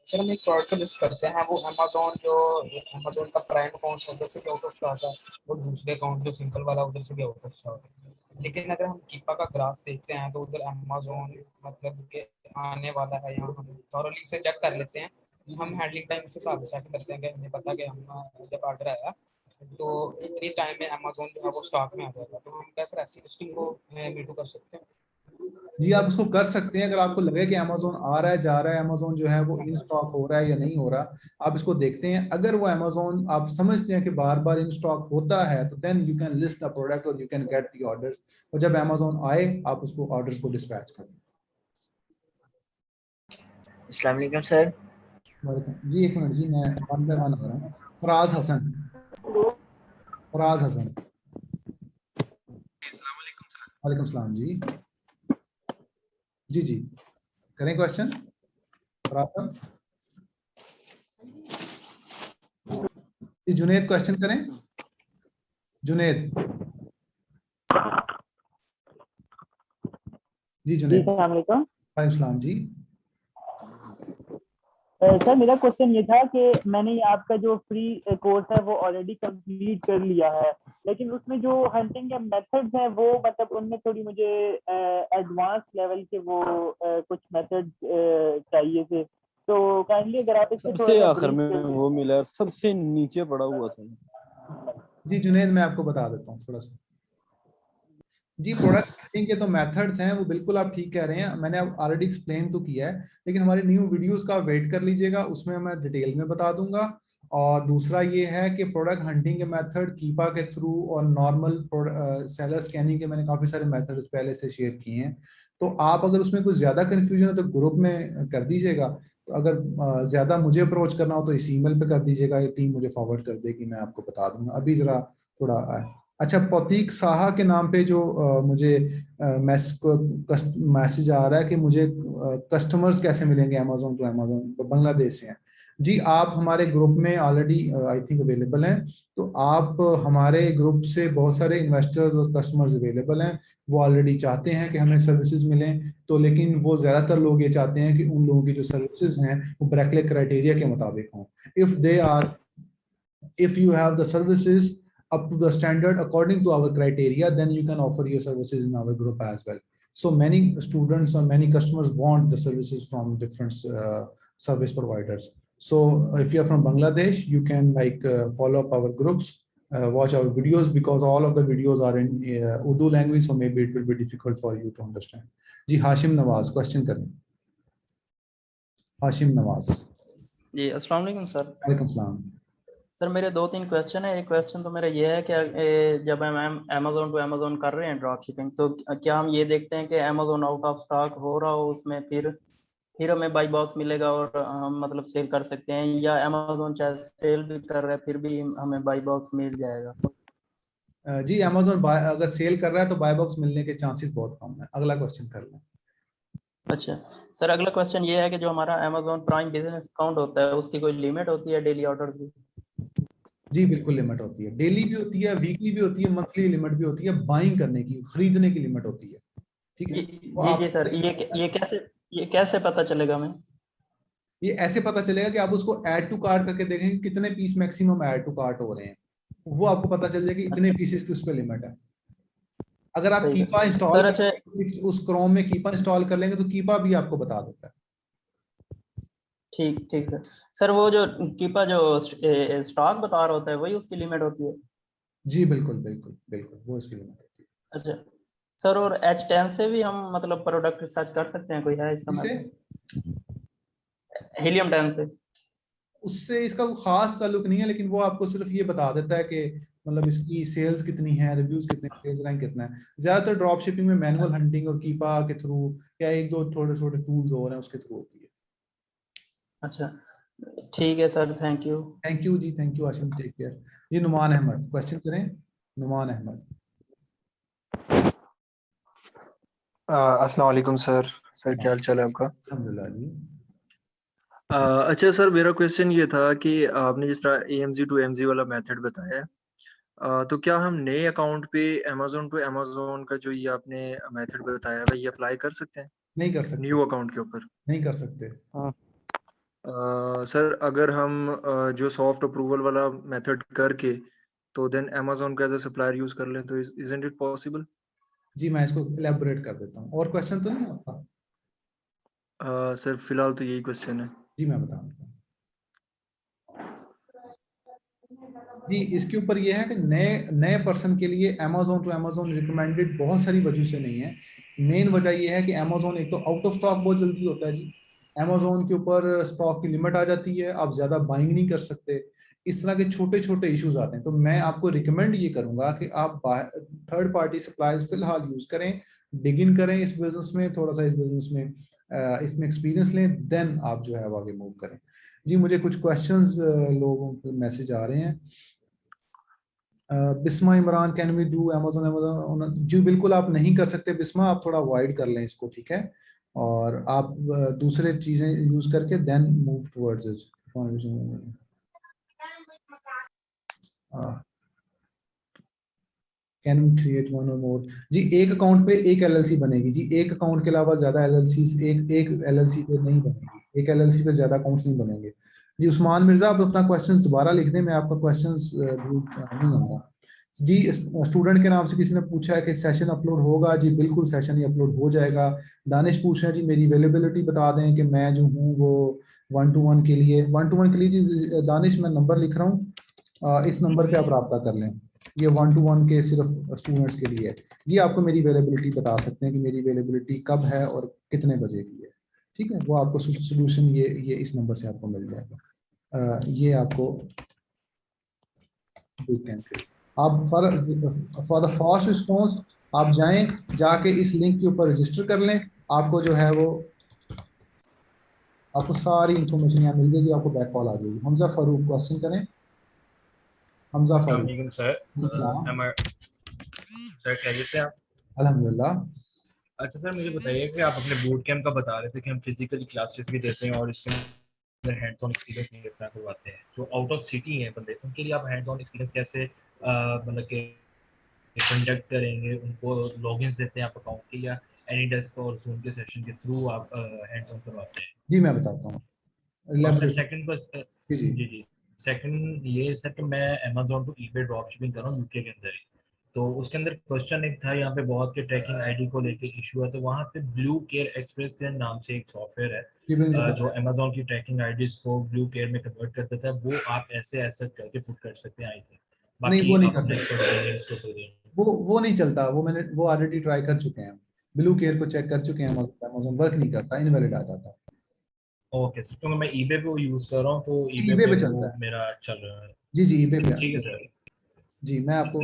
सर हम एक प्रोडक्ट को लिस्ट करते हैं, वो अमेजोन का प्राइम अकाउंट उधर से भी आउट ऑफ स्टॉक है और दूसरे अकाउंट जो सिंपल वाला उधर से भी आउट ऑफ स्टॉक है। लेकिन अगर हम कीपा का ग्राफ देखते हैं तो उधर अमेजोन मतलब के आने वाला है, यहाँ हम थॉरली से चेक कर लेते हैं। हम हैंडलिंग टाइम इस हिसाब से सेट करते हैं कि हमें पता कि हम जब ऑर्डर आया तो इतनी टाइम में अमेजोन जो है वो स्टॉक में आ जाएगा, तो हम कैसे ऐसी लिस्टिंग को मीटू कर सकते हैं? जी आप उसको कर सकते हैं, अगर आपको लगे कि अमेजोन आ रहा है जा रहा है, अमेजोन जो है वो इन स्टॉक हो रहा है या नहीं हो रहा, आप इसको देखते हैं। अगर वो अमेजोन आप समझते हैं कि बार बार इन स्टॉक होता है तो then you can list the product और you can get the orders, और जब अमेजोन आए आप उसको ऑर्डर्स को डिस्पैच करें। अस्सलाम वालेकुम सर। जी एक मिनट जी, मैं वन बाय वन आ रहा हूँ। फराज हसन, फराज हसन। वालेकुम सलाम जी। जी जी करें क्वेश्चन फराज जी। जुनेद क्वेश्चन करें, जुनेद जी। जुनेद वालेकुम सलाम जी। सर मेरा क्वेश्चन ये था कि मैंने आपका जो फ्री कोर्स है वो ऑलरेडी कंप्लीट कर लिया है, लेकिन उसमें जो हंटिंग के मेथड्स हैं वो मतलब उनमें थोड़ी मुझे एडवांस लेवल के वो कुछ मेथड्स चाहिए थे, तो काइंडली अगर आप इसमें सबसे थोड़ा आखिर में वो मिला, सबसे नीचे पड़ा हुआ था। जी जुनेद, मैं आपको बता देता हूँ थोड़ा सा। जी प्रोडक्ट हंटिंग के तो मेथड्स हैं, वो बिल्कुल आप ठीक कह रहे हैं, मैंने ऑलरेडी एक्सप्लेन तो किया है, लेकिन हमारी न्यू वीडियोस का वेट कर लीजिएगा, उसमें मैं डिटेल में बता दूंगा। और दूसरा ये है कि प्रोडक्ट हंटिंग के मेथड कीपा के थ्रू और नॉर्मल सेलर स्कैनिंग के मैंने काफ़ी सारे मेथड्स पहले से शेयर किए हैं। तो आप अगर उसमें कुछ ज़्यादा कन्फ्यूजन है तो ग्रुप में कर दीजिएगा, तो अगर ज़्यादा मुझे अप्रोच करना हो तो इस ईमेल पे कर दीजिएगा, ये टीम मुझे फॉरवर्ड कर देगी, मैं आपको बता दूंगा। अभी ज़रा थोड़ा अच्छा, प्रतीक साहा के नाम पे जो मुझे मैसेज आ रहा है कि मुझे कस्टमर्स कैसे मिलेंगे अमेजोन टू अमेजोन, बांग्लादेश से हैं जी। आप हमारे ग्रुप में ऑलरेडी आई थिंक अवेलेबल हैं, तो आप हमारे ग्रुप से बहुत सारे इन्वेस्टर्स और कस्टमर्स अवेलेबल हैं, वो ऑलरेडी चाहते हैं कि हमें सर्विसेज मिलें, तो लेकिन वो ज़्यादातर लोग ये चाहते हैं कि उन लोगों की जो सर्विसेज हैं वो ब्रैकले क्राइटेरिया के मुताबिक हों। If you have the services up to the standard according to our criteria, then you can offer your services in our group as well. So many students or many customers want the services from different service providers. So if you are from Bangladesh, you can follow up our groups, watch our videos, because all of the videos are in Urdu language, so maybe it will be difficult for you to understand. जी हाशिम नवाज क्वेश्चन करें। हाशिम नवाज जी अस्सलाम वालेकुम सर। वालेकुम सलाम। सर मेरे 2-3 क्वेश्चन है। एक क्वेश्चन तो मेरा ये है कि जब हम अमेजोन टू अमेजोन कर रहे हैं ड्रॉप शिपिंग, तो क्या हम ये देखते हैं कि अमेजोन आउट ऑफ स्टॉक हो रहा हो उसमें फिर हमें बाई बॉक्स मिलेगा और हम मतलब सेल कर सकते हैं, या अमेजोन चाहे सेल भी कर रहा है फिर भी हमें बाई बॉक्स मिल जाएगा? जी अमेजोन अगर सेल कर रहा है तो बाय बॉक्स मिलने के चांसेस बहुत कम है। अगला क्वेश्चन कर लें। अच्छा सर, अगला क्वेश्चन ये है कि जो हमारा अमेजोन प्राइम बिजनेस अकाउंट होता है उसकी कोई लिमिट होती है डेली ऑर्डर्स की? जी बिल्कुल लिमिट होती है, डेली भी होती है, वीकली भी होती है, मंथली लिमिट भी होती है, बाइंग करने की, खरीदने की लिमिट होती है। ठीक है जी सर, ये कैसे पता चलेगा हमें? ये ऐसे पता चलेगा कि आप उसको ऐड टू कार्ट करके देखेंगे कितने piece maximum add to cart हो रहे हैं, वो आपको पता चल जाएगा कि इतने पीसेस की उस पर लिमिट है। अगर आप कीपा इंस्टॉल उस क्रोम में कीपा इंस्टॉल कर लेंगे तो कीपा भी आपको बता देता है। ठीक सर, वो जो कीपा जो स्टॉक बता रहा होता है वही उसकी लिमिट होती है? जी बिल्कुल वो उसकी लिमिट होती है। अच्छा सर, और H10 से भी हम मतलब प्रोडक्ट रिसर्च कर सकते हैं, कोई है इसका? हीलियम 10 से? उससे इसका कोई खास ताल्लुक नहीं है, लेकिन वो आपको सिर्फ ये बता देता है कि मतलब इसकी सेल्स कितनी है, रिव्यूज कितने, सेल्स रैंक कितना है। ज्यादातर ड्रॉप शिपिंग में मैनुअल हंटिंग और कीपा के थ्रू या एक दो थोड़े छोटे टूल्स और हैं उसके थ्रू होती है। अच्छा ठीक है सर, थैंक यू जी, thank you Asim, take care. ये नुमान अहमद क्वेश्चन करें। नुमान अहमद। अस्सलाम वालेकुम सर क्या हाल चाल है आपका? अल्हम्दुलिल्लाह जी। अच्छा सर, मेरा क्वेश्चन ये था कि आपने जिस तरह AMZ टू AMZ वाला मेथड बताया है, तो क्या हम नए अकाउंट पे अमेजोन टू अमेजोन का जो ये आपने मेथड बताया है ये अप्लाई कर सकते हैं? नहीं कर सकते। न्यू अकाउंट के ऊपर नहीं कर सकते। सर अगर हम जो सॉफ्ट अप्रूवल वाला मेथड करके तो देन अमेजोन का एज अ सप्लायर यूज कर लें, तो इजंट इट पॉसिबल? जी मैं इसको इलैबोरेट कर देता हूँ। और क्वेश्चन तो नहीं आपका? सर फिलहाल तो यही क्वेश्चन है। जी मैं बता देता हूँ जी। इसके ऊपर ये है कि नए पर्सन के लिए अमेजोन टू अमेजोन रिकमेंडेड बहुत सारी वजह से नहीं है। मेन वजह ये है कि अमेजोन एक तो आउट ऑफ स्टॉक बहुत जल्दी होता है जी, अमेजोन के ऊपर स्टॉक की लिमिट आ जाती है, आप ज्यादा बाइंग नहीं कर सकते, इस तरह के छोटे छोटे इश्यूज आते हैं। तो मैं आपको रिकमेंड ये करूंगा कि आप थर्ड पार्टी सप्लायर्स फिलहाल यूज करें, बिगिन करें इस बिजनेस में, थोड़ा सा इस बिजनेस में इसमें एक्सपीरियंस लें, देन आप जो है वो आगे मूव करें। जी मुझे कुछ क्वेश्चंस लोगों के मैसेज आ रहे हैं। Bisma Imran, can we do Amazon? जी बिल्कुल आप नहीं कर सकते बिस्मा, आप थोड़ा अवॉइड कर लें इसको, ठीक है, और आप दूसरे चीजें यूज करके then move towards it. Can we create one or more? जी एक अकाउंट पे एक एलएलसी बनेगी जी, एक अकाउंट के अलावा ज्यादा एलएलसी एक एलएलसी पे नहीं बनेगी, एक एलएलसी पे ज्यादा अकाउंट्स नहीं बनेंगे जी। उस्मान मिर्जा आप अपना क्वेश्चन दोबारा लिख दें, मैं आपका क्वेश्चन नहीं आऊंगा जी। स्टूडेंट के नाम से किसी ने पूछा है कि सेशन अपलोड होगा, जी बिल्कुल सेशन ही अपलोड हो जाएगा। दानिश पूछ रहे हैं जी मेरी अवेलेबिलिटी बता दें कि मैं जो हूँ वो 1-to-1 के लिए, 1-to-1 के लिए जी दानिश मैं नंबर लिख रहा हूँ, इस नंबर पे आप रब्ता कर लें, ये 1-to-1 के सिर्फ स्टूडेंट्स के लिए है। ये आपको मेरी अवेलेबिलिटी बता सकते हैं कि मेरी अवेलेबिलिटी कब है और कितने बजे की है, ठीक है। वो आपको सोल्यूशन ये इस नंबर से आपको मिल जाएगा। ये आपको आप फॉर द फास्ट रिस्पॉन्स आप जाएं, जाके इस लिंक के ऊपर रजिस्टर कर लें, आपको जो है वो आपको सारी इंफॉर्मेशन यहाँ मिल जाएगी, आपको बैक कॉल आ जाएगी। हमजा फारूक क्वेश्चन करें। हमजा फारूक सर खैरियत से आप? अल्हम्दुलिल्लाह। अच्छा सर मुझे बताइए कि आप अपने बूट कैंप का बता रहे थे कि हम फिजिकली क्लासेस भी देते हैं और इसमें हैंड्स ऑन एक्सपीरियंस नहीं करवाते हैं, जो आउट ऑफ सिटी हैं बंदे, उनके लिए आप हैंड्स ऑन एक्सपीरियंस कैसे मतलब कि कंडक्ट करेंगे? उनको लॉगिन्स देते हैं आप अकाउंट के या एनी डेस्क और जूम के सेशन के थ्रू आप हैंड्स ऑन करवाते हैं? जी मैं बताता हूँ। सेकंड जी सेकंड ये सर कि मैं Amazon to eBay drop shipping कर रहा हूँ यूके के अंदर ही, तो उसके अंदर क्वेश्चन एक था यहाँ पे बहुत के ट्रैकिंग आईडी को लेके इशू है, तो वहाँ पे ब्लू केयर एक्सप्रेस के नाम से एक सॉफ्टवेयर है जो अमेज़न की ट्रैकिंग आईडीज को ब्लू केयर में कन्वर्ट कर देता है, वो आप ऐसे एसेट करके पुट कर सकते हैं आई थिंक। नहीं वो नहीं कर सकते, वो नहीं चलता, वो ऑलरेडी ट्राई कर चुके हैं, ब्लू केयर को चेक कर चुके हैं, अमेज़न वर्क नहीं करता, इनवैलिड आ जाता है। ओके सर, क्योंकि मैं ईबे पे यूज कर रहा हूँ तो ईबे पे चलता है मेरा चल रहा है। जी ईबे पे। ठीक है सर जी मैं आपको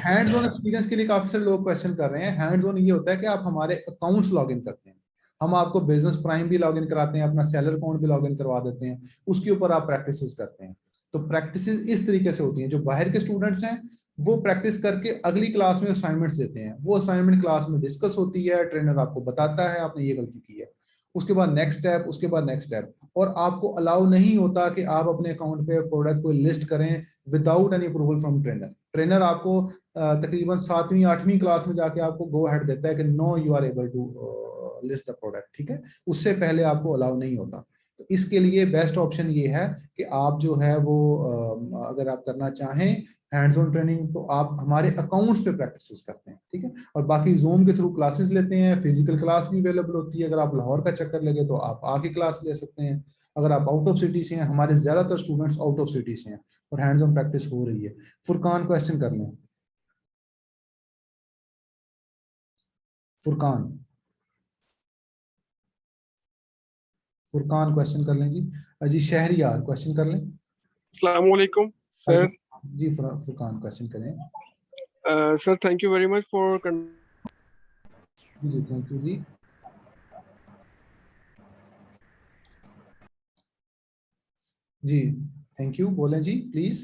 हैंड्स ऑन एक्सपीरियंस के लिए काफी सारे लोग क्वेश्चन कर रहे हैं। हैंड्स ऑन ये होता है कि आप हमारे अकाउंट्स लॉगिन करते हैं, हम आपको बिजनेस प्राइम भी लॉगिन कराते हैं, अपना सेलर अकाउंट भी लॉगिन करवा देते हैं, उसके ऊपर आप प्रैक्टिस करते हैं। तो प्रैक्टिस इस तरीके से होती हैं, जो बाहर के स्टूडेंट्स हैं वो प्रैक्टिस करके अगली क्लास में असाइनमेंट्स देते हैं, वो असाइनमेंट क्लास में डिस्कस होती है, ट्रेनर आपको बताता है आपने ये गलती की है, उसके बाद नेक्स्ट स्टेप, उसके बाद नेक्स्ट स्टेप। और आपको अलाउ नहीं होता कि आप अपने अकाउंट पे प्रोडक्ट को लिस्ट करें without any approval from trainer. Trainer आपको तकरीबन 7वीं 8वीं क्लास में जाके आपको गो हेड देता है कि no you are able to list the product, ठीक है, उससे पहले आपको अलाउ नहीं होता। तो इसके लिए बेस्ट ऑप्शन ये है कि आप जो है वो अगर आप करना चाहें हैंड्स ऑन ट्रेनिंग तो आप हमारे अकाउंट्स पे प्रैक्टिस करते हैं, ठीक है। और बाकी जूम के थ्रू क्लासेस लेते हैं, फिजिकल क्लास भी अवेलेबल होती है, अगर आप लाहौर का चक्कर लगे तो आप आके क्लास ले सकते हैं। अगर आप आउट ऑफ सिटी से हैं, हमारे ज्यादातर स्टूडेंट्स आउट ऑफ सिटी से हैं और हैंड्स ऑन प्रैक्टिस हो रही है। फुरकान क्वेश्चन कर लें, फुरकान क्वेश्चन कर लें जी शहरियार क्वेश्चन कर लें। अस्सलाम वालेकुम सर। जी फुरकान क्वेश्चन करें। Sir thank you very much for जी थैंक यू जी। जी थैंक यू, बोलें जी प्लीज।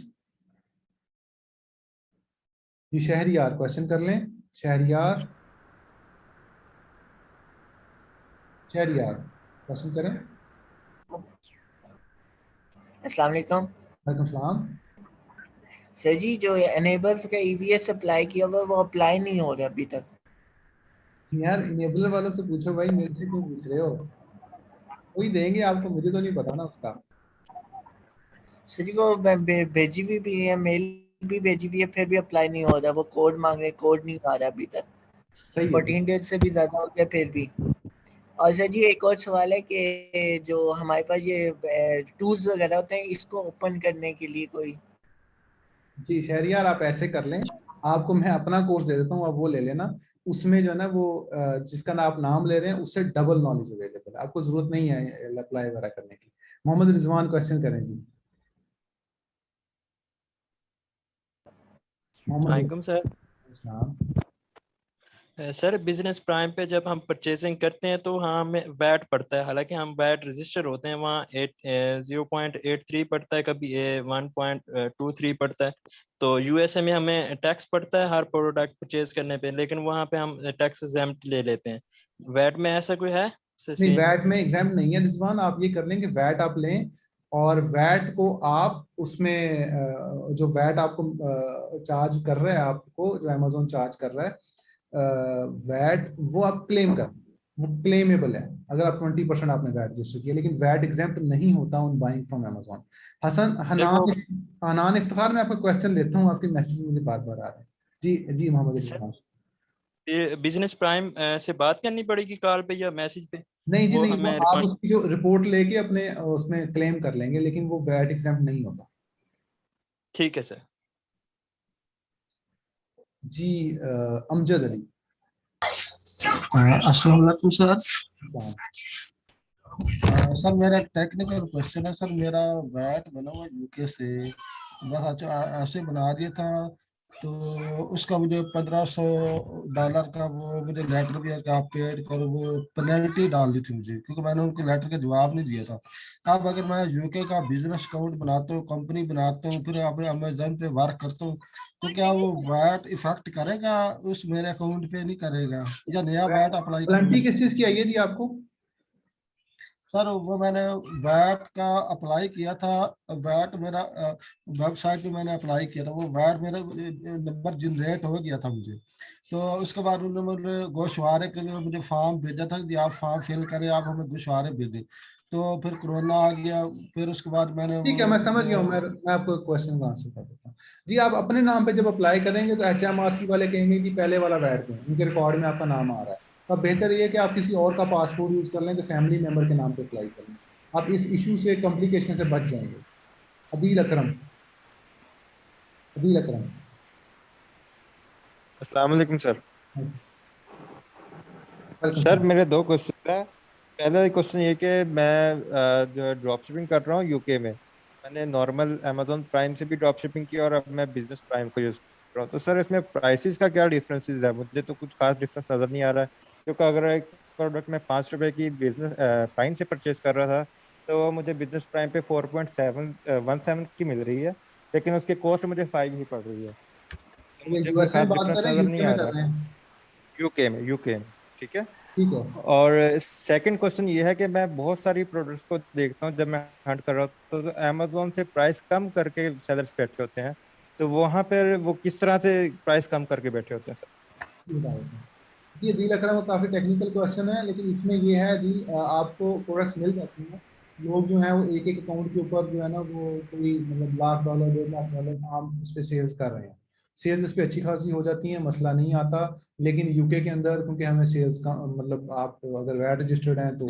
जी शहरियार क्वेश्चन कर लें, शहरियार क्वेश्चन करें। अस्सलाम वालेकुम। वालेकुम सलाम। सर जी जो एनेबल्स का ईवीएस अप्लाई किया हुआ वो अप्लाई नहीं हो रहा अभी तक। यार इनेबलर वालों से पूछो भाई, मेरे से क्यों पूछ रहे हो? कोई देंगे आपको, मुझे तो नहीं पता ना उसका। सर जी वो भेजी हुई भी है, मेल भी भेजी हुई है, फिर भी अप्लाई नहीं हो रहा, वो कोड मांग रहे, कोड नहीं आ रहा अभी तक। 14 डेज से भी ज्यादा हो गया फिर भी। और सर जी एक और सवाल है कि जो हमारे पास ये टूल्स वगैरह होते हैं इसको ओपन करने के लिए कोई। जी शहरियार आप ऐसे कर लें, आपको मैं अपना कोर्स दे देता हूँ, आप वो ले लेना। उसमें जो है ना वो जिसका ना आप नाम ले रहे हैं उससे डबल नॉलेज अवेलेबल है, आपको जरूरत नहीं है अप्लाई वगैरह करने की। मोहम्मद रिजवान क्वेश्चन करें जी। वालेकुम सर। सर बिजनेस प्राइम पे जब हम परचेजिंग करते हैं तो हाँ हमें वैट पड़ता है, हालांकि हम वैट रजिस्टर होते हैं वहाँ 0.83 पड़ता है, कभी 1.23 पड़ता है। तो यूएसए में हमें टैक्स पड़ता है हर प्रोडक्ट परचेज करने पे, लेकिन वहाँ पे हम टैक्स एग्जेम्प्ट ले लेते हैं। वैट में ऐसा कोई है? नहीं वैट में एग्जाम नहीं है रिजवान, आप ये कर लें कि वैट आप लें और वैट को आप उसमें जो वैट आपको चार्ज कर रहा है, आपको जो अमेजोन चार्ज कर रहा है वैट, वो आप क्लेम कर, वो क्लेमेबल है अगर आप 20% आपने वैट रजिस्टर किया, लेकिन वैट एग्जेम्प्ट नहीं होता on buying from Amazon. Hanan Iftikhar, मैं आपका क्वेश्चन लेता हूँ, आपके मैसेज मुझे बार बार आ रहे हैं। जी जी मोहम्मद इफ्तिखार। ये बिजनेस प्राइम से बात करनी पड़ेगी कॉल पे या मैसेज पे? नहीं जी वो नहीं, हमें वो आप उसकी जो रिपोर्ट लेके अपने उसमें क्लेम कर लेंगे, लेकिन वो वैट एग्जेम्प्ट नहीं होता। ठीक है सर। जी अमजद अली। अस्सलाम वालेकुम सर। सर मेरा एक टेक्निकल क्वेश्चन है सर। मेरा वैट बना हुआ यूके से, बस ऐसे बना दिया था, तो उसका मुझे $1500 का वो मुझे लेटर भी है कि आप पेड करो, वो पेनल्टी डाल दी थी मुझे, क्योंकि मैंने उनको लेटर का जवाब नहीं दिया था। अब अगर मैं यूके का बिजनेस अकाउंट बनाता हूँ, कंपनी बनाता हूँ, फिर अपने अमेजन पे वर्क करता हूँ, तो क्या वो वैट इफेक्ट करेगा उस मेरे अकाउंट पे, नहीं करेगा, या नया वैट अप्लाई पेनल्टी किस चीज की आई है जी आपको? सर वो मैंने वैट का अप्लाई किया था, वैट मेरा वेबसाइट पे मैंने अप्लाई किया था, वो वैट मेरा नंबर जनरेट हो गया था मुझे। तो उसके बाद उन्होंने मुझे गोशवारे के लिए मुझे फॉर्म भेजा था कि आप फॉर्म फिल करें, आप हमें गोशवारे भेजें। तो फिर कोरोना आ गया, फिर उसके बाद मैंने ठीक है, मैं समझ गया हूँ। मैं आपको क्वेश्चन का आंसर कर देता हूँ जी। आप अपने नाम पे जब अप्लाई करेंगे तो HMRC वाले कहेंगे कि पहले वाला वैट दें, उनके रिकॉर्ड में आपका नाम आ रहा है। तो बेहतर ये है कि आप किसी और का पासपोर्ट यूज कर लें, तो फैमिली मेंबर के नाम पे अप्लाई कर लें, आप इस इशू से, कॉम्प्लिकेशन से बच जाएंगे। अदील अकरम। अस्सलाम वालेकुम सर। सर मेरे दो क्वेश्चन है। पहला क्वेश्चन ये कि मैं जो ड्रॉप शिपिंग कर रहा हूँ यूके में, मैंने नॉर्मल अमेजोन प्राइम से भी ड्रॉप शिपिंग की और अब मैं बिजनेस प्राइम को यूज कर रहा हूँ। तो सर इसमें प्राइसेस का क्या डिफरेंसेस है? मुझे तो कुछ खास डिफरेंस नजर नहीं आ रहा है, क्योंकि अगर एक प्रोडक्ट मैं ₹5 की बिजनेस प्राइम से परचेज कर रहा था, तो मुझे बिजनेस प्राइम पे 4.17 की मिल रही है, लेकिन उसकी कॉस्ट मुझे 5 ही पड़ रही है। तो मुझे कोई यूएसए खास में बात डिफरेंस करें, नजर यूके नहीं में आ कर रहा। रहे हैं? यूके में ठीक है। ठीक है। और सेकंड क्वेश्चन ये है कि मैं बहुत सारी प्रोडक्ट्स को देखता हूँ जब मैं हंट कर रहा हूँ, तो अमेजोन से प्राइस कम करके सेलर्स बैठे होते हैं, तो वहां पर वो किस तरह से प्राइस कम करके बैठे होते हैं सर? ये दिल अकरम वो काफ़ी टेक्निकल क्वेश्चन है, लेकिन इसमें ये है जी, आपको प्रोडक्ट्स मिल जाती हैं। लोग जो हैं वो एक एक अकाउंट के ऊपर जो है ना, वो कोई मतलब $1,00,000 $1.5 आम इस पे सेल्स कर रहे हैं। सेल्स इस पे अच्छी खासी हो जाती हैं, मसला नहीं आता। लेकिन यूके के अंदर क्योंकि हमें सेल्स का मतलब, आप अगर वैट रजिस्टर्ड हैं तो,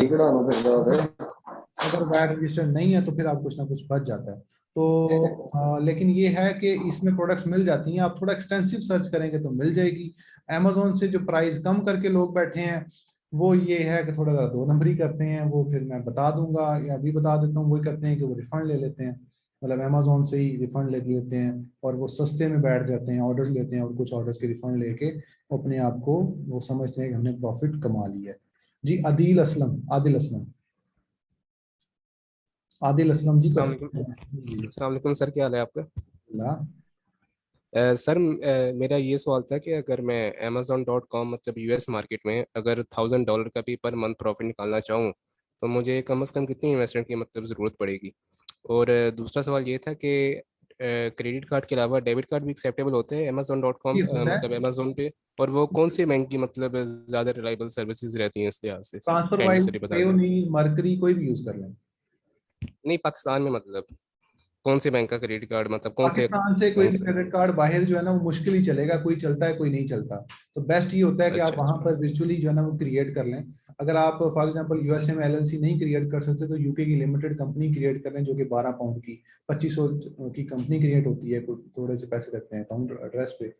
अगर वैट रजिस्टर्ड नहीं है तो फिर आप कुछ ना कुछ बच जाता है। तो लेकिन ये है कि इसमें प्रोडक्ट्स मिल जाती हैं, आप थोड़ा एक्सटेंसिव सर्च करेंगे तो मिल जाएगी। अमेजोन से जो प्राइस कम करके लोग बैठे हैं, वो ये है कि थोड़ा ज़्यादा दो नंबरी करते हैं। वो फिर मैं बता दूंगा या अभी बता देता हूँ, वही करते हैं कि वो रिफंड ले लेते हैं, मतलब अमेजोन से ही रिफंड ले लेते हैं और वो सस्ते में बैठ जाते हैं, ऑर्डर्स लेते हैं और कुछ ऑर्डर्स के रिफंड लेके अपने आप को वो समझते हैं कि हमने प्रॉफिट कमा लिया है जी। आदिल असलम जी। अस्सलाम वालेकुम सर, क्या हाल है आपका? सर मेरा ये सवाल था कि अगर मैं Amazon.com मतलब यूएस मार्केट में अगर $1,000 का भी पर मंथ प्रॉफिट निकालना चाहूँ, तो मुझे कम से कम कितनी इन्वेस्टमेंट की मतलब ज़रूरत पड़ेगी? और दूसरा सवाल ये था कि क्रेडिट कार्ड के अलावा डेबिट कार्ड भी एक्सेप्टेबल होते हैं Amazon.com मतलब अमेजोन पे, और वो कौन से बैंक की मतलब ज़्यादा रिलायबल सर्विसेज रहती हैं इस लिहाज से? ट्रांसफर काइंडली वाइज सर बता दें। मरकरी कोई भी यूज कर लें। नहीं, पाकिस्तान में मतलब कौन से बैंक का क्रेडिट कार्ड, मतलब कौन से पाकिस्तान से कोई भी क्रेडिट कार्ड बाहर जो है ना वो मुश्किल ही चलेगा, कोई चलता है कोई नहीं चलता। तो बेस्ट ये होता है कि आप वहां पर वर्चुअली जो है ना वो क्रिएट कर लें। अगर आप फॉर एग्जांपल यूएसए में एलएलसी नहीं क्रिएट कर सकते तो यूके की लिमिटेड कंपनी क्रिएट कर लें, जो कि 12 पाउंड की 2500 की कंपनी क्रिएट होती है, थोड़े से पैसे लगते हैं अकाउंट एड्रेस पे।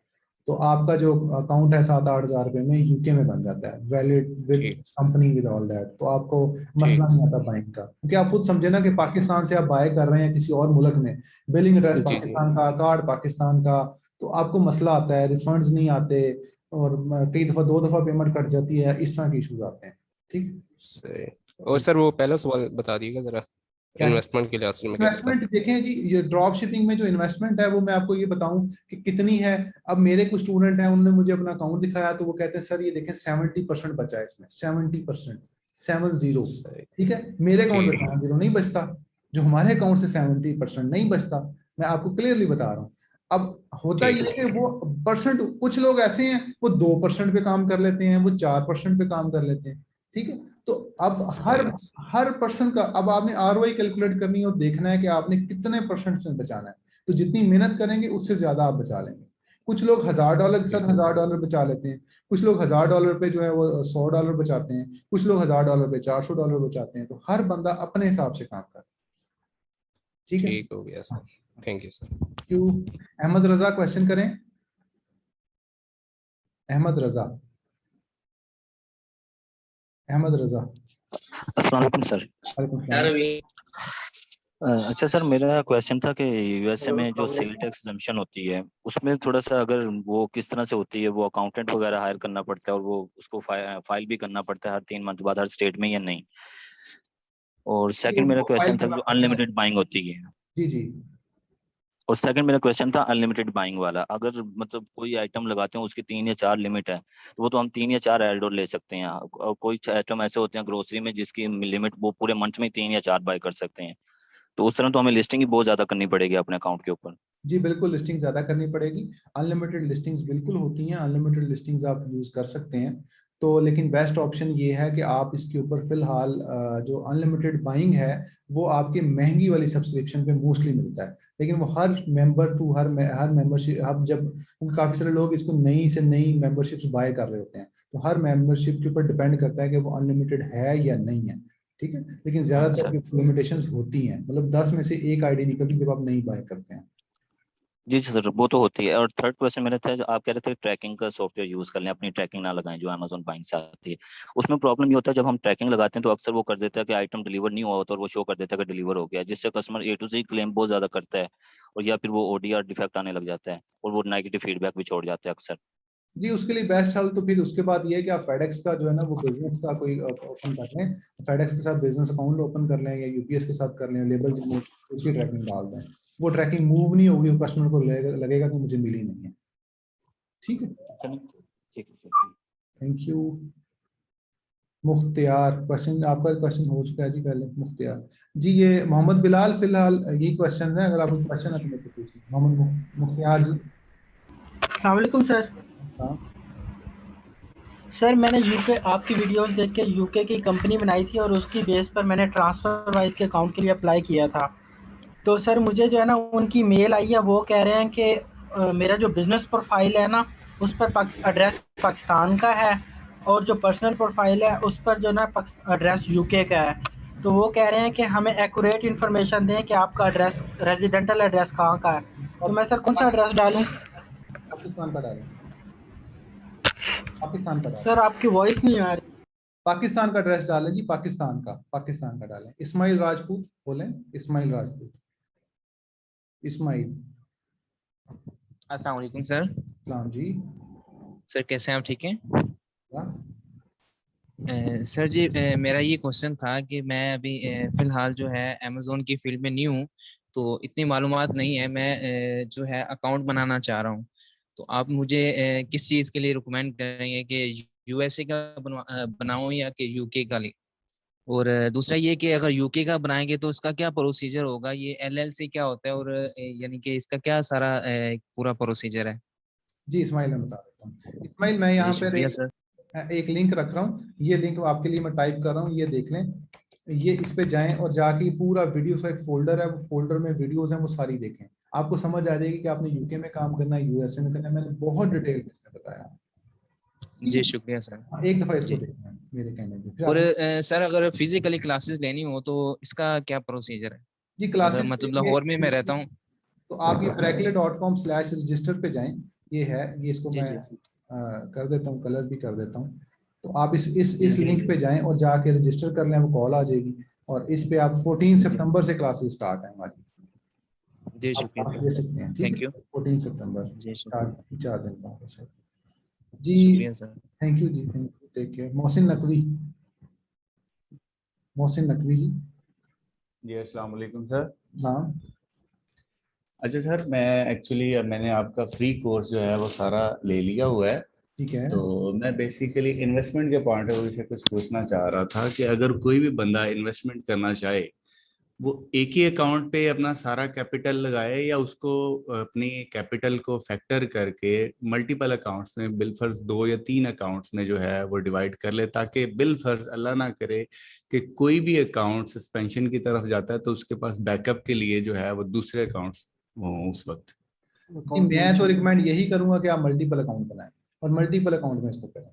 तो आपका जो अकाउंट है 7-8 हज़ार रुपए में यूके में बन जाता है, valid with company with all that. तो आपको मसला नहीं आता बाइंग का, क्योंकि आप खुद समझे ना कि पाकिस्तान से आप बाय कर रहे हैं किसी और मुल्क में, बिलिंग एड्रेस पाकिस्तान का, कार्ड पाकिस्तान का, तो आपको मसला आता है, रिफंड्स नहीं आते और कई दफा 2 दफा पेमेंट कट जाती है, इस तरह के इश्यूज आते हैं। ठीक सही। और सर वो पहला सवाल बता दीजिएगा जरा, इन्वेस्टमेंट के लिहाज से मैं कहता था। इन्वेस्टमेंट देखें जी, ये ड्रॉप शिपिंग में जो इन्वेस्टमेंट है वो मैं आपको ये बताऊं कि कितनी है। अब मेरे कुछ स्टूडेंट हैं, उन्होंने मुझे अपना अकाउंट दिखाया तो वो कहते हैं सर ये देखें 70% बचा है इसमें, 70%, 70। ठीक है, मेरे अकाउंट में 0 नहीं बचता, जो हमारे अकाउंट से 70% नहीं बचता। मैं आपको क्लियरली बता रहा हूँ। अब होता ये है कि वो परसेंट, कुछ लोग ऐसे हैं वो 2% पे काम कर लेते हैं, वो 4% पे काम कर लेते हैं, ठीक है। तो अब हर पर्सन का, अब आपने ROI कैलकुलेट करनी है और देखना है कि आपने कितने परसेंट से बचाना है। तो जितनी मेहनत करेंगे उससे ज्यादा आप बचा लेंगे। कुछ लोग $1000 के साथ $1000 बचा लेते हैं, कुछ लोग $1000 पे जो है वो $100 बचाते हैं, कुछ लोग $1000 पे $400 बचाते हैं। तो हर बंदा अपने हिसाब से काम कर, ठीक है। ठीक हो गया सर, थैंक यू सर। क्यों? अहमद रजा क्वेश्चन करें। अहमद रजा, अहमद रजा। अस्सलाम वालेकुम सर। अच्छा सर, मेरा क्वेश्चन था कि यूएसए में जो सेल टैक्स एग्जम्पशन होती है उसमें थोड़ा सा अगर वो किस तरह से होती है, वो अकाउंटेंट वगैरह हायर करना पड़ता है और वो उसको फाइल भी करना पड़ता है हर 3 मंथ बाद हर स्टेट में या नहीं? और सेकंड मेरा क्वेश्चन था जो अनलिमिटेड बाइंग होती है। जी जी। और सेकंड मेरा क्वेश्चन था अनलिमिटेड बाइंग वाला, अगर मतलब कोई आइटम लगाते हैं उसकी 3 या 4 लिमिट है तो वो तो हम 3 या 4 एड और ले सकते हैं, और कोई आइटम ऐसे होते हैं ग्रोसरी में जिसकी लिमिट वो पूरे मंथ में 3 या 4 बाय कर सकते हैं, तो उस तरह तो हमें लिस्टिंग ही बहुत ज्यादा करनी पड़ेगी अपने अकाउंट के ऊपर। जी बिल्कुल, लिस्टिंग ज्यादा करनी पड़ेगी। अनलिमिटेड लिस्टिंग्स बिल्कुल होती हैं, अनलिमिटेड लिस्टिंग्स आप यूज कर सकते हैं। तो लेकिन बेस्ट ऑप्शन ये है कि आप इसके ऊपर फिलहाल जो अनलिमिटेड बाइंग है वो आपके महंगी वाली सब्सक्रिप्शन पे मोस्टली मिलता है, लेकिन वो हर मेंबर टू हर मेंबरशिप, अब जब काफी सारे लोग इसको नई से नई मेंबरशिप्स बाय कर रहे होते हैं, तो हर मेंबरशिप के ऊपर डिपेंड करता है कि वो अनलिमिटेड है या नहीं है, ठीक है। लेकिन ज्यादातर लिमिटेशंस होती हैं, मतलब 10 में से 1 आईडी निकलती है जब आप नहीं बाय करते हैं। जी सर, वो तो होती है। और थर्ड क्वेश्चन मेरा था, आप कह रहे थे ट्रैकिंग का सॉफ्टवेयर यूज कर लें, अपनी ट्रैकिंग ना लगाएं जो अमेजोन बाइंग से आती है। उसमें प्रॉब्लम ये होता है जब हम ट्रैकिंग लगाते हैं तो अक्सर वो कर देता है कि आइटम डिलीवर नहीं हुआ होता और वो शो कर देता है कि डिलीवर हो गया, जिससे customer A to Z claim बहुत ज्यादा करता है, और या फिर वो ODR डिफेक्ट आने लग जाता है और वो नेगेटिव फीडबैक भी छोड़ जाता है अक्सर। जी उसके लिए बेस्ट हल तो फिर उसके बाद ये है कि आप फेडेक्स का जो है ना वो बिजनेस का कोई ओपन कर लें, फेडेक्स के साथ बिजनेस अकाउंट ओपन कर लें या UPS के साथ कर लें, लेबल जनरेट उसकी ट्रैकिंग डाल दें। वो ट्रैकिंग मूव नहीं होगी, कस्टमर को लगेगा कि मुझे मिली नहीं है, ठीक है। Thank you. मुख्तियार, क्वेश्चन आपका क्वेश्चन हो चुका है जी पहले। मुख्तियार जी, ये मोहम्मद बिलाल फिलहाल यही क्वेश्चन है, अगर आपको क्वेश्चन है तो मेरे को पूछिए। मोहम्मद मुख्तियार जी। अस्सलाम वालेकुम सर। सर मैंने यूके आपकी वीडियोस देख के यूके की कंपनी बनाई थी और उसकी बेस पर मैंने ट्रांसफर वाइज के अकाउंट के लिए अप्लाई किया था। तो सर मुझे जो है ना उनकी मेल आई है, वो कह रहे हैं कि मेरा जो बिजनेस प्रोफाइल है ना उस पर एड्रेस पाकिस्तान का है और जो पर्सनल प्रोफाइल है उस पर जो ना एड्रेस यूके का है। तो वो कह रहे हैं कि हमें एक्यूरेट इन्फॉर्मेशन दें कि आपका एड्रेस, रेजिडेंटल एड्रेस कहाँ का है। तो मैं सर कौन सा एड्रेस डालूँ? पाकिस्तान का डालें। पाकिस्तान का डालें। सर आपकी वॉइस नहीं आ रही। पाकिस्तान का एड्रेस डालें जी, पाकिस्तान का डालें। इस्माइल राजपूत बोलें, इस्माइल राजपूत। इस्माइल। अस्सलाम वालेकुम सर। सलाम जी। सर कैसे हैं आप? ठीक हैं सर जी। मेरा ये क्वेश्चन था कि मैं अभी फिलहाल जो है अमेजोन की फील्ड में न्यू हूँ, तो इतनी मालूमात नहीं है। मैं जो है अकाउंट बनाना चाह रहा हूँ, तो आप मुझे किस चीज़ के लिए रिकमेंड करेंगे कि USA का बनाऊँ या कि UK का? और दूसरा ये कि अगर UK का बनाएंगे तो इसका क्या प्रोसीजर होगा, ये LLC क्या होता है, और यानी कि इसका क्या सारा पूरा प्रोसीजर है? जी इस्माइल मैं बता देता हूँ। इस्माइल मैं यहाँ पर एक लिंक रख रहा हूँ, ये लिंक आपके लिए मैं टाइप कर रहा हूँ, ये देख लें। ये इस पे जाएं और जाके पूरा वीडियोस का एक फोल्डर है, वो फोल्डर में वीडियोस हैं, वो सारी देखें। आपको समझ आ जाएगी कि आपने UK में काम करना है, USA में करना है। मैंने बहुत डिटेल में बताया। जी शुक्रिया सर। एक दफा इसको देखना मेरे कहने पे। और सर अगर फिजिकली क्लासेस लेनी हो तो इसका क्या प्रोसीजर है? जी क्लासेस मतलब लाहौर में मैं रहता हूँ। तो आप ये brakelet.com/register पे जाएं। ये है, ये इसको मैं कर देता हूँ, कलर भी कर देता हूँ। तो आप इस लिंक पे जाएं और जाके रजिस्टर कर लें, वो कॉल आ जाएगी। और इस पे आप 14 सितंबर से क्लासेस स्टार्ट है हमारी। जी शुक्रिया सर, थैंक यू। 14 सितंबर जी 4 दिन बाद जी। थैंक यू जी, thank you, take care. Mohsin Naqvi ji. जी अस्सलाम वालेकुम सर। हाँ अच्छा सर, मैंने आपका फ्री कोर्स जो है वो सारा ले लिया हुआ है। ठीक है। तो मैं बेसिकली इन्वेस्टमेंट के पॉइंट ऑफ व्यू से कुछ पूछना चाह रहा था कि अगर कोई भी बंदा इन्वेस्टमेंट करना चाहे वो एक ही अकाउंट पे अपना सारा कैपिटल लगाए या उसको अपनी कैपिटल को फैक्टर करके मल्टीपल अकाउंट्स में, बिल फर्ज 2 या 3 अकाउंट्स में जो है वो डिवाइड कर ले, ताकि बिल फर्ज अल्लाह ना करे कि कोई भी अकाउंट सस्पेंशन की तरफ जाता है तो उसके पास बैकअप के लिए जो है वो दूसरे अकाउंट्स हो उस वक्त। मैं तो रिकमेंड यही करूंगा कि आप मल्टीपल अकाउंट बनाएं और मल्टीपल अकाउंट में इसको करें,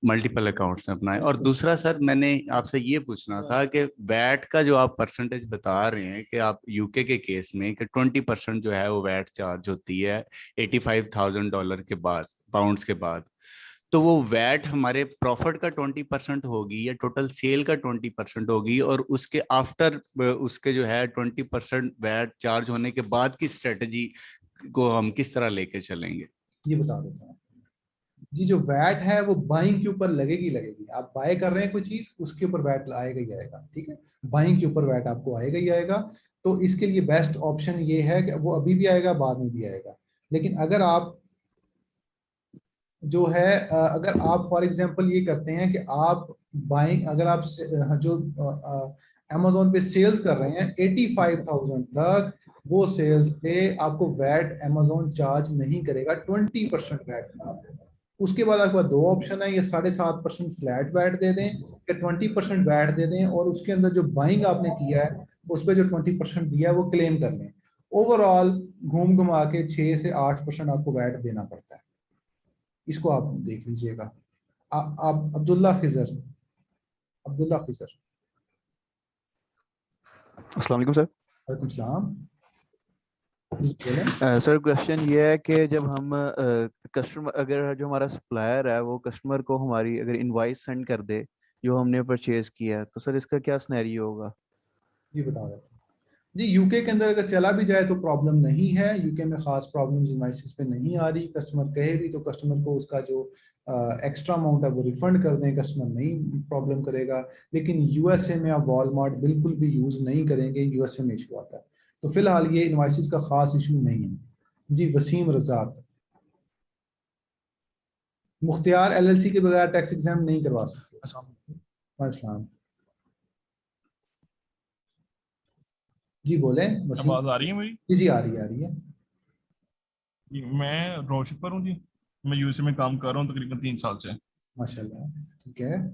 मल्टीपल अकाउंट्स में अपनाएं। और दूसरा सर, मैंने आपसे ये पूछना था कि वैट का जो आप परसेंटेज बता रहे हैं कि आप यूके के केस में कि 20% जो है वो वैट चार्ज होती है $85,000 के बाद, पाउंड्स के बाद, तो वो वैट हमारे प्रॉफिट का 20% होगी या टोटल सेल का 20% होगी? और उसके आफ्टर उसके जो है 20% वैट चार्ज होने के बाद की स्ट्रेटजी को हम किस तरह लेके चलेंगे? ये बता देता हूँ जी। जो वैट है वो बाइंग के ऊपर लगेगी लगेगी। आप बाय कर रहे हैं कोई चीज, उसके ऊपर वैट आएगा ही आएगा, ठीक है। बाइंग के ऊपर वैट आपको आएगा ही आएगा। तो इसके लिए बेस्ट ऑप्शन ये है कि वो अभी भी आएगा, बाद में भी आएगा। लेकिन अगर आप जो है अगर आप फॉर एग्जांपल ये करते हैं कि आप बाइंग, अगर आप जो अमेज़न पे सेल्स कर रहे हैं 85,000 तक, वो सेल्स पे आपको वैट अमेज़न चार्ज नहीं करेगा, 20% वैट देगा। उसके बाद आपके पास 2 ऑप्शन है, ये 7.5% फ्लैट वैट दे दें या 20% वैट दे दें, और उसके अंदर जो बाइंग आपने किया है उस पर जो 20% दिया है वो क्लेम कर लें। ओवरऑल घूम घुमा के 6 से 8% आपको वैट देना पड़ता है। इसको आप देख लीजिएगा। आप अब्दुल्ला खिजर। अस्सलाम वालेकुम सर। वालेकुम सलाम। सर क्वेश्चन ये है कि जब हम कस्टमर, अगर जो हमारा सप्लायर है वो कस्टमर को हमारी अगर इनवॉइस सेंड कर दे जो हमने परचेज किया है, तो सर इसका क्या सिनेरियो होगा? जी बता देता हूँ जी। यूके के अंदर अगर चला भी जाए तो प्रॉब्लम नहीं है। यूके में खास प्रॉब्लम्स इनवॉइसेस पे नहीं आ रही। कस्टमर कहे भी तो कस्टमर को उसका जो एक्स्ट्रा अमाउंट है वो रिफंड कर दें, कस्टमर नहीं प्रॉब्लम करेगा। लेकिन यूएसए में आप वॉलमार्ट बिल्कुल भी यूज नहीं करेंगे, यूएसए में इशू आता है। तो फिलहाल ये इनवॉइसेस का खास इशू नहीं है जी। वसीम रजाक। मुख्तियार एलएलसी के बगैर टैक्स एग्जाम नहीं करवा सकते। अस्सलाम जी, बोले। आवाज आ रही है मेरी? जी जी आ रही है। जी, मैं रोशिद पर हूँ जी। मैं यूएसए में काम कर रहा हूँ तकरीबन 3 साल से। माशाल्लाह, ठीक है।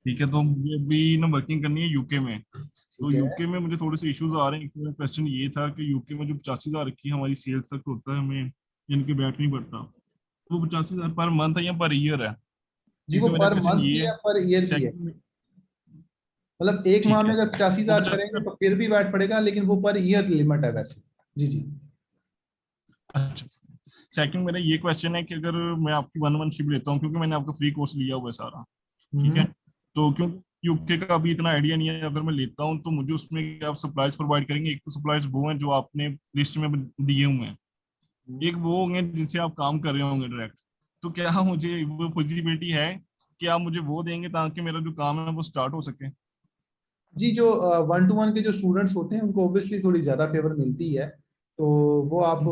ठीक है, तो मुझे अभी ना वर्किंग करनी है यूके में। तो यूके में मुझे थोड़े से इश्यूज आ रहे हैं। मेरा क्वेश्चन ये था कि यूके में जो 85,000 की हमारी सेल्स तक होता है, हमें इनके बैठ नहीं पड़ता, वो 85,000 पर मंथ है या पर ईयर है? जी वो पर मंथ भी है, पर ईयर भी है। मतलब एक माह में अगर 85,000 करेंगे तो फिर भी वैट पड़ेगा, लेकिन वो पर ईयर लिमिट है वैसे। जी जी। अच्छा, सेकंड मेरा ये क्वेश्चन है कि अगर मैं आपकी 1 मंथशिप लेता हूँ, क्योंकि मैंने आपका फ्री कोर्स लिया हुआ है सारा, ठीक है, तो क्योंकि यूके का अभी इतना आइडिया नहीं है, अगर मैं लेता हूँ तो मुझे उसमें क्या आप सप्लाईज प्रोवाइड करेंगे? एक तो सप्लाईज वो हैं जो आपने लिस्ट में दिए हुए हैं, एक वो होंगे जिनसे आप काम कर रहे होंगे डायरेक्ट। तो क्या मुझे वो पॉसिबिलिटी है कि आप मुझे वो देंगे ताकि मेरा जो काम है वो स्टार्ट हो सके? जी, जो 1-to-1 के जो स्टूडेंट्स होते हैं उनको ऑब्वियसली थोड़ी ज़्यादा फेवर मिलती है, तो वो आप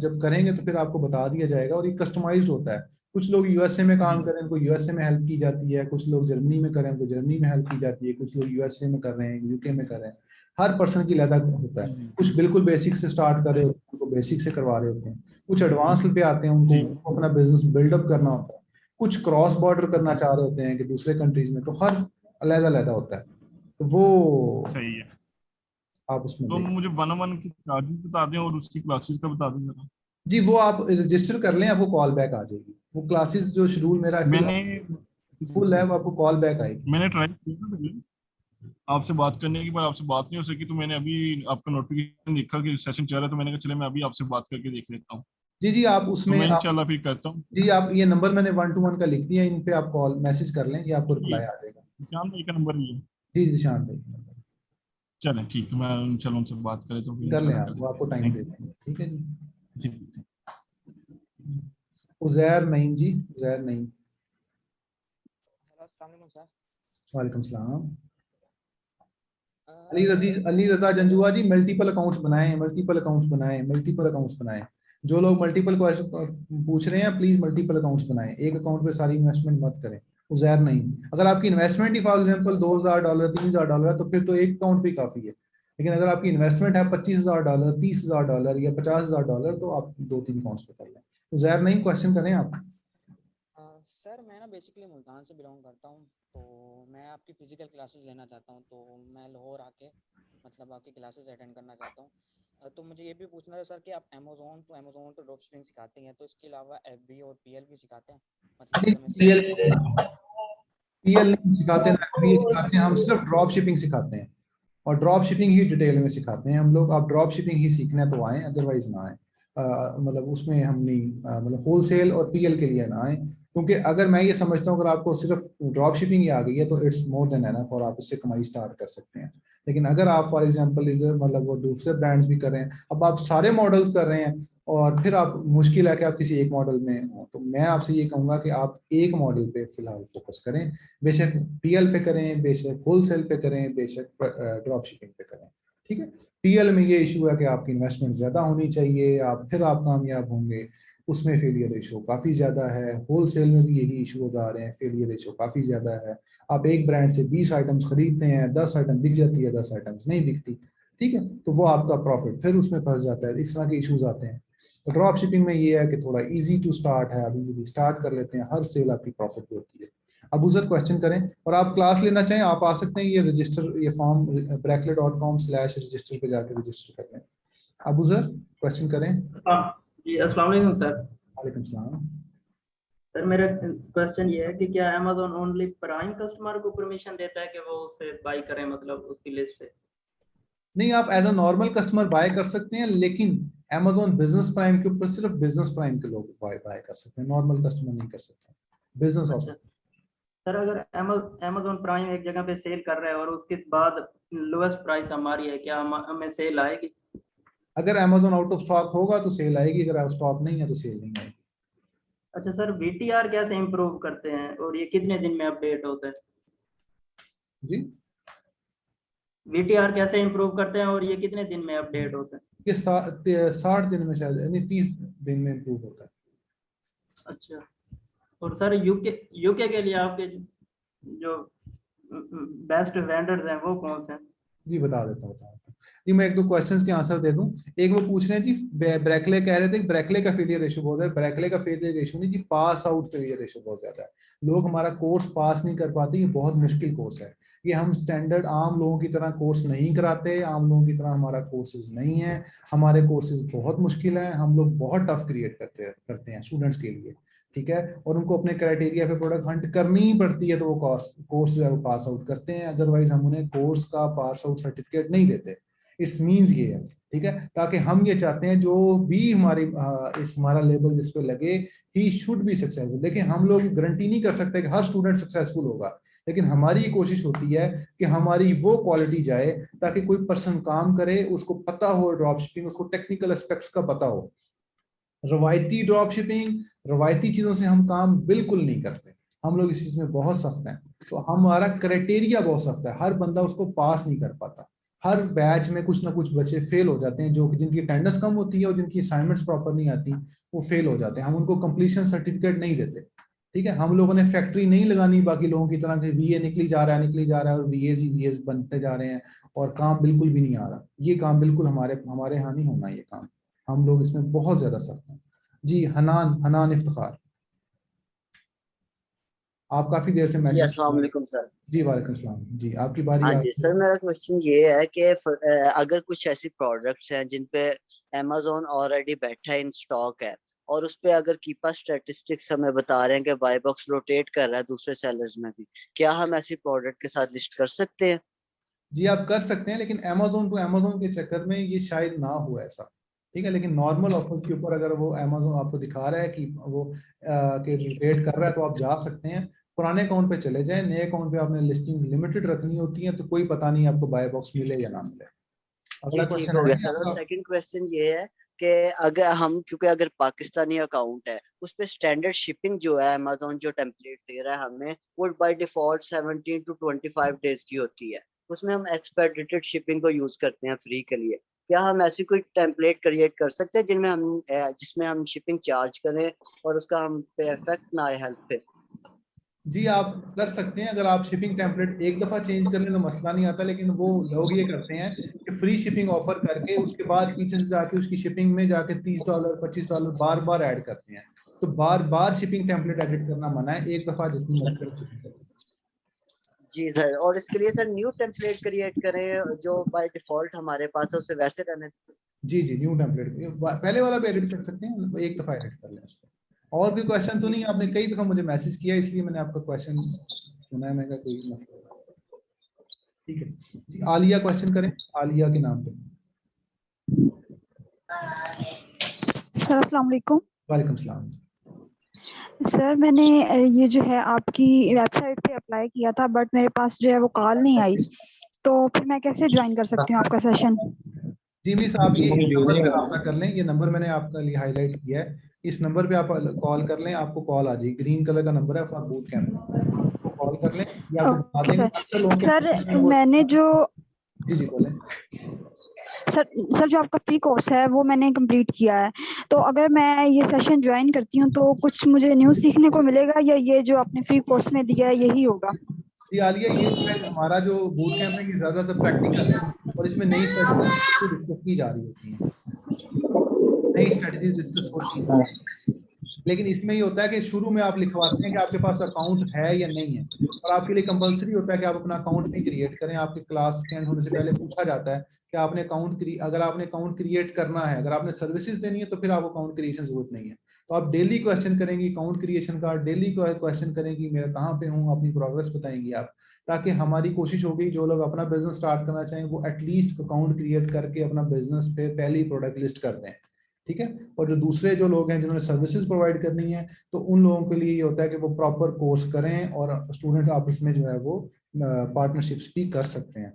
जब करेंगे तो फिर आपको बता दिया जाएगा। और ये कस्टमाइज्ड होता है। कुछ लोग यूएसए में काम करें, उनको यूएसए में हेल्प की जाती है। कुछ लोग जर्मनी में करें, उनको जर्मनी में हेल्प की जाती है। कुछ लोग यूएसए में कर रहे हैं, यूके में कर रहे हैं। हर पर्सन की अलग होता है। कुछ बिल्कुल बेसिक से स्टार्ट कर रहे होते हैं, उनको बेसिक से करवा रहे होते हैं। कुछ एडवांस पे आते हैं, उनको अपना बिजनेस बिल्डअप करना होता है। कुछ क्रॉस बॉर्डर करना चाह रहे होते हैं कि दूसरे कंट्रीज में, तो हर अलग-अलग होता है। तो वो सही है। आप उसमें तो मुझे 1-on-1 की चार्जेस बता दें और उसकी क्लासेस का बता दें जरा। जी, वो आप रजिस्टर कर लें, आपको कॉल बैक आ जाएगी। वो क्लासेस जो शेड्यूल मेरा फुल है, वो आपको कॉल बैक आएगी। मैंने ट्राई किया था पहले आपसे बात करने की, पर आपसे बात नहीं हो सकी, तो मैंने अभी आपका नोटिफिकेशन देखा कि सेशन चल रहा है, तो मैंने कहा चले मैं अभी आपसे बात करके देख लेता हूँ। जी, आप उसमें तो मैं इंशाल्लाह फिर करता हूँ। जी, आप ये नंबर मैंने 1-to-1 का लिख दिया, इन पे आप कॉल मैसेज कर लें, ये आपको रिप्लाई आ जाएगा। निशान भाई का नंबर ही है? जी, निशान भाई। चलें ठीक है, मैं चलो उनसे बात करें तो फिर कर लें आप, वो आपको टाइम दे देंगे। ठीक है जी। जी। उजैर नईम जी, उजैर नईम। वालेकुम सलाम। अली रजा जंजुआ जी, मल्टीपल अकाउंट्स बनाएं। जो लोग मल्टीपल पूछ रहे हैं, प्लीज मल्टीपल अकाउंट्स बनाएं। एक अकाउंट पे सारी इन्वेस्टमेंट मत करें। उज़ैर नहीं। अगर आपकी इन्वेस्टमेंट ही फॉर एग्जांपल $2,000 $3,000 है तो फिर तो एक अकाउंट भी काफ़ी है, लेकिन अगर आपकी इन्वेस्टमेंट है $25,000 $30,000 या $50,000 तो आप 2-3 अकाउंट्स पे कर लें। उज़ैर नहीं, क्वेश्चन करें आप। सर मैं ना बेसिकली मुल्तान से बिलोंग करता हूँ, तो मैं आपकी फिजिकल क्लासेस लेना चाहता हूँ, तो मैं लाहौर आके मतलब आपकी क्लासेस अटेंड करना चाहता हूँ। तो मुझे ये भी पूछना है सर कि आप अमेज़न टू ड्रॉप शिपिंग सिखाते हैं, तो इसके अलावा एफबी और पीएल भी सिखाते हैं? मतलब अगर मैं पीएल नहीं सिखाते ना, FBA सिखाते हैं, हम सिर्फ ड्रॉप शिपिंग सिखाते हैं और ड्रॉप शिपिंग ही डिटेल में सिखाते हैं हम लोग। आप ड्रॉप शिपिंग ही सीखना है तो आए, अदरवाइज ना आए। मतलब उसमें हम नहीं मतलब होलसेल और पीएल के लिए ना आए, क्योंकि अगर मैं ये समझता हूँ अगर आपको सिर्फ ड्रॉप शिपिंग ही आ गई है तो इट्स मोर देन एनफ और आप उससे कमाई स्टार्ट कर सकते हैं। लेकिन अगर आप फॉर एग्जांपल मतलब वो दूसरे ब्रांड्स भी कर रहे हैं, अब आप सारे मॉडल्स कर रहे हैं और फिर आप मुश्किल है कि आप किसी एक मॉडल में हो, तो मैं आपसे ये कहूँगा कि आप एक मॉडल पे फिलहाल फोकस करें, बेशक पीएल पे करें, बेशक होलसेल पे करें, बेशक ड्रॉप शिपिंग पे करें। ठीक है, पीएल में ये इशू है कि आपकी इन्वेस्टमेंट ज़्यादा होनी चाहिए, आप कामयाब होंगे, उसमें फेलियर रेशो काफ़ी ज़्यादा है। होलसेल में भी यही इशू आ रहे हैं, फेलियर रेशो काफ़ी ज़्यादा है। आप एक ब्रांड से 20 आइटम्स खरीदते हैं, 10 आइटम बिक जाती है, 10 आइटम्स नहीं बिकती, ठीक है, तो वो आपका प्रॉफिट फिर उसमें फंस जाता है। इस तरह के इशूज आते हैं। तो ड्रॉप शिपिंग में ये है कि थोड़ा इजी टू स्टार्ट है, अभी यदि स्टार्ट कर लेते हैं हर सेल आपकी प्रॉफिट होती है। अब उधर क्वेश्चन करें और आप क्लास लेना चाहें आप आ सकते हैं, ये रजिस्टर ये फॉर्म brackle.com/register पे जाकर रजिस्टर कर लें। अब उधर क्वेश्चन करें। जी अस्सलाम वालेकुम सर। वालेकुम सलाम। सर मेरा क्वेश्चन ये है कि क्या अमेज़न ओनली प्राइम कस्टमर को परमिशन देता है कि वो उसे बाय करें, मतलब उसकी लिस्ट से? नहीं, आप as a normal customer buy कर सकते हैं, लेकिन Amazon बिजनेस प्राइम के ऊपर सिर्फ बिजनेस प्राइम के लोग बाय कर सकते हैं, नॉर्मल कस्टमर नहीं कर सकते। बिजनेस अच्छा सर, अगर Amazon प्राइम एक जगह पे सेल कर रहा है और उसके बाद लोएस्ट प्राइस हमारी है, क्या हमें सेल आएगी? अगर Amazon आउट ऑफ स्टॉक होगा तो सेल आएगी, अगर आउट स्टॉक नहीं है तो सेल नहीं आएगी। अच्छा सर, VTR कैसे इम्प्रूव करते हैं और ये कितने दिन में अपडेट होता है? जी VTR कैसे इम्प्रूव करते हैं और ये कितने दिन में अपडेट होता है? ये 60 दिन में शायद, यानी 30 दिन में इम्प्रूव होता है। अच्छा, और सर यूके के लिए आपके जो बेस्ट वेंडर्स हैं वो कौन से हैं? जी बता देता हूँ जी, मैं एक दो क्वेश्चंस के आंसर दे दूं। एक वो पूछ रहे हैं जी, ब्रैकले कह रहे थे ब्रैकले का फेलियर रेशो बहुत है। ब्रैकले का फेलियर रेशो नहीं जी, पास आउट फेलियर रेशो बहुत ज्यादा है। लोग हमारा कोर्स पास नहीं कर पाते, ये बहुत मुश्किल कोर्स है। ये हम स्टैंडर्ड आम लोगों की तरह कोर्स नहीं कराते, आम लोगों की तरह हमारा कोर्सेज नहीं है। हमारे कोर्सेज बहुत मुश्किल है, हम लोग बहुत टफ क्रिएट करते हैं स्टूडेंट्स के लिए, ठीक है, और उनको अपने क्राइटेरिया पे प्रोडक्ट हंट करनी ही पड़ती है, तो वो कोर्स जो है वो पास आउट करते हैं, अदरवाइज हम उन्हें कोर्स का पास आउट सर्टिफिकेट नहीं देते। इट्स मींस ये है, ठीक है, ताकि हम ये चाहते हैं जो भी हमारा लेवल जिस पे लगे, ही शुड बी सक्सेसफुल। देखिए हम लोग गारंटी नहीं कर सकते कि हर स्टूडेंट सक्सेसफुल होगा, लेकिन हमारी कोशिश होती है कि हमारी वो क्वालिटी जाए ताकि कोई पर्सन काम करे, उसको पता हो ड्रॉप शिपिंग, उसको टेक्निकल एस्पेक्ट्स का पता हो। रवायती ड्रॉप शिपिंग, रवायती चीजों से हम काम बिल्कुल नहीं करते, हम लोग इस चीज में बहुत सख्त हैं। तो हमारा क्राइटेरिया बहुत सख्त है, हर बंदा उसको पास नहीं कर पाता। हर बैच में कुछ ना कुछ बच्चे फेल हो जाते हैं, जो जिनकी अटेंडेंस कम होती है और जिनकी असाइनमेंट्स प्रॉपर नहीं आती, वो फेल हो जाते हैं। हम उनको कंप्लीशन सर्टिफिकेट नहीं देते, ठीक है। हम लोगों ने फैक्ट्री नहीं लगानी बाकी लोगों की तरह, VA निकली जा रहा है और VAs बनते जा रहे हैं और काम बिल्कुल भी नहीं आ रहा। ये काम बिल्कुल हमारे यहाँ नहीं होना, ये काम हम लोग इसमें बहुत ज्यादा सख्त हैं। जी हनान इफ्तिखार, आप काफी देर से जी मैसेज। अस्सलाम वालेकुम सर। जी वालेकुम सलाम जी, आपकी बारी। हाँ जी सर, मेरा क्वेश्चन ये है कि अगर कुछ ऐसी प्रोडक्ट्स हैं जिन पे Amazon ऑलरेडी बैठा है, इन स्टॉक है, और उस पे अगर कीपा स्टैटिस्टिक्स हमें बता रहे हैं कि बाय बॉक्स रोटेट कर रहा है दूसरे सेलर्स में भी, क्या हम ऐसी प्रोडक्ट के साथ लिस्ट कर सकते हैं? जी आप कर सकते हैं, लेकिन Amazon टू Amazon के चक्कर में ये शायद ना हो ऐसा, ठीक है। लेकिन नॉर्मल ऑफर्स के ऊपर अगर वो Amazon आपको दिखा रहा है कि वो कि रोटेट कर रहा है, तो आप जा सकते हैं। पुराने अकाउंट पे चले जाएं, नए अकाउंट पे आपने लिस्टिंग लिमिटेड रखनी होती है, तो कोई पता नहीं आपको बाय बॉक्स मिले या ना मिले। जी अगला ठीक क्वेश्चन हो है गया जी सर। और आपका। सेकंड क्वेश्चन ये है कि अगर हम, क्योंकि अगर पाकिस्तानी अकाउंट है उस पे स्टैंडर्ड शिपिंग जो है Amazon जो टेम्पलेट दे रहा है हमें, वो बाय डिफॉल्ट 17 to 25 डेज की होती है। उसमें हम एक्सपेडिटेड शिपिंग को यूज करते हैं फ्री के लिए। क्या हम ऐसी कोई टेम्पलेट क्रिएट कर सकते हैं जिसमें हम शिपिंग चार्ज करें और उसका हम पे इफेक्ट ना आए हेल्थ पे? जी आप कर सकते हैं, अगर आप शिपिंग टेम्पलेट एक दफा चेंज कर लें तो मसला नहीं आता, लेकिन वो लोग ये करते हैं कि फ्री शिपिंग ऑफर करके उसके बाद पीछे से जाके उसकी शिपिंग में जाके $30 $25 बार बार ऐड करते हैं। तो बार बार शिपिंग टेम्पलेट एडिट करना मना है, एक दफा जितनी मर्जी करो शिपिंग करें। जी सर, और इसके लिए सर न्यू टेम्पलेट क्रिएट करें जो बाय डिफॉल्ट हमारे पास है उसे वैसे रहने। जी जी, न्यू टेम्पलेट पहले वाला भी एडिट कर सकते हैं, एक दफा एडिट कर लें उसको। और भी क्वेश्चन तो नहीं, आपने कई दफा मुझे मैसेज किया इसलिए मैंने आपका क्वेश्चन सुना है, मैं कहा कोई मसला। ठीक है जी, आलिया क्वेश्चन करें, आलिया के नाम पे। सर अस्सलाम वालेकुम। वालेकुम सलाम। सर मैंने ये जो है आपकी वेबसाइट पे अप्लाई किया था, बट मेरे पास जो है वो कॉल नहीं आई, तो फिर मैं कैसे ज्वाइन कर सकती हूँ आपका सेशन? जी मिस, आप ये नंबर पे रब्ता कर लें, ये नंबर मैंने आपका लिए हाईलाइट किया है, इस नंबर पे आप कॉल कर लें, आपको कॉल आ जाएगी, ग्रीन कलर का नंबर है फॉर बूट कैंप, कॉल कर लें या आपको बता ओके देंगे। सर। सर मैंने जो जी जी बोलें। सर जो आपका फ्री कोर्स है वो मैंने कंप्लीट किया है, तो अगर मैं ये सेशन ज्वाइन करती हूँ तो कुछ मुझे न्यू सीखने को मिलेगा या ये जो आपने फ्री कोर्स में दिया है यही होगा? जी आलिया, ये हमारा जो बूट कैंप है ये ज्यादातर प्रैक्टिकल है और इसमें नई स्ट्रेटजीज डिस्कस की जा रही होती हैं, नई स्ट्रेटजीज डिस्कस होती हैं, लेकिन इसमें ये होता है कि शुरू में आप लिखवाते हैं कि आपके पास अकाउंट है या नहीं है, और आपके लिए कंपलसरी होता है कि आप अपना अकाउंट भी क्रिएट करें। आपके क्लास के एंड होने से पहले पूछा जाता है कि आपने अगर आपने अकाउंट क्रिएट करना है, अगर आपने सर्विसेज देनी है तो फिर आपको अकाउंट क्रिएशन जरूरत नहीं है। तो आप डेली क्वेश्चन करेंगी अकाउंट क्रिएशन का, डेली क्वेश्चन करेंगी मेरा कहाँ पे हूँ, अपनी प्रोग्रेस बताएंगी आप, ताकि हमारी कोशिश होगी जो लोग अपना बिजनेस स्टार्ट करना चाहें वो एटलीस्ट अकाउंट क्रिएट करके अपना बिजनेस पे पहली प्रोडक्ट लिस्ट कर दें। ठीक है, और जो दूसरे जो लोग हैं जिन्होंने सर्विसेज प्रोवाइड करनी है तो उन लोगों के लिए ये होता है कि वो प्रॉपर कोर्स करें और स्टूडेंट आपस में जो है वो पार्टनरशिप्स भी कर सकते हैं।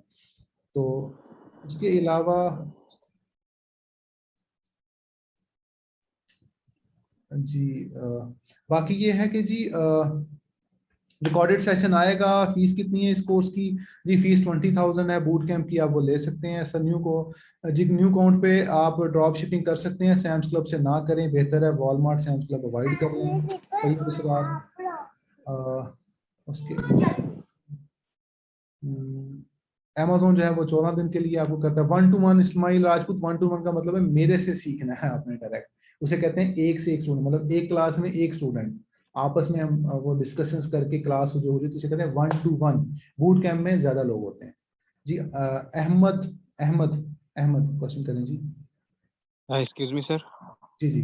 तो उसके अलावा जी बाकी ये है कि जी रिकॉर्डेड सेशन आएगा। फीस कितनी है इस कोर्स की? जी फीस 20,000 है, बूट कैंप की आप वो ले सकते हैं। सर न्यू अकाउंट पे आप ड्रॉप शिपिंग कर सकते हैं, सैम्स क्लब से ना करें, बेहतर है वॉलमार्ट सैम्स क्लब अवॉइड कर लें। उसके अमेज़न जो है वो 14 दिन के लिए आपको करता है 1-to-1। इस्माइल राजपूत, 1-to-1 का मतलब है मेरे से सीखना है आपने डायरेक्ट, उसे कहते हैं एक से एक स्टूडेंट, मतलब एक क्लास में एक स्टूडेंट आपस में हम वो डिस्कशंस करके क्लास जो हो रही है तो इसे कहते हैं 1-to-1। बूट कैंप में ज्यादा लोग होते हैं जी। अहमद क्वेश्चन करें जी। Excuse me sir. जी जी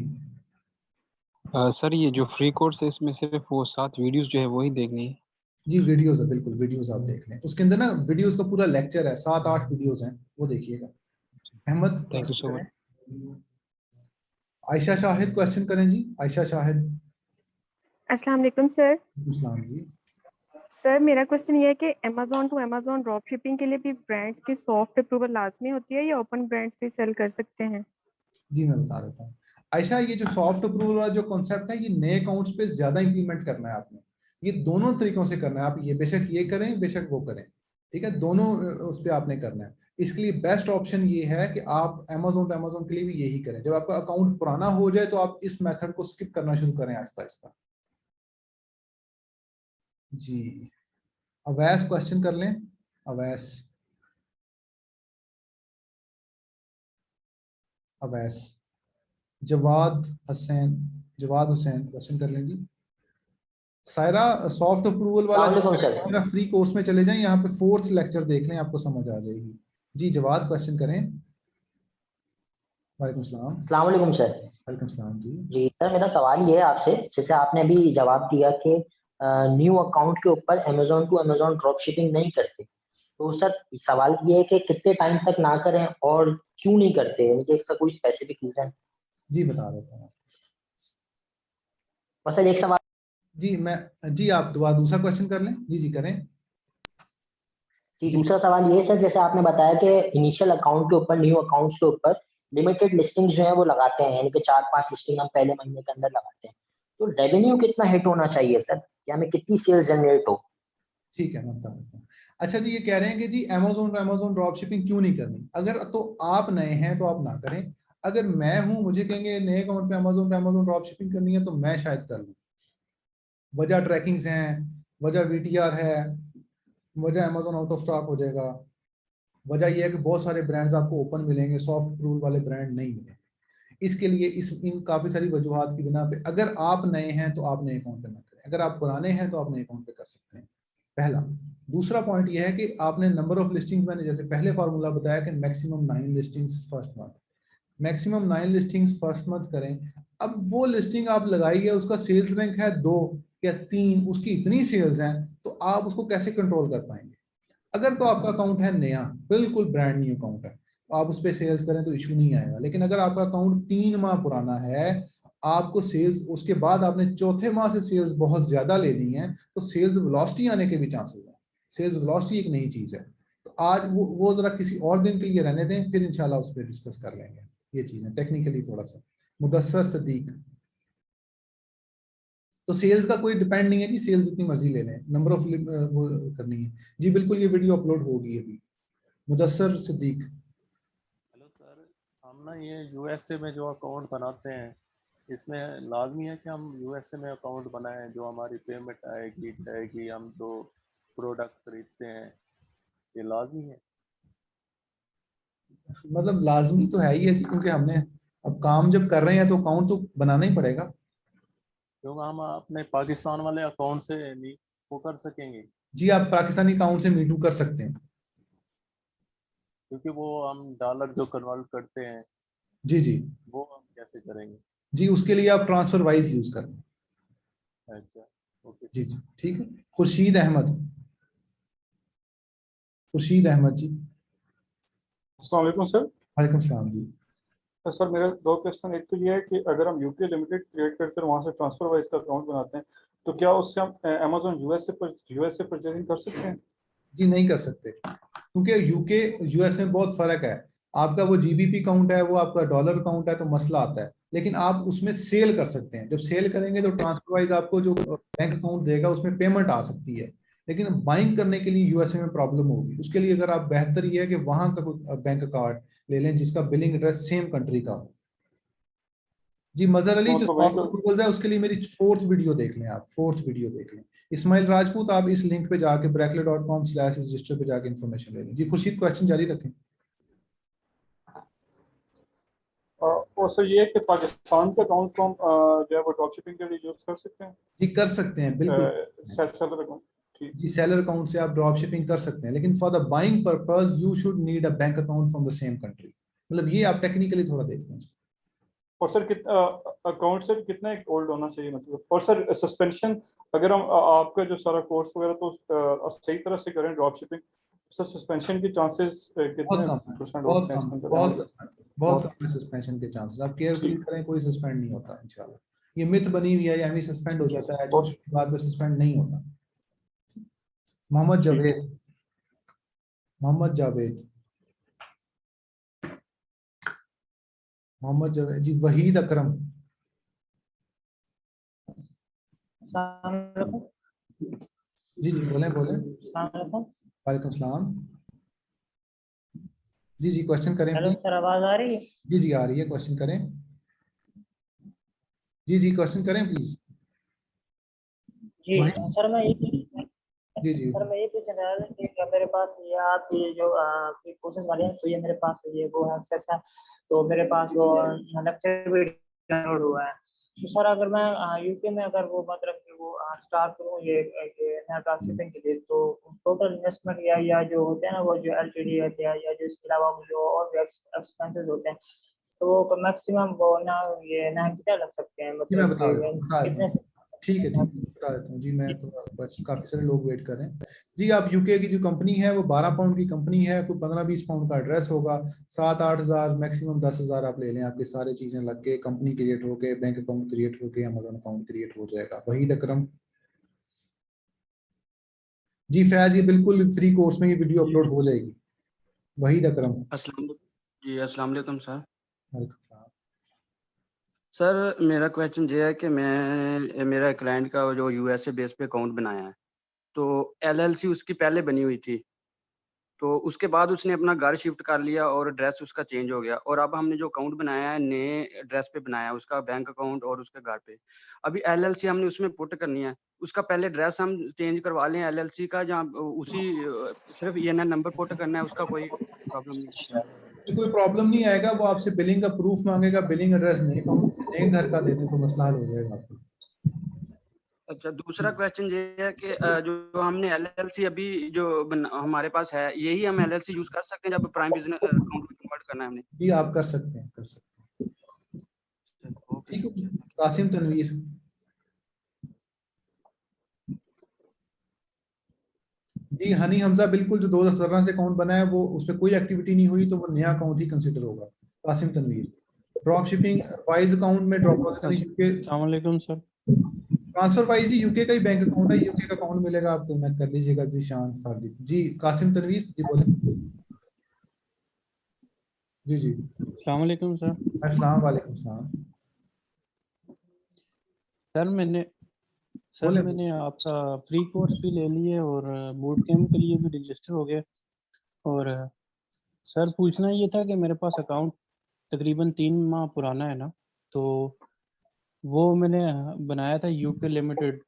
सर ये जो फ्री कोर्स है इसमें सिर्फ वो 7 वीडियोस जो है वही देखनी है? जी वीडियोस है, बिल्कुल वीडियोस आप देख लें, उसके अंदर ना वीडियोस का पूरा लेक्चर है, 7-8 वीडियोस हैं, वो देखिएगा। Ahmed thank you so much. Ayesha Shahid question करें जी। आयशा शाहिद। अस्सलाम वालेकुम सर। अस्सलाम जी। सर मेरा क्वेश्चन ये है कि Amazon to Amazon drop shipping के लिए भी ब्रांड्स की सॉफ्ट अप्रूवल लाजमी होती है या ओपन ब्रांड्स भी सेल कर सकते हैं? जी मैं बता देता हूँ आयशा, ये जो सॉफ्ट अप्रूवल वाला जो कॉन्सेप्ट है ये नए अकाउंट्स पे ज्यादा इंप्लीमेंट करना है आपने। ये दोनों तरीकों से करना है, आप ये बेशक ये करें बेशक वो करें, ठीक है, दोनों उस पर आपने करना है। इसके लिए बेस्ट ऑप्शन ये है कि आप अमेज़न के लिए भी यही करें। जब आपका अकाउंट पुराना हो जाए तो आप इस मेथड को स्किप करना शुरू करें आहिस्ता आहिस्ता। जी अवैस क्वेश्चन कर लें। अवैस जवाद हुसैन क्वेश्चन कर लें जी। सायरा सॉफ्ट अप्रूवल वाला फ्री कोर्स में चले जाएं, यहाँ पे 4th लेक्चर देख लें, आपको समझ आ जाएगी। जी जवाद क्वेश्चन करें। वालेकुम सलाम। अस्सलाम वालेकुम सर। वालेकुम सलाम जी। जी सर मेरा सवाल ये है आपसे, जैसे आपने अभी जवाब दिया कि न्यू अकाउंट के ऊपर Amazon to Amazon drop shipping नहीं करते, तो सर सवाल ये है कि कितने टाइम तक ना करें और क्यों नहीं करते, मुझे इसका कोई स्पेसिफिक रीजन? जी बता देता हूँ। सर एक सवाल जी आप दूसरा क्वेश्चन कर लें। जी करें। जी दूसरा सवाल ये सर, जैसे आपने बताया कि इनिशियल अकाउंट के ऊपर, न्यू अकाउंट्स के ऊपर लिमिटेड लिस्टिंग्स जो है वो लगाते हैं, यानी कि 4-5 लिस्टिंग हम पहले महीने के अंदर लगाते हैं, तो रेवेन्यू कितना हिट होना चाहिए सर, या हमें कितनी सेल्स जनरेट हो? ठीक है मैं बता देता हूँ। अच्छा जी ये कह रहे हैं कि जी अमेज़न ड्रॉप शिपिंग क्यों नहीं करनी? अगर तो आप नए हैं तो आप ना करें, अगर मैं हूं मुझे कहेंगे नए अकाउंट पे अमेज़न ड्रॉप शिपिंग करनी है तो मैं शायद कर लूँ। वजह ट्रैकिंग्स हैं, वजह VTR है, वजह अमेजोन आउट ऑफ स्टॉक हो जाएगा, वजह यह है कि बहुत सारे ब्रांड्स आपको ओपन मिलेंगे, सॉफ्ट अप्रूवल वाले ब्रांड नहीं मिलेंगे। इसके लिए इन काफ़ी सारी वजूहात की बिना पे अगर आप नए हैं तो आप नए अकाउंट पे ना करें, अगर आप पुराने हैं तो आप नए अकाउंट पे कर सकते हैं, पहला। दूसरा पॉइंट यह है कि आपने नंबर ऑफ लिस्टिंग्स, मैंने जैसे पहले फार्मूला बताया कि maximum 9 listings first month, maximum 9 listings first month करें। अब वो लिस्टिंग आप लगाइए, उसका सेल्स रैंक है 2 या 3, उसकी इतनी सेल्स हैं, तो आप उसको कैसे कंट्रोल कर पाएंगे? अगर तो आपका अकाउंट है नया, बिल्कुल ब्रांड न्यू अकाउंट है, तो आप उस पर सेल्स करें तो इशू नहीं आएगा। लेकिन अगर आपका अकाउंट 3 माह पुराना है, आपको सेल्स उसके बाद आपने चौथे माह से सेल्स बहुत ज्यादा ले ली हैं, तो सेल्स वेलोसिटी आने के भी चांसेस हैं। सेल्स वेलोसिटी एक नई चीज है, तो आज वो जरा किसी और दिन के लिए रहने दें, फिर इंशाल्लाह उस पर डिस्कस कर लेंगे ये चीजें टेक्निकली थोड़ा सा। मुदस्सर सदीक, तो सेल्स का कोई डिपेंड नहीं है कि सेल्स जितनी मर्जी ले लें, नंबर ऑफ वो करनी है जी। बिल्कुल, ये वीडियो अपलोड होगी अभी। मुदस्सर सिद्दीक, हेलो सर, हम ना ये यूएसए में जो अकाउंट बनाते हैं, इसमें लाजमी है कि हम यूएसए में अकाउंट बनाएं, जो हमारी पेमेंट आएगी जाएगी, हम जो प्रोडक्ट खरीदते हैं, ये लाजमी है? मतलब लाजमी तो है ही है जी, क्योंकि हमने अब काम जब कर रहे हैं तो अकाउंट तो बनाना ही पड़ेगा। क्योंकि हम अपने पाकिस्तान वाले अकाउंट से नहीं वो कर सकेंगे, जी आप पाकिस्तानी अकाउंट से मीटू कर सकते हैं, क्योंकि वो हम डॉलर जो कन्वर्ट करते हैं, जी जी वो हम कैसे करेंगे? जी, उसके लिए आप ट्रांसफर वाइज यूज करें। अच्छा, ओके जी जी ठीक है। खुर्शीद अहमद, खुर्शीद अहमद जी। अस्सलाम वालेकुम सर। वालेकुम सलाम जी। तो सर मेरा 2 क्वेश्चन, एक तो ये है कि अगर हम यूके लिमिटेड क्रिएट करकर वहाँ से ट्रांसफर वाइज का अकाउंट बनाते हैं, तो क्या उससे हम अमेजोन यूएसए परचेजिंग कर सकते हैं? जी नहीं कर सकते, क्योंकि यूके यूएस में बहुत फर्क है। आपका वो जीबीपी अकाउंट है, वो आपका डॉलर अकाउंट है, तो मसला आता है। लेकिन आप उसमें सेल कर सकते हैं, जब सेल करेंगे तो ट्रांसफर वाइज आपको जो बैंक अकाउंट देगा उसमें पेमेंट आ सकती है। लेकिन बाइंग करने के लिए यूएसए में प्रॉब्लम होगी। उसके लिए अगर आप, बेहतर ये है कि वहां का कोई बैंक अकाउंट ले लें जिसका बिलिंग एड्रेस सेम कंट्री का हो। जी मजहर अली, जो सॉफ्ट अप्रूवल है उसके लिए मेरी 4th वीडियो देख लें आप, 4th वीडियो देख लें। इस्माइल राजपूत, आप इस लिंक पे जाके brackley.com/register पे जाके इन्फॉर्मेशन ले लें। जी खुर्शीद, क्वेश्चन जारी रखें। और सर ये है कि पाकिस्तान का अकाउंट को हम जो है वो ड्रॉप शिपिंग के लिए यूज कर सकते हैं? जी कर सकते हैं, बिल्कुल। सेलर अकाउंट, ठीक। जी सेलर अकाउंट से आप ड्रॉप शिपिंग कर सकते हैं, लेकिन for the buying purpose you should need a bank account from the same country. मतलब ये आप टेक्निकली थोड़ा देख लें। और सर अकाउंट से कितना एक ओल्ड होना चाहिए मतलब? और सर सस्पेंशन, अगर हम आपका जो सारा कोर्स वगैरह तो सही तरह से करें ड्रॉप शिपिंग, सर सस्पेंशन के चांसेस कितने परसेंट होते हैं इसके अंदर? बहुत कम है सस्पेंशन के चांसेस। आप केयरफुली करें, कोई सस्पेंड नहीं होता इंशाल्लाह। ये मिथ बनी हुई है, यानी सस्पेंड हो जाता है, बाद में सस्पेंड नहीं होता। मोहम्मद जावेद, मोहम्मद जावेद, मोहम्मद जावेद जी। वहीद अकरम, जी जी बोलें बोलें। वालेकुम सलाम। जी जी क्वेश्चन करें। हेलो सर, आवाज आ रही है? जी जी आ रही है, क्वेश्चन करें। जी जी क्वेश्चन करें प्लीज। जी सर, मैं ये जी जी सर मैं ये पूछ रहा था कि मेरे पास ये आप ये जो कोर्सेज वाले हैं, तो ये मेरे पास ये वो एक्सेस है, तो मेरे पास वो लेक्चर भी डाउनलोड हुआ है। तो सर अगर मैं यूके में अगर वो मतलब कि वो स्टार्ट करूँ ये नया ड्रॉप शिपिंग के लिए, तो टोटल इन्वेस्टमेंट या जो होते हैं ना वो जो एलटीडी होते हैं या जो इसके अलावा जो और भी एक्सपेंसेस होते हैं, तो वो मैक्सिमम वो ना ये ना कितना लग सकते हैं, जी मैं मतलब कितने से? ठीक है बता देता हूँ जी। मैं तो बस काफी सारे लोग वेट कर रहे हैं जी। आप यूके की जो कंपनी है वो 12 पाउंड की कंपनी है, कोई 15-20 पाउंड का एड्रेस होगा, 7-8 हज़ार मैक्सिमम 10 हज़ार आप ले लें, आपकी सारी चीजें लग के कंपनी क्रिएट होके, बैंक अकाउंट क्रिएट होके, अमेज़न अकाउंट क्रिएट हो जाएगा। वहीद अकरम जी। फैज, ये बिल्कुल फ्री कोर्स में ये वीडियो अपलोड हो जाएगी। वहीद अकरम जी अस्सलाम वालेकुम सर। वालेकुम सर मेरा क्वेश्चन ये है कि मेरा क्लाइंट का जो यूएसए बेस पे अकाउंट बनाया है, तो एलएलसी उसकी पहले बनी हुई थी, तो उसके बाद उसने अपना घर शिफ्ट कर लिया और एड्रेस उसका चेंज हो गया, और अब हमने जो अकाउंट बनाया है नए एड्रेस पे बनाया है, उसका बैंक अकाउंट और उसके घर पे। अभी एलएलसी हमने उसमें पुट करनी है, उसका पहले एड्रेस हम चेंज करवा लें एलएलसी का, जहाँ उसी सिर्फ ईएनएन नंबर पुट करना है, उसका कोई प्रॉब्लम नहीं। कोई प्रॉब्लम नहीं आएगा, वो आपसे बिलिंग का प्रूफ मांगेगा, बिलिंग एड्रेस नए घर का दे दें तो मसला हल हो जाएगा आपको। अच्छा, दूसरा क्वेश्चन ये है कि जो हमने एलएलसी अभी जो हमारे पास है, यही हम एलएलसी यूज कर सकते हैं जब प्राइम बिजनेस अकाउंट में कन्वर्ट करना है हमने? जी आप कर सकते हैं, कर सकते हैं। ठीक है, कासिम तनवीर। जी हनी हमजा, बिल्कुल जो 2017 से अकाउंट बना है वो उस पर कोई एक्टिविटी नहीं हुई तो वो नया अकाउंट ही कंसिडर होगा। Qasim Tanveer, drop shipping wise account में ड्रॉप अस्सलामुअलैकुम सर। ट्रांसफर वाइज ही यूके का ही बैंक अकाउंट है, यूके का अकाउंट मिलेगा आपको, मैं कर लीजिएगा। जीशान खालिद जी। कासिम तनवीर जी बोले। जी जी अस्सलामुअलैकुम सर। अस्सलाम वालेकुम सलाम। सर मैंने आपका फ्री कोर्स भी ले लिए और बूट कैंप के लिए भी रजिस्टर हो गए। और सर पूछना ये था कि मेरे पास अकाउंट तकरीबन 3 माह पुराना है ना, तो वो मैंने बनाया था यूके लिमिटेड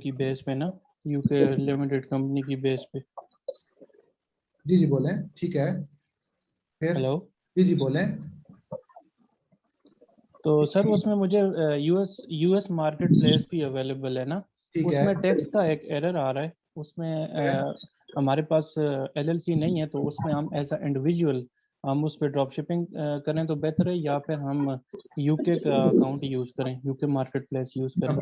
की बेस पे ना, यूके लिमिटेड कंपनी की बेस पे। जी जी बोलें, ठीक है। फिर हेलो जी जी बोलें। तो सर उसमें मुझे यूएस मार्केट प्लेस भी अवेलेबल है ना, उसमें टैक्स का एक एरर आ रहा है उसमें। हमारे पास एलएलसी नहीं है, तो उसमें हम एज अ इंडिविजुअल हम उस पर ड्रॉप शिपिंग करें तो बेहतर है, या फिर हम यूके का अकाउंट यूज करें, यूके मार्केट प्लेस यूज करें?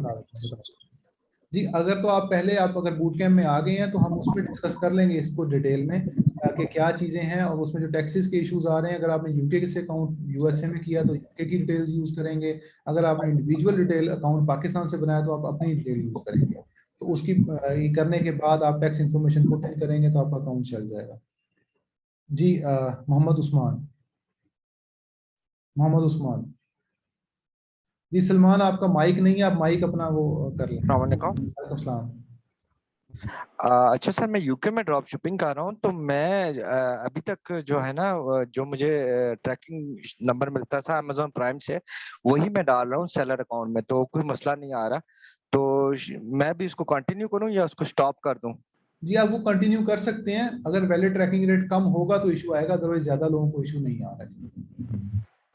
जी अगर तो आप पहले आप अगर बूट कैंप में आ गए हैं तो हम उस पर डिस्कस कर लेंगे इसको डिटेल में कि क्या चीज़ें हैं, और उसमें जो टैक्सेस के इश्यूज आ रहे हैं। अगर आपने यूके से अकाउंट यूएसए में किया तो यूके की डिटेल्स यूज करेंगे, अगर आपने इंडिविजुअल डिटेल अकाउंट पाकिस्तान से बनाया तो आप अपनी डिटेल यूज करेंगे। तो उसकी ये करने के बाद आप टैक्स इन्फॉर्मेशन पुट इन करेंगे तो आपका अकाउंट चल जाएगा। जी मोहम्मद उस्मान। मोहम्मद उस्मान जी। सलमान आपका माइक नहीं है, आप माइक अपना वो कर लें। अस्सलाम। अच्छा सर, मैं यूके में ड्रॉप शिपिंग कर रहा हूँ, तो मैं अभी तक जो है ना, जो मुझे ट्रैकिंग नंबर मिलता था अमेज़न प्राइम से, वही मैं डाल रहा हूँ सेलर अकाउंट में, तो कोई मसला नहीं आ रहा। तो मैं भी इसको कंटिन्यू करूँ या उसको स्टॉप कर दूँ? जी आप वो कंटिन्यू कर सकते हैं, अगर वैलिड ट्रैकिंग रेट कम होगा तो इशू आएगा, अदरवाइज ज्यादा लोगों को इशू नहीं आ रहा है।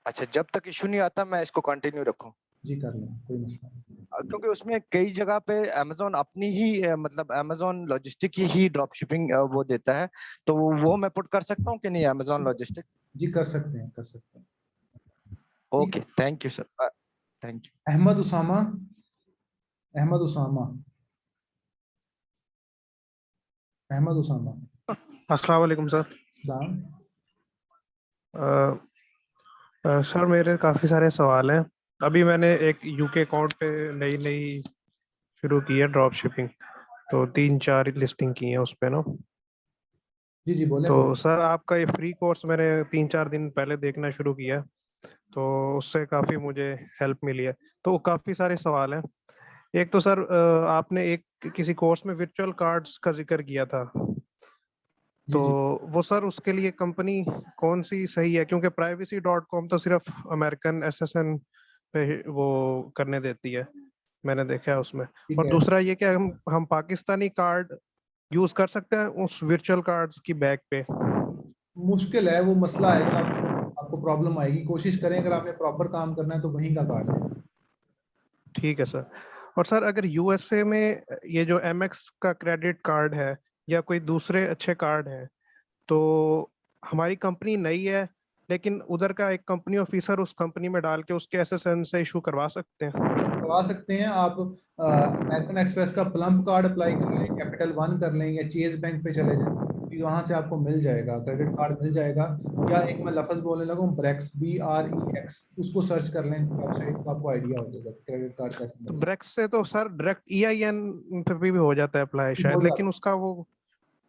अच्छा, जब तक इशू नहीं आता मैं इसको कंटिन्यू रखूं? जी कर लें, कोई मसला नहीं। क्योंकि उसमें कई जगह पे अमेज़न अपनी ही मतलब अमेज़न लॉजिस्टिक ही ड्रॉप शिपिंग वो देता है, तो वो मैं पुट कर सकता हूँ कि नहीं अमेज़न लॉजिस्टिक? जी कर सकते हैं, कर सकते हैं। Okay, thank you sir, thank you. Ahmed Usama. Ahmed Usama. Ahmed Usama. अस्सलाम वालेकुम सर। सर मेरे काफ़ी सारे सवाल हैं। अभी मैंने एक यूके अकाउंट पे नई शुरू की है ड्रॉप शिपिंग, तो 3-4 लिस्टिंग की है उस पे ना। जी जी बोले। तो सर आपका ये फ्री कोर्स मैंने 3-4 दिन पहले देखना शुरू किया, तो उससे काफ़ी मुझे हेल्प मिली है। तो काफ़ी सारे सवाल हैं। एक तो सर आपने एक किसी कोर्स में वर्चुअल कार्ड्स का जिक्र किया था, तो वो सर उसके लिए कंपनी कौन सी सही है? क्योंकि privacy.com तो सिर्फ अमेरिकन एसएसएन पे वो करने देती है, मैंने देखा है उसमें। और दूसरा ये कि हम पाकिस्तानी कार्ड यूज कर सकते हैं उस वर्चुअल कार्ड्स की बैक पे? मुश्किल है, वो मसला आएगा, आपको प्रॉब्लम आएगी। कोशिश करें अगर आपने प्रॉपर काम करना है तो वहीं का कार्ड है। ठीक है सर। और सर अगर यूएसए में ये जो एमएक्स का क्रेडिट कार्ड है या कोई दूसरे अच्छे कार्ड हैं, तो हमारी कंपनी नई है लेकिन उधर का एक कंपनी ऑफिसर उस कंपनी में डाल के उसके एसएसएन से इशू करवा सकते हैं? करवा सकते हैं आप। अमेरिकन एक्सप्रेस का प्लम्ब कार्ड अप्लाई कर लें, कैपिटल वन कर लें, या चेज बैंक पे चले जाएं, वहां से आपको मिल जाएगा, क्रेडिट कार्ड मिल जाएगा। या एक मैं लफ्ज बोलने लगा हूँ, ब्रेक्स, BREX, उसको सर्च कर लें तो आपको आइडिया हो जाएगा क्रेडिट कार्ड कैसे। तो ब्रेक्स से तो सर डायरेक्ट EIN पे भी हो जाता है अप्लाई शायद, लेकिन उसका वो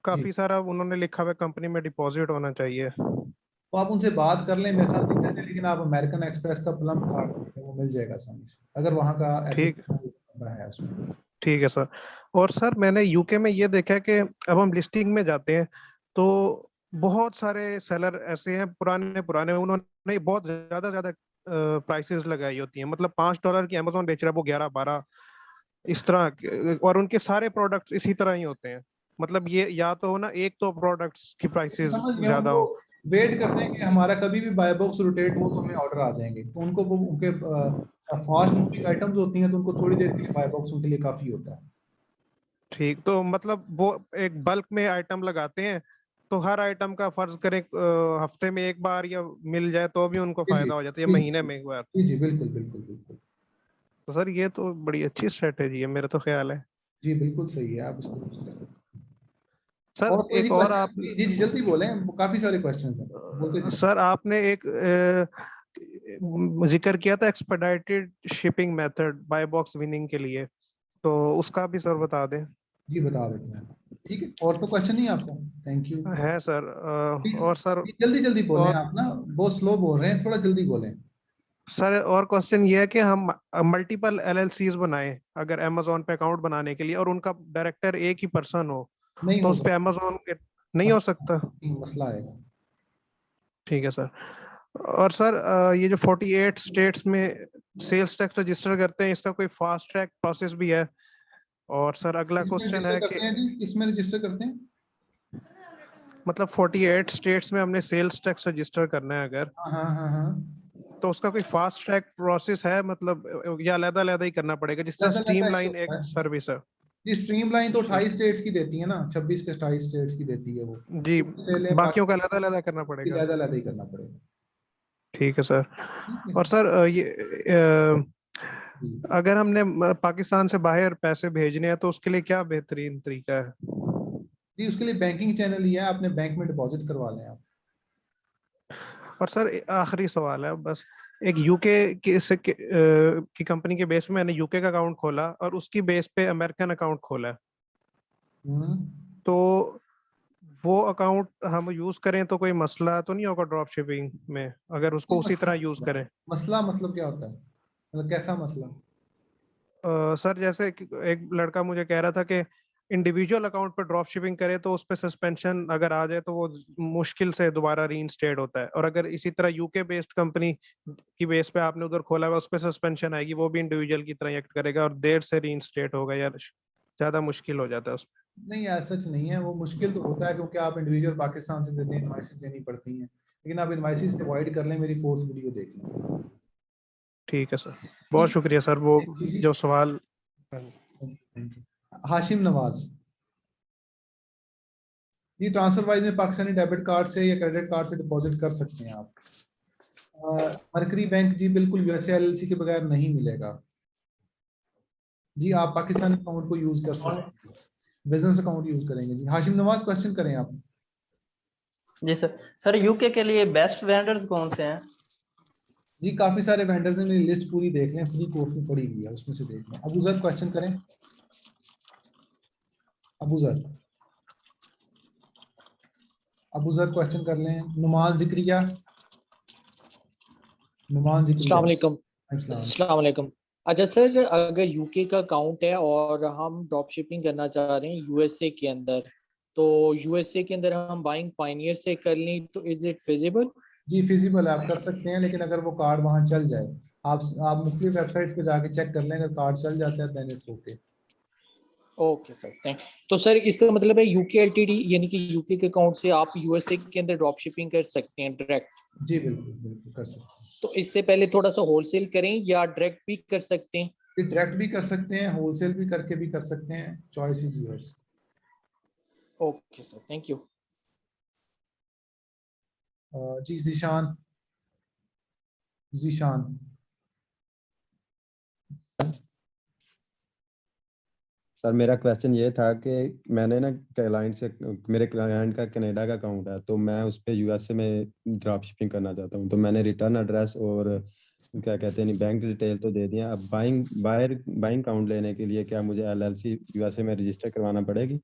काफी सारा उन्होंने लिखा हुआ कंपनी में डिपॉजिट होना चाहिए। तो आप उनसे बात कर लें, मेरे ख्याल से, लेकिन आप अमेरिकन एक्सप्रेस का प्लम्ब कार्ड वो मिल जाएगा आसानी से, अगर वहाँ का ठीक है उसमें। ठीक है सर। और सर मैंने यूके में ये देखा है कि अब हम लिस्टिंग में जाते हैं तो बहुत सारे सेलर ऐसे हैं पुराने, उन्होंने बहुत ज्यादा प्राइसेस लगाई होती हैं, मतलब $5 की अमेज़न बेच रहा है वो 11-12 इस तरह, और उनके सारे प्रोडक्ट्स इसी तरह ही होते हैं। मतलब ये या तो हो ना, एक तो प्रोडक्ट्स की प्राइसेस समझ गया, ज्यादा हो। वेट करते हैं कि हमारा कभी भी बाय बॉक्स रोटेट हो तो हमें ऑर्डर आ जाएंगे, तो उनको वो उनके फास्ट मूविंग आइटम्स होती हैं, तो उनको थोड़ी देर के लिए बाय बॉक्स उनके लिए काफी होता है। ठीक, तो मतलब वो एक बल्क में आइटम लगाते हैं, तो हर आइटम का फर्ज करें हफ्ते में एक बार या मिल जाए तो भी उनको जी, फायदा हो जाता है, या जी, महीने में एक बार। जी बिल्कुल बिल्कुल बिल्कुल। तो सर ये तो बड़ी अच्छी स्ट्रेटेजी है, मेरा तो ख्याल है। जी बिल्कुल सही है, आप इसको सर और कोई एक और question? आप जी जी जल्दी बोलें, काफी सारे क्वेश्चंस हैं, बोलते जाइए। सर आपने एक जिक्र किया था expedited shipping method buy box winning के लिए, तो उसका भी सर बता दें। जी बता देते हैं, ठीक है। और तो क्वेश्चन नहीं आपका? Thank you. है सर। और सर जल्दी जल्दी बोलें, और आप ना बहुत स्लो बोल रहे हैं, थोड़ा जल्दी बोलें। सर और क्वेश्चन ये है कि हम मल्टीपल LLCs बनाएं अगर अमेजोन पे अकाउंट बनाने के लिए, और उनका डायरेक्टर एक ही पर्सन हो, नहीं तो हो उस पे अमेजोन नहीं हो सकता? मसला आएगा। ठीक है सर। और सर ये जो 48 स्टेट्स में सेल्स टैक्स रजिस्टर करते हैं, इसका कोई फास्ट ट्रैक प्रोसेस भी है? और सर अगला किसमें क्वेश्चन रजिस्टर है करते हैं जी, किसमें रजिस्टर करते हैं? मतलब 48 स्टेट्स में हमने सेल्स टैक्स रजिस्टर करना है अगर, हाँ हाँ हाँ, तो उसका कोई फास्ट ट्रैक प्रोसेस है मतलब, या अलग-अलग ही करना पड़ेगा जिस तरह स्ट्रीमलाइन एक सर्विस है? जी स्ट्रीमलाइन तो 28 स्टेट्स की देती है ना, 26 के 28 स्टेट्स की देती है वो। जी, पहले बाकियों का अलग-अलग करना पड़ेगा। अलग ही करना पड़ेगा। ठीक है सर। और सर अगर हमने पाकिस्तान से बाहर पैसे भेजने हैं तो उसके लिए क्या बेहतरीन तरीका है? जी उसके लिए बैंकिंग चैनल ही है, आपने बैंक में डिपॉजिट करवा लें आप। और सर आखिरी सवाल है बस, एक यूके की कंपनी के बेस पे मैंने यूके का अकाउंट खोला और उसकी बेस पे अमेरिकन अकाउंट खोला है, तो वो अकाउंट हम यूज करें तो कोई मसला तो नहीं होगा ड्रॉप शिपिंग में, अगर उसको उसी तरह यूज करें? मसला मतलब क्या होता है, मतलब कैसा मसला? सर जैसे एक लड़का मुझे कह रहा था कि इंडिविजुअल अकाउंट पर ड्रॉप शिपिंग करे तो उस पर सस्पेंशन अगर आ जाए तो वो मुश्किल से दोबारा रीइंस्टेट होता है, और अगर इसी तरह यूके बेस्ड कंपनी की बेस पे आपने उधर खोला हुआ उस पर सस्पेंशन आएगी, वो भी इंडिविजुअल की तरह एक्ट करेगा और देर से रीइंस्टेट होगा, या ज्यादा मुश्किल हो जाता है उसमें? नहीं ऐसा सच नहीं है, वो मुश्किल तो होता है क्योंकि आप इंडिविजुअल पाकिस्तान से देते हैं, इनवाइसेस देनी पड़ती हैं, लेकिन आप इनवाइसेस अवॉइड कर लें, मेरी फोर्थ वीडियो देख लें। ठीक है सर, बहुत शुक्रिया सर। वो जो सवाल हाशिम नवाज जी, ट्रांसफर वाइज में पाकिस्तानी डेबिट कार्ड से या क्रेडिट कार्ड से डिपॉजिट कर सकते हैं आप। मरकरी बैंक जी बिल्कुल यूएसए LLC के बगैर नहीं मिलेगा जी, आप पाकिस्तानी अकाउंट को यूज कर सकते हैं, बिजनेस अकाउंट यूज करेंगे जी। हाशिम नवाज क्वेश्चन करें आप। जी सर। सर यूके के लिए बेस्ट वेंडर्स कौन से हैं? जी काफी सारे वेंडर्स हैं, मेरी लिस्ट पूरी देख लें, फ्री कोर्स में पड़ी हुई है, उसमें से देख लें। अबूजर क्वेश्चन करें, अबूजर क्वेश्चन कर लें। नुमान जिक्रिया, अस्सलाम वालेकुम। अच्छा सर, अगर यूके का अकाउंट है और हम ड्रॉप शिपिंग करना चाह रहे हैं यूएसए के अंदर, तो यूएसए के अंदर हम बाइंग पायनियर से कर लें तो इज इट फिजिबल? जी फिजिबल है, आप कर सकते हैं, लेकिन अगर वो कार्ड वहाँ चल जाए, आप मुख्तलिफ वेबसाइट्स पे जाके चेक कर लें, अगर कार्ड चल जाता है then it's okay. Okay sir, thank. तो सर इसका मतलब है यूके एलटीडी यानी कि यूके के अकाउंट से आप यूएसए के अंदर ड्रॉप शिपिंग कर सकते हैं डायरेक्ट? जी बिल्कुल बिल्कुल कर सकते हैं। तो इससे पहले थोड़ा सा होलसेल करें या डायरेक्ट भी कर सकते हैं? डायरेक्ट भी कर सकते हैं, होलसेल भी करके भी कर सकते हैं, choice is yours. Okay sir, thank you. जी जीशान, सर मेरा क्वेश्चन ये था कि मैंने ना क्लाइंट से, मेरे क्लाइंट का कनाडा का अकाउंट है, तो मैं उस पर यूएसए में ड्रॉप शिपिंग करना चाहता हूँ, तो मैंने रिटर्न एड्रेस और क्या कहते हैं बैंक डिटेल तो दे दिया। अब बाइंग अकाउंट लेने के लिए क्या मुझे LLC यूएसए में रजिस्टर करवाना पड़ेगी?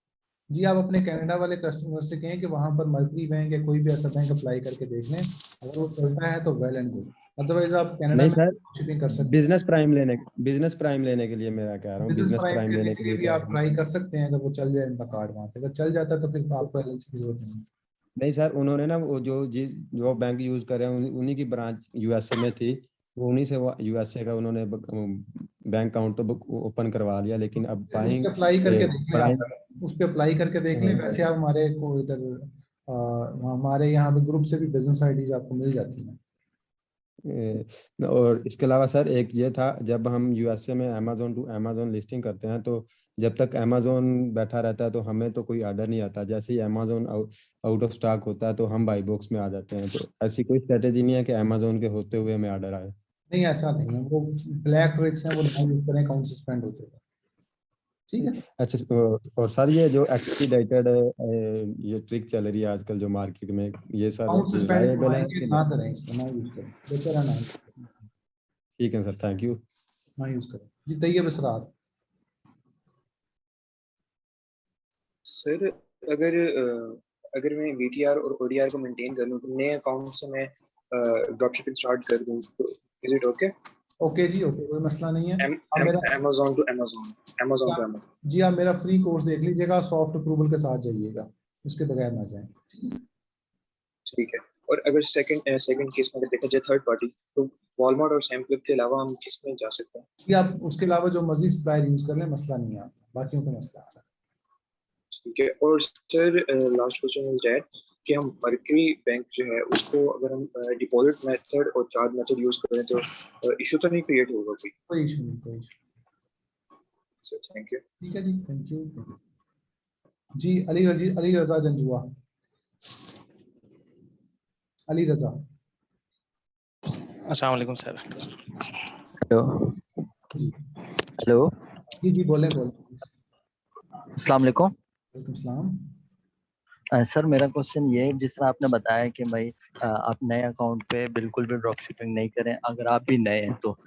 जी आप अपने कनाडा वाले कस्टमर से कहें कि वहाँ पर मर्करी बैंक या कोई भी ऐसा बैंक अप्लाई करके देख लें, अगर वो चलता है तो वेल एंड गुड, अदरवाइज आप कनाडा नहीं में सर, शिपिंग कर सकते हैं। बिजनेस प्राइम लेने के लिए मैं कह रहा हूँ, बिजनेस प्राइम लेने के लिए भी आप ट्राई कर सकते हैं, अगर वो चल जाए उनका कार्ड वहाँ से, अगर चल जाता है तो फिर आपको LLC की जरूरत नहीं है। नहीं सर, उन्होंने ना वो जो बैंक यूज कर रहे हैं उन्हीं की ब्रांच यूएसए में थी, वो उन्हीं से यूएसए का उन्होंने बैंक अकाउंट तो ओपन करवा लिया, लेकिन अब उस पे अप्लाई करके देख लें आप, उस पे अप्लाई करके देख लें। वैसे आप हमारे को इधर हमारे यहाँ पे ग्रुप से भी बिजनेस आईडीज आपको मिल जाती हैं। और इसके अलावा सर एक ये था, जब हम यूएसए में अमेजोन टू अमेजोन लिस्टिंग करते हैं तो जब तक अमेजोन बैठा रहता है तो हमें तो कोई ऑर्डर नहीं आता, जैसे ही अमेजोन आउट ऑफ स्टॉक होता है तो हम बाई बॉक्स में आ जाते हैं। तो ऐसी कोई स्ट्रेटेजी नहीं है कि अमेजोन के होते हुए हमें ऑर्डर आए? नहीं, ऐसा नहीं है, वो ब्लैक ट्रिक्स हैं, वो ना यूज करें, अकाउंट सस्पेंड हो जाएगा। ठीक है। अच्छा, और सर ये जो एक्सपीडाइटेड ये ट्रिक चल रही है आजकल जो मार्केट में, ये सर अकाउंट सस्पेंड रिलायबल है करवाएंगे, कि ना नहीं? करें इसको, ना यूज करें, बेहतर है ना ठीक है सर, थैंक यू। ना यूज करें। जी तैयब इसरार। सर अगर मैं बीटीआर और ओडीआर को मेंटेन कर लूं तो नए अकाउंट से मैं ड्रॉपशिपिंग स्टार्ट कर दूं तो इज इट ओके? ओके जी, ओके, कोई मसला नहीं है। अमेज़न टू अमेज़न जी आप मेरा फ्री कोर्स देख लीजिएगा, सॉफ्ट अप्रूवल के साथ जाइएगा, उसके बगैर ना जाएं। ठीक है। और अगर सेकंड केस में अगर देखा जाए थर्ड पार्टी, तो वॉलमार्ट और सैम क्लब के अलावा हम किस में जा सकते हैं? जी आप उसके अलावा जो मर्जी सप्लायर यूज कर लें, मसला नहीं है, बाकियों का मसला है। ठीक है। और sir last question is that कि हम मर्करी बैंक जो है उसको अगर हम डिपॉजिट मेथड और चार्ज मेथड यूज करें तो इशू तो नहीं क्रिएट होगा कोई इशू नहीं, कोई इशू। Sir thank you. ठीक है जी, थैंक यू जी। अली रजा जंजुआ। अली रजा। अस्सलाम वालेकुम सर। हेलो हेलो जी बोलें। अस्सलाम वालेकुम। वालेकुम सलाम। सर मेरा क्वेश्चन ये है, जिस तरह आपने बताया कि भाई आप नए अकाउंट पे बिल्कुल भी ड्रॉप शिपिंग नहीं करें, अगर आप भी नए हैं तो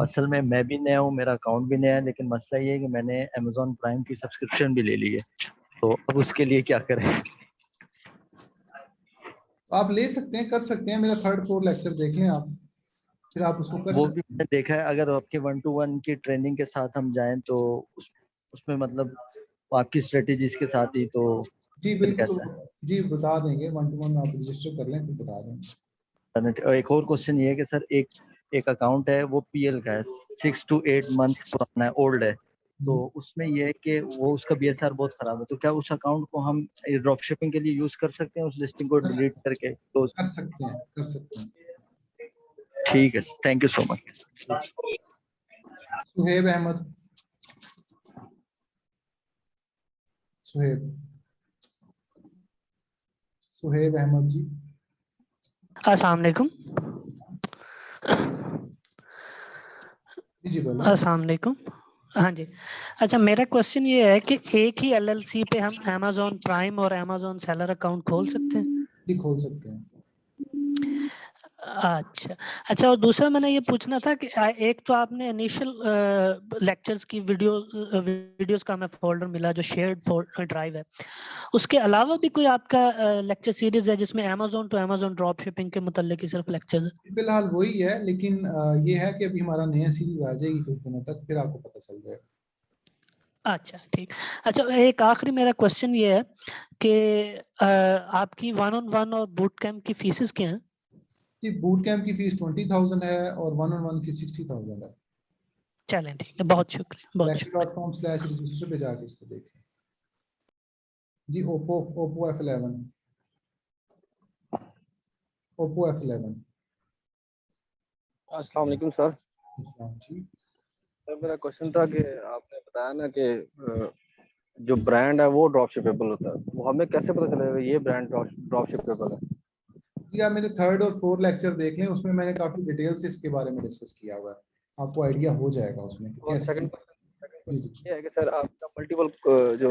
असल में मैं भी नया हूँ, मेरा अकाउंट भी नया है, लेकिन मसला ये है कि मैंने अमेज़न प्राइम की सब्सक्रिप्शन भी ले ली है, तो अब उसके लिए क्या करें? आप ले सकते हैं, कर सकते हैं, मेरा 3rd 4 लेक्चर देख लें आप, फिर आप उसको कर वो सकते भी मैंने देखा है, अगर आपके 1-to-1 की ट्रेनिंग के साथ हम जाएं तो उसमें मतलब आपकी स्ट्रेटेजीज के साथ ही, तो जी फिर बिल्कुल कैसा है? जी बता देंगे, 1-to-1 आप रजिस्टर कर लें फिर बता देंगे। एक और क्वेश्चन ये है कि सर एक अकाउंट है, वो पीएल का है, 6 to 8 मंथ पुराना है, ओल्ड है, तो उसमें ये है कि वो उसका बीएसआर बहुत खराब है, तो क्या उस अकाउंट को हम ड्रॉप शिपिंग के लिए यूज कर सकते हैं, उस लिस्टिंग को डिलीट करके? तो कर सकते हैं। ठीक है, thank you so much. Suhaib Ahmad. Suhaib Ahmad ji. अस्सलाम वालेकुम। जी बोलिए। अस्सलाम वालेकुम। हाँ जी, अच्छा मेरा क्वेश्चन ये है कि एक ही एलएलसी पे हम अमेज़न प्राइम और अमेज़न सेलर अकाउंट खोल सकते हैं? जी खोल सकते हैं। अच्छा, और दूसरा मैंने ये पूछना था कि एक तो आपने इनिशियल लेक्चर्स की वीडियोस का हमें फोल्डर मिला जो शेयर्ड ड्राइव है, उसके अलावा भी कोई आपका लेक्चर सीरीज है जिसमें Amazon to Amazon drop shipping के मुताल्लिक ही सिर्फ लेक्चर्स है? फिलहाल वही है, लेकिन ये है कि अभी हमारा नया सीरीज आ जाएगी कुछ दिनों तक, फिर आपको पता चल जाएगा। अच्छा ठीक। अच्छा एक आखिरी मेरा क्वेश्चन ये है कि आपकी 1-on-1 और बूट कैंप की फीसेस क्या हैं? जी बूट कैंप की फीस 20,000 है और 1-on-1 की 60,000 है। चलें ठीक है, बहुत शुक्रिया, बहुत शुक्रिया। lecture.com/register पे जाके इसको देखें। जी ओप्पो F11। अस्सलाम वालेकुम सर। जी सर मेरा क्वेश्चन था कि आपने बताया ना कि जो ब्रांड है वो ड्रॉप शिपेबल होता है, वो हमें कैसे पता चलेगा ये ब्रांड ड्रॉप शिपेबल है? जी आप मेरे 3rd और 4th लेक्चर देख लें, उसमें मैंने काफी डिटेल से इसके बारे में डिस्कस किया हुआ है, आपको आइडिया हो जाएगा उसमें। और सेकंड ये है कि सर आपका मल्टीपल जो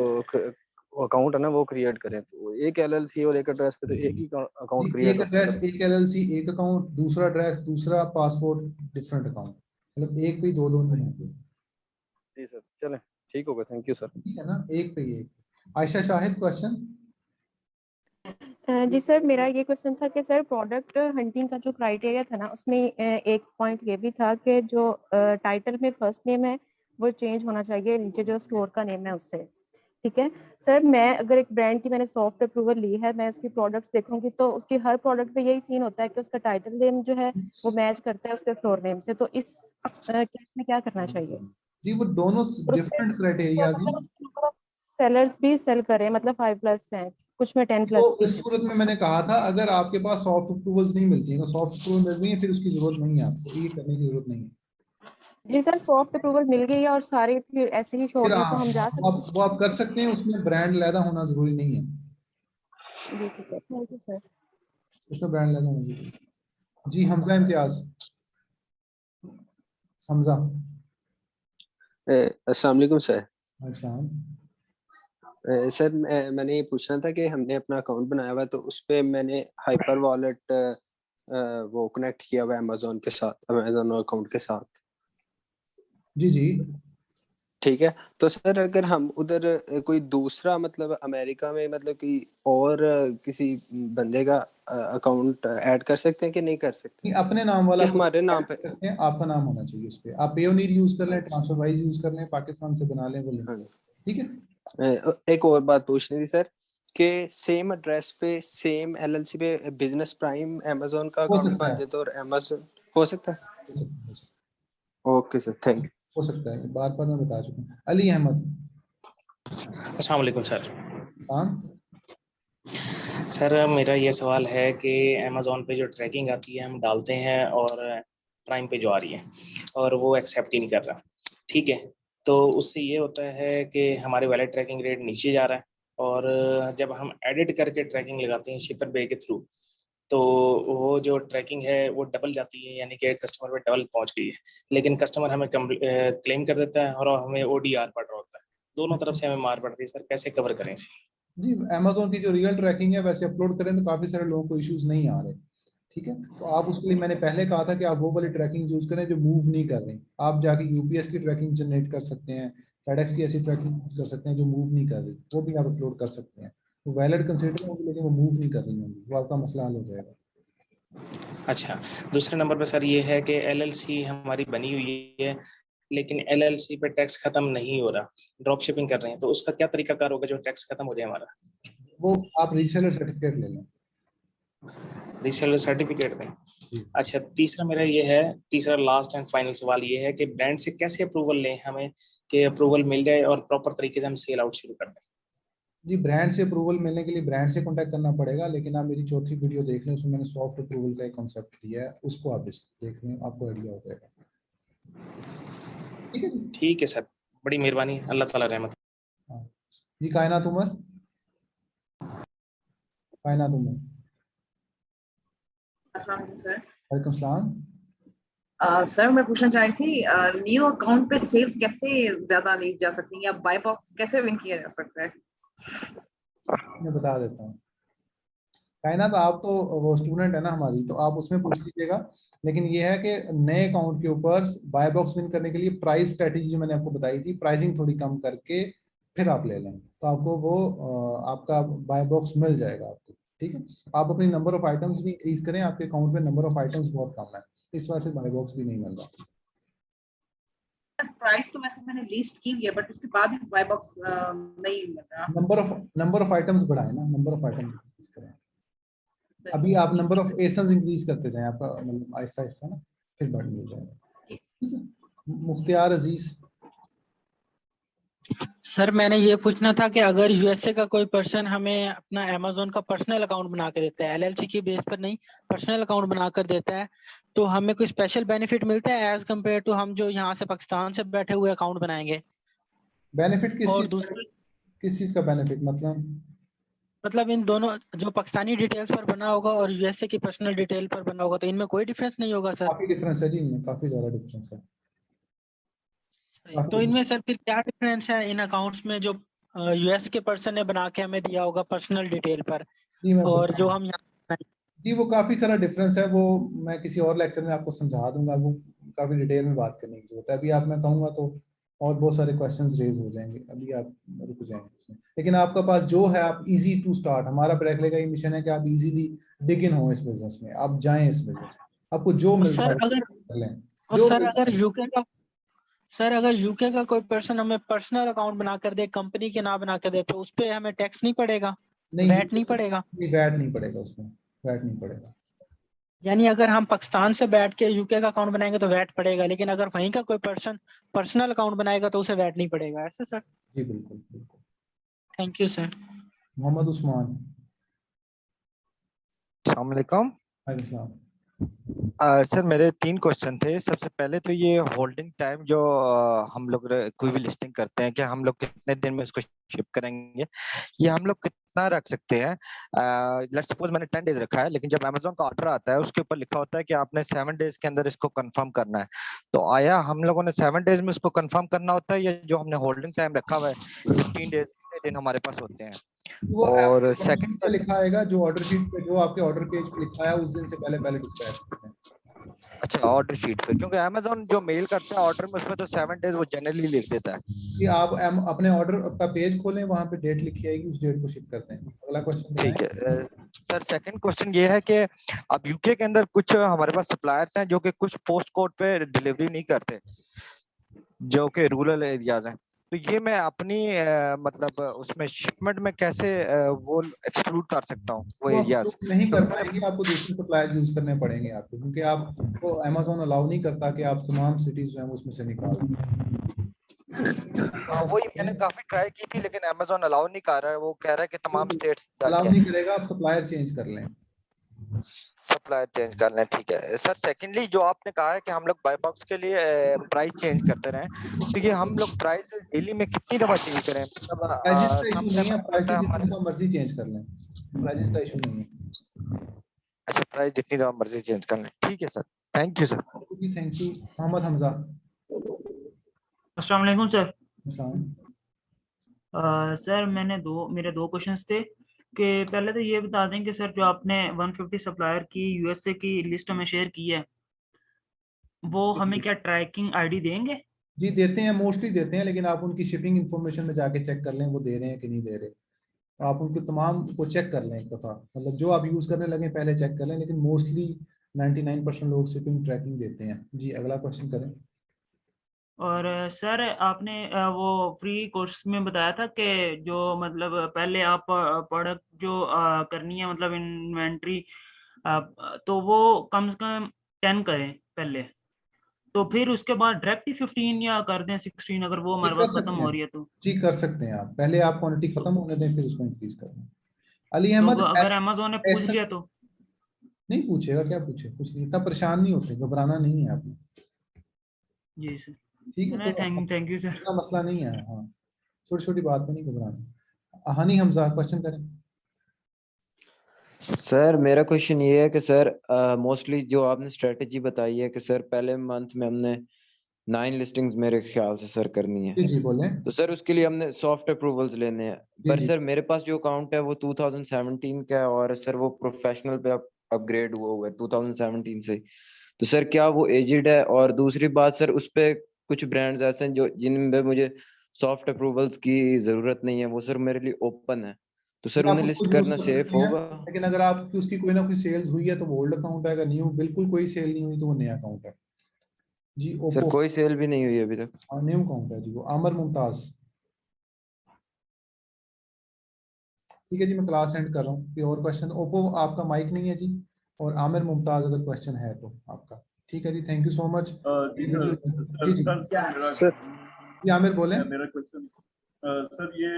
अकाउंट है ना वो क्रिएट करें, तो एक एलएलसी और एक एड्रेस पे तो एक ही अकाउंट क्रिएट एक एड्रेस एक एलएलसी एक अकाउंट, दूसरा एड्रेस दूसरा, पासपोर्ट डिफरेंट अकाउंट, मतलब एक पे दो नहीं होंगे। जी सर, चलें ठीक होगा, थैंक यू सर। ठीक है ना, एक पे एक। आयशा शाहिद क्वेश्चन। जी सर, मेरा ये क्वेश्चन था कि सर प्रोडक्ट हंटिंग का जो क्राइटेरिया था ना, उसमें एक पॉइंट ये भी था कि जो टाइटल में फर्स्ट नेम है वो चेंज होना चाहिए नीचे जो स्टोर का नेम है उससे, ठीक है सर, मैं अगर एक ब्रांड की मैंने सॉफ्ट अप्रूवल ली है, मैं उसकी प्रोडक्ट्स देखूंगी तो उसकी हर प्रोडक्ट पे यही सीन होता है कि उसका टाइटल नेम जो है वो मैच करता है उसके फ्लोर नेम से, तो इस केस में क्या करना चाहिए? जी वो दोनों डिफरेंट क्राइटेरियाज हैं। सेलर्स भी सेल करें, मतलब 5+ हैं, कुछ में 10+ तो भी इस है। सूरत में मैंने कहा था अगर आपके पास सॉफ्ट अप्रूवल्स नहीं मिलती हैं, तो सॉफ्ट अप्रूवल मिल रही है फिर उसकी जरूरत नहीं है, आपको ये करने की जरूरत नहीं है। जी सर, सॉफ्ट अप्रूवल मिल गई है और सारे फिर ऐसे ही शो हो फिर रही है तो हम जा सकते हैं? वो आप कर सकते हैं, उसमें ब्रांड लैदा होना जरूरी नहीं है। जी ठीक है, थैंक यू सर। उसमें ब्रांड लैदा होना जरूरी है। जी हमजा इम्तियाज, हमजा। अस्सलाम वालेकुम सर। अच्छा सर मैंने ये पूछना था कि हमने अपना अकाउंट बनाया हुआ है तो उस पे मैंने हाइपर वॉलेट वो कनेक्ट किया हुआ है अमेजोन के साथ, अमेजोन अकाउंट के साथ। जी जी ठीक है, तो सर अगर हम उधर कोई दूसरा मतलब अमेरिका में मतलब कि और किसी बंदे का अकाउंट ऐड कर सकते हैं कि नहीं कर सकते? नहीं, अपने नाम वाला कि हमारे नाम पे सकते हैं, आपका नाम होना चाहिए उस पे। आप पेयोनीर यूज कर लें, ट्रांसफरवाइज यूज कर लें, पाकिस्तान से बना लें वो लिंक, ठीक है। एक और बात पूछनी थी सर कि सेम एड्रेस पे सेम एलएलसी पे बिजनेस प्राइम अमेजोन का हो अकाउंट सकता बन है, जाए तो और अमेजोन हो सकता है? Okay sir, thank you. हो सकता है, बार बार मैं बता चुका हूँ। अली अहमद। अस्सलाम वालेकुम सर। हाँ सर मेरा ये सवाल है कि अमेजोन पे जो ट्रैकिंग आती है हम डालते हैं और प्राइम पे जो आ रही है और वो एक्सेप्ट ही नहीं कर रहा, ठीक है, तो उससे ये होता है कि हमारे वैलिड ट्रैकिंग रेट नीचे जा रहा है और जब हम एडिट करके ट्रैकिंग लगाते हैं शिपर बे के थ्रू तो वो जो ट्रैकिंग है वो डबल जाती है, यानी कि कस्टमर पे डबल पहुंच गई है, लेकिन कस्टमर हमें क्लेम कर देता है और हमें ओडीआर पड़ रहा होता है, दोनों तरफ से हमें मार पड़ रही है। सर कैसे कवर करें इसे? जी, अमेजोन की जो रियल ट्रैकिंग है वैसे अपलोड करें तो काफी सारे लोगों को इश्यूज नहीं आ रहे, ठीक है। तो आप उसके लिए मैंने पहले कहा था कि आप वो वाली ट्रैकिंग यूज करें जो मूव नहीं कर रही। आप जाके यूपीएस की ट्रैकिंग जनरेट कर सकते हैं, फेडेक्स की ऐसी ट्रैकिंग कर सकते हैं जो मूव नहीं कर रही, वो भी आप अपलोड कर सकते हैं। वो वैलिड कंसिडर होगी लेकिन वो मूव नहीं कर रही होंगी, वो आपका मसला हल हो जाएगा। अच्छा, दूसरे नंबर पे सर ये है कि एलएलसी हमारी बनी हुई है लेकिन एलएलसी पे टैक्स खत्म नहीं हो रहा, ड्रॉप शिपिंग कर रहे हैं, तो उसका क्या तरीकाकार होगा जो टैक्स खत्म हो जाए हमारा? वो आप रीसेलर सर्टिफिकेट ले लें। रीसेलर सर्टिफिकेट में? अच्छा, तीसरा मेरा ये है, तीसरा लास्ट एंड फाइनल सवाल ये है कि ब्रांड से कैसे अप्रूवल लें हमें कि अप्रूवल मिल जाए और प्रॉपर तरीके से हम सेल आउट शुरू कर दें? जी ब्रांड से अप्रूवल मिलने के लिए ब्रांड से कांटेक्ट करना पड़ेगा, लेकिन आप मेरी चौथी वीडियो देख लें, उसमें मैंने सॉफ्ट अप्रूवल का एक कॉन्सेप्ट दिया है, उसको आप देख लें, आपको आइडिया हो जाएगा। ठीक है, ठीक है सर, बड़ी मेहरबानी, अल्लाह ताला रहमत। जी कायनात उमर, कायनात उमर। अस्सलाम वालेकुम सर। वालेकुम सलाम। सर मैं पूछना चाह रही थी न्यू अकाउंट पे सेल्स कैसे ज्यादा ली जा सकती है या बाय बॉक्स कैसे विन किया जा सकता है? मैं बता देता हूँ। कायनात आप तो वो स्टूडेंट है ना हमारी, तो आप उसमें पूछ लीजिएगा, लेकिन ये है कि नए अकाउंट के ऊपर बाय बॉक्स विन करने के लिए प्राइस स्ट्रेटेजी जो मैंने आपको बताई थी, प्राइसिंग थोड़ी कम करके फिर आप ले लें तो आपको वो आपका बाय बॉक्स मिल जाएगा आपको, ठीक है। आप अपनी नंबर ऑफ आइटम्स भी इंक्रीज करें, आपके अकाउंट में नंबर ऑफ आइटम्स बहुत कम है, इस वजह से बाय बॉक्स भी नहीं मिल रहा। प्राइस तो वैसे मैंने लिस्ट की है बट उसके बाद भी बाय बॉक्स नहीं मिल रहा। नंबर ऑफ आइटम्स बढ़ाए ना, नंबर ऑफ आइटम्स इंक्रीज करें। अभी आप नंबर ऑफ एसन्स इंक्रीज करते जाएं, आपका मतलब आहिस्ता आहिस्ता ना फिर बढ़ मिल जाएगा, ठीक है। मुख्तियार अजीज। सर मैंने ये पूछना था कि अगर यूएसए का कोई पर्सन हमें अपना अमेजोन का पर्सनल अकाउंट बना के देता है, एलएलसी की बेस पर नहीं, पर्सनल अकाउंट बनाकर देता है, तो हमें कोई स्पेशल बेनिफिट मिलता है एज कम्पेयर टू हम जो यहाँ से पाकिस्तान से बैठे हुए अकाउंट बनाएंगे? बेनिफिट किस चीज का बेनिफिट मतलब इन दोनों जो पाकिस्तानी डिटेल्स पर बना होगा और यूएसए की पर्सनल डिटेल पर बना होगा, तो इनमें कोई डिफरेंस नहीं होगा सर? काफी डिफरेंस है जी, इनमें काफी ज्यादा डिफरेंस है। तो इनमें सर फिर क्या डिफरेंस है इन अकाउंट्स में जो यूएस के पर्सन ने बना के हमें दिया होगा पर्सनल डिटेल पर और जो हम यहाँ? जी वो काफी सारा डिफरेंस है, वो मैं किसी और लेक्चर में आपको समझा दूंगा, वो काफी डिटेल में बात करने की जरूरत है। अभी आप मैं कहूँगा तो और बहुत सारे क्वेश्चंस रेज हो जाएंगे, अभी आप रुक जाएंगे। लेकिन आपका पास जो है, आप इजी टू स्टार्ट, हमारा ब्रेकले का ये मिशन है कि आप इजीली डिग इन हो इस बिजनेस में, आप जाएं इस बिजनेस में, आपको जो मिलता है सर अगर लें। और सर अगर यूके का सर अगर यूके का कोई पर्सन हमें पर्सनल अकाउंट बना कर दे, कंपनी के नाम बना कर दे, तो उस पे हमें टैक्स नहीं पड़ेगा, वैट नहीं पड़ेगा? नहीं, वैट नहीं पड़ेगा उसमें, वैट नहीं पड़ेगा। यानी अगर हम पाकिस्तान से बैठ के यूके का अकाउंट बनाएंगे तो वैट पड़ेगा, लेकिन अगर वहीं का कोई पर्सन पर्सनल अकाउंट बनाएगा तो उसे वैट नहीं पड़ेगा, ऐसे सर? जी बिल्कुल बिल्कुल। Thank you sir. Mohammad Usman. अस्सलाम वालेकुम। सर मेरे 3 क्वेश्चन थे। सबसे पहले तो ये होल्डिंग टाइम जो हम लोग कोई भी लिस्टिंग करते हैं, कि हम लोग कितने दिन में उसको शिप करेंगे, ये हम लोग कितना रख सकते हैं? लेट्स सपोज मैंने 10 डेज रखा है, लेकिन जब अमेज़न का ऑर्डर आता है उसके ऊपर लिखा होता है कि आपने 7 डेज के अंदर इसको कंफर्म करना है। तो आया हम लोगों ने 7 डेज में उसको कंफर्म करना होता है, या जो हमने होल्डिंग टाइम रखा हुआ है 15 डेज दिन हमारे पास होते हैं? वो और सेकंड पे लिखा आएगा, जो ऑर्डर शीट पे, जो आपके ऑर्डर पेज पे लिखा है उस दिन से पहले पहले डिस्पैच करते हैं। अच्छा, ऑर्डर शीट पे, क्योंकि अमेज़न जो मेल करता है ऑर्डर में उसमें तो 7 डेज वो जनरली लिख देता है कि आप अपने ऑर्डर का पेज खोलें, वहां पे डेट लिखी आएगी, उस डेट को शिप करते हैं। अगला क्वेश्चन। ठीक है सर। सेकंड क्वेश्चन ये है कि अब यूके के अंदर कुछ हमारे पास सप्लायर्स हैं जो कि कुछ पोस्ट कोड पे डिलीवरी नहीं करते, जो कि रूरल एरियाज हैं। तो ये मैं अपनी मतलब उसमें शिपमेंट में कैसे वो एक्सक्लूड कर सकता हूँ वो एरियाज? नहीं कर पाएंगे, आपको दूसरे सप्लायर यूज करने पड़ेंगे आपको, क्योंकि आपको अमेज़न अलाउ नहीं करता कि आप तमाम सिटीज जो हैं उसमें से निकाल। वही मैंने काफी ट्राई की थी, लेकिन अमेज़न अलाउ नहीं कर रहा है। वो कह रहा है कि तमाम स्टेट्स अलाउ नहीं करेगा, आप सप्लायर चेंज कर लें। सप्लायर चेंज कर लें, ठीक है सर। सेकंडली जो आपने कहा है कि हम लोग बाय बॉक्स के लिए प्राइस चेंज करते रहें, तो ये हम लोग प्राइस डेली में कितनी दफा चेंज करें? मतलब मर्जी चेंज कर लें, प्राइस का इशू नहीं है। अच्छा, प्राइस जितनी दफा मर्जी चेंज कर लें, ठीक है sir. Thank you sir. Thank you. Mohammad Hamza. अस्सलाम वालेकुम सर। सर मेरे दो क्वेश्चंस थे कि पहले तो ये बता दें कि सर जो आपने 150 सप्लायर की यूएसए की लिस्ट हमें शेयर की है, वो हमें क्या ट्रैकिंग आईडी देंगे? जी देते हैं, मोस्टली देते हैं, लेकिन आप उनकी शिपिंग इंफॉर्मेशन में जाके चेक कर लें वो दे रहे हैं कि नहीं दे रहे। आप उनके तमाम को चेक कर लें एक दफ़ा, मतलब जो आप यूज़ करने लगे पहले चेक कर लें, लेकिन मोस्टली 99% लोग शिपिंग ट्रैकिंग देते हैं। जी अगला क्वेश्चन करें। और सर आपने वो फ्री कोर्स में बताया था कि जो मतलब पहले आप प्रोडक्ट जो करनी है, मतलब इन्वेंट्री, तो वो कम से कम 10 करें पहले, तो फिर उसके बाद डायरेक्ट ही 15 या कर दें 16 अगर वो हमारे पास खत्म हो रही है तो? जी कर सकते हैं आप, पहले आप क्वांटिटी खत्म होने दें फिर उसको इंक्रीज कर दें। अली तो अहमद, अगर अमेज़न ने पूछ लिया तो? नहीं पूछेगा, क्या पूछे, कुछ नहीं, इतना परेशान नहीं होते, घबराना नहीं है आपने। जी सर, ठीक है, थैंक यू सर। इतना मसला नहीं है। हाँ, छोटी छोटी बात में नहीं घबराना। हानी हमजा, क्वेश्चन करें। सर मेरा क्वेश्चन ये है कि सर मोस्टली जो आपने स्ट्रेटेजी बताई है कि सर पहले मंथ में हमने 9 लिस्टिंग्स मेरे ख्याल से सर करनी है, जी बोलें। तो सर उसके लिए हमने सॉफ्ट अप्रूवल्स लेने हैं, पर सर मेरे पास जो अकाउंट है वो 2017 का है और सर वो प्रोफेशनल पे अपग्रेड हुआ है 2017 से, तो सर क्या वो एजिड है? और दूसरी बात सर, उस पे कुछ ब्रांड्स ऐसे हैं जो जिनमें मुझे सॉफ्ट अप्रूवल्स की जरूरत नहीं है, वो सर मेरे लिए ओपन है, तो सर उन्हें लिस्ट करना सेफ होगा? लेकिन अगर आपकी उसकी कोई ना कोई सेल्स हुई है तो वो ओल्ड अकाउंट है, अगर न्यू बिल्कुल कोई सेल नहीं हुई तो वो नया अकाउंट है। जी ओप्पो। सर कोई सेल भी नहीं हुई अभी तक? हाँ न्यू अकाउंट है जी वो। आमर मुमताज। ठीक है जी, मैं क्लास एंड कर रहा हूँ। और क्वेश्चन, ओप्पो आपका माइक नहीं है जी, और आमिर मुमताज अगर क्वेश्चन है तो आपका। ठीक है जी, थैंक यू सो मच। जी आमिर बोलें। मेरा क्वेश्चन सर ये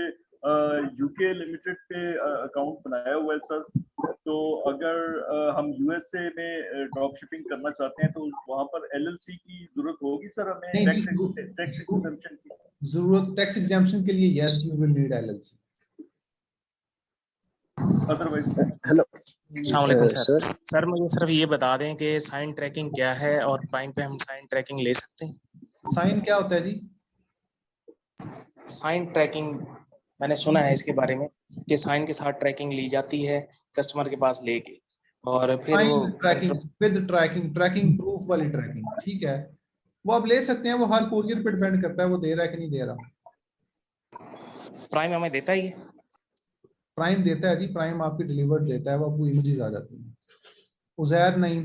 यूके लिमिटेड पे अकाउंट बनाया हुआ है सर, तो अगर हम यूएसए में ड्रॉप शिपिंग करना चाहते हैं तो वहाँ पर एलएलसी की जरूरत होगी सर हमें? टैक्स एग्जेम्पशन की जरूरत, टैक्स एग्जेम्पशन के लिए yes you will need LLC. Hello sir. Sir मुझे सिर्फ ये बता दें कि साइन ट्रैकिंग क्या है और प्राइम पे हम साइन ट्रैकिंग ले सकते हैं? साइन क्या होता है जी? साइन ट्रैकिंग मैंने सुना है इसके बारे में कि साइन के साथ ट्रैकिंग ली जाती है कस्टमर के पास लेके, और फिर वो ट्रैकिंग विद ट्रैकिंग प्रूफ वाली ट्रैकिंग, ठीक है, वो आप ले सकते हैं। वो हर कुरियर पे डिपेंड करता है वो दे रहा है कि नहीं दे रहा। प्राइम हमें देता है? ये प्राइम देता है जी, प्राइम आपकी डिलीवर्ड देता है, वो आपको इमेजेस आ जाती हैं। उजैर नहीं।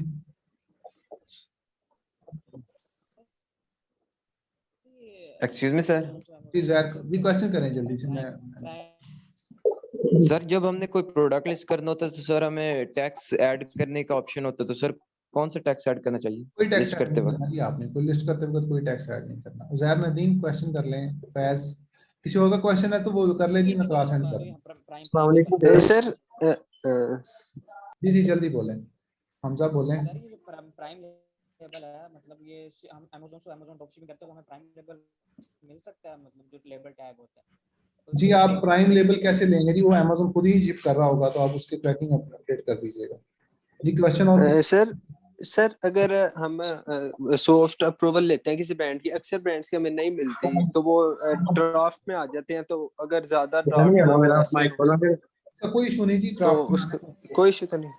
Excuse me sir. प्लीज भी क्वेश्चन करें जल्दी से। मैं सर जब हमने कोई प्रोडक्ट लिस्ट करना होता है तो सर हमें टैक्स ऐड करने का ऑप्शन होता है, तो सर कौन सा टैक्स ऐड करना चाहिए कोई टैक्स लिस्ट ऐड करते नहीं वक्त? करना जी, आपने कोई लिस्ट करते वक्त कोई टैक्स ऐड नहीं करना। उज़ैर नदीम क्वेश्चन कर लें। फैज किसी और का क्वेश्चन है तो वो कर ले जी, मैं क्लास एंड कर। सर जी जल्दी बोलें, हमजा बोलें। सर ये जो प्राइम लेबल है, मतलब ये हम अमेज़न से अमेज़न ड्रॉपशिपिंग करते हैं तो हमें प्राइम लेबल मिल सकता है, मतलब जो लेबल टैग होता है? जी आप प्राइम लेबल कैसे लेंगे जी, वो अमेज़न खुद ही शिप कर रहा होगा, तो आप उसकी ट्रैकिंग अपडेट कर दीजिएगा जी। क्वेश्चन और सर अगर हम सॉफ्ट अप्रूवल लेते हैं किसी ब्रांड की, अक्सर ब्रांड्स की हमें नहीं मिलती, तो वो ड्राफ्ट में आ जाते हैं, तो अगर ज्यादा ड्राफ्ट कोई इशू नहीं जी, तो उसका कोई इशू तो नहीं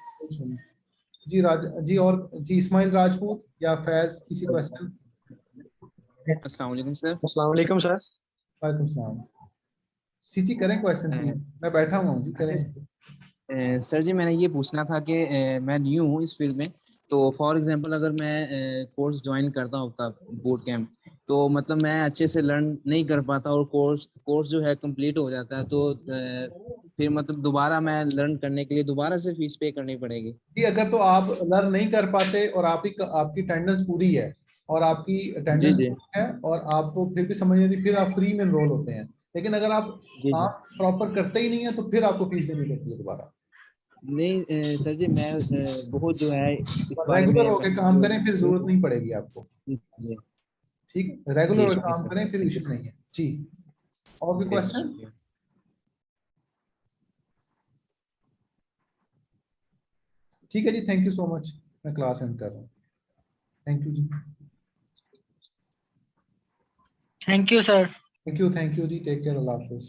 जी। जी और जी इस्माइल राजपूत या फैज किसी क्वेश्चन? अस्सलाम वालेकुम सर। अस्सलाम वालेकुम सर। वालेकुम सलाम जी करें क्वेश्चन प्लीज, मैं बैठा हुआ हूँ जी, करें। सर जी मैंने ये पूछना था कि मैं न्यू हूँ इस फील्ड में, तो फॉर एग्जांपल अगर मैं कोर्स ज्वाइन करता हूँ आपका बूट कैंप, तो मतलब मैं अच्छे से लर्न नहीं कर पाता और कोर्स जो है कंप्लीट हो जाता है, तो फिर मतलब दोबारा मैं लर्न करने के लिए दोबारा से फीस पे करनी पड़ेगी? जी अगर तो आप लर्न नहीं कर पाते और आपकी अटेंडेंस पूरी है और आपकी अटेंडेंस है और आपको फिर भी समझ नहीं आती, फिर आप फ्री में एनरोल होते हैं। लेकिन अगर आप प्रॉपर करते ही नहीं है तो फिर आपको फीस देनी पड़ती है दोबारा। नहीं सर जी, मैं बहुत जो है रेगुलर होकर काम करें फिर जरूरत नहीं पड़ेगी आपको। ठीक, रेगुलर होकर काम करें फिर इशू नहीं है जी। और भी क्वेश्चन? ठीक है जी, थैंक यू सो मच, मैं क्लास एंड कर रहा हूँ। थैंक यू जी। Thank you sir. Thank you जी, टेक केयर, अल्लाह हाफिज़।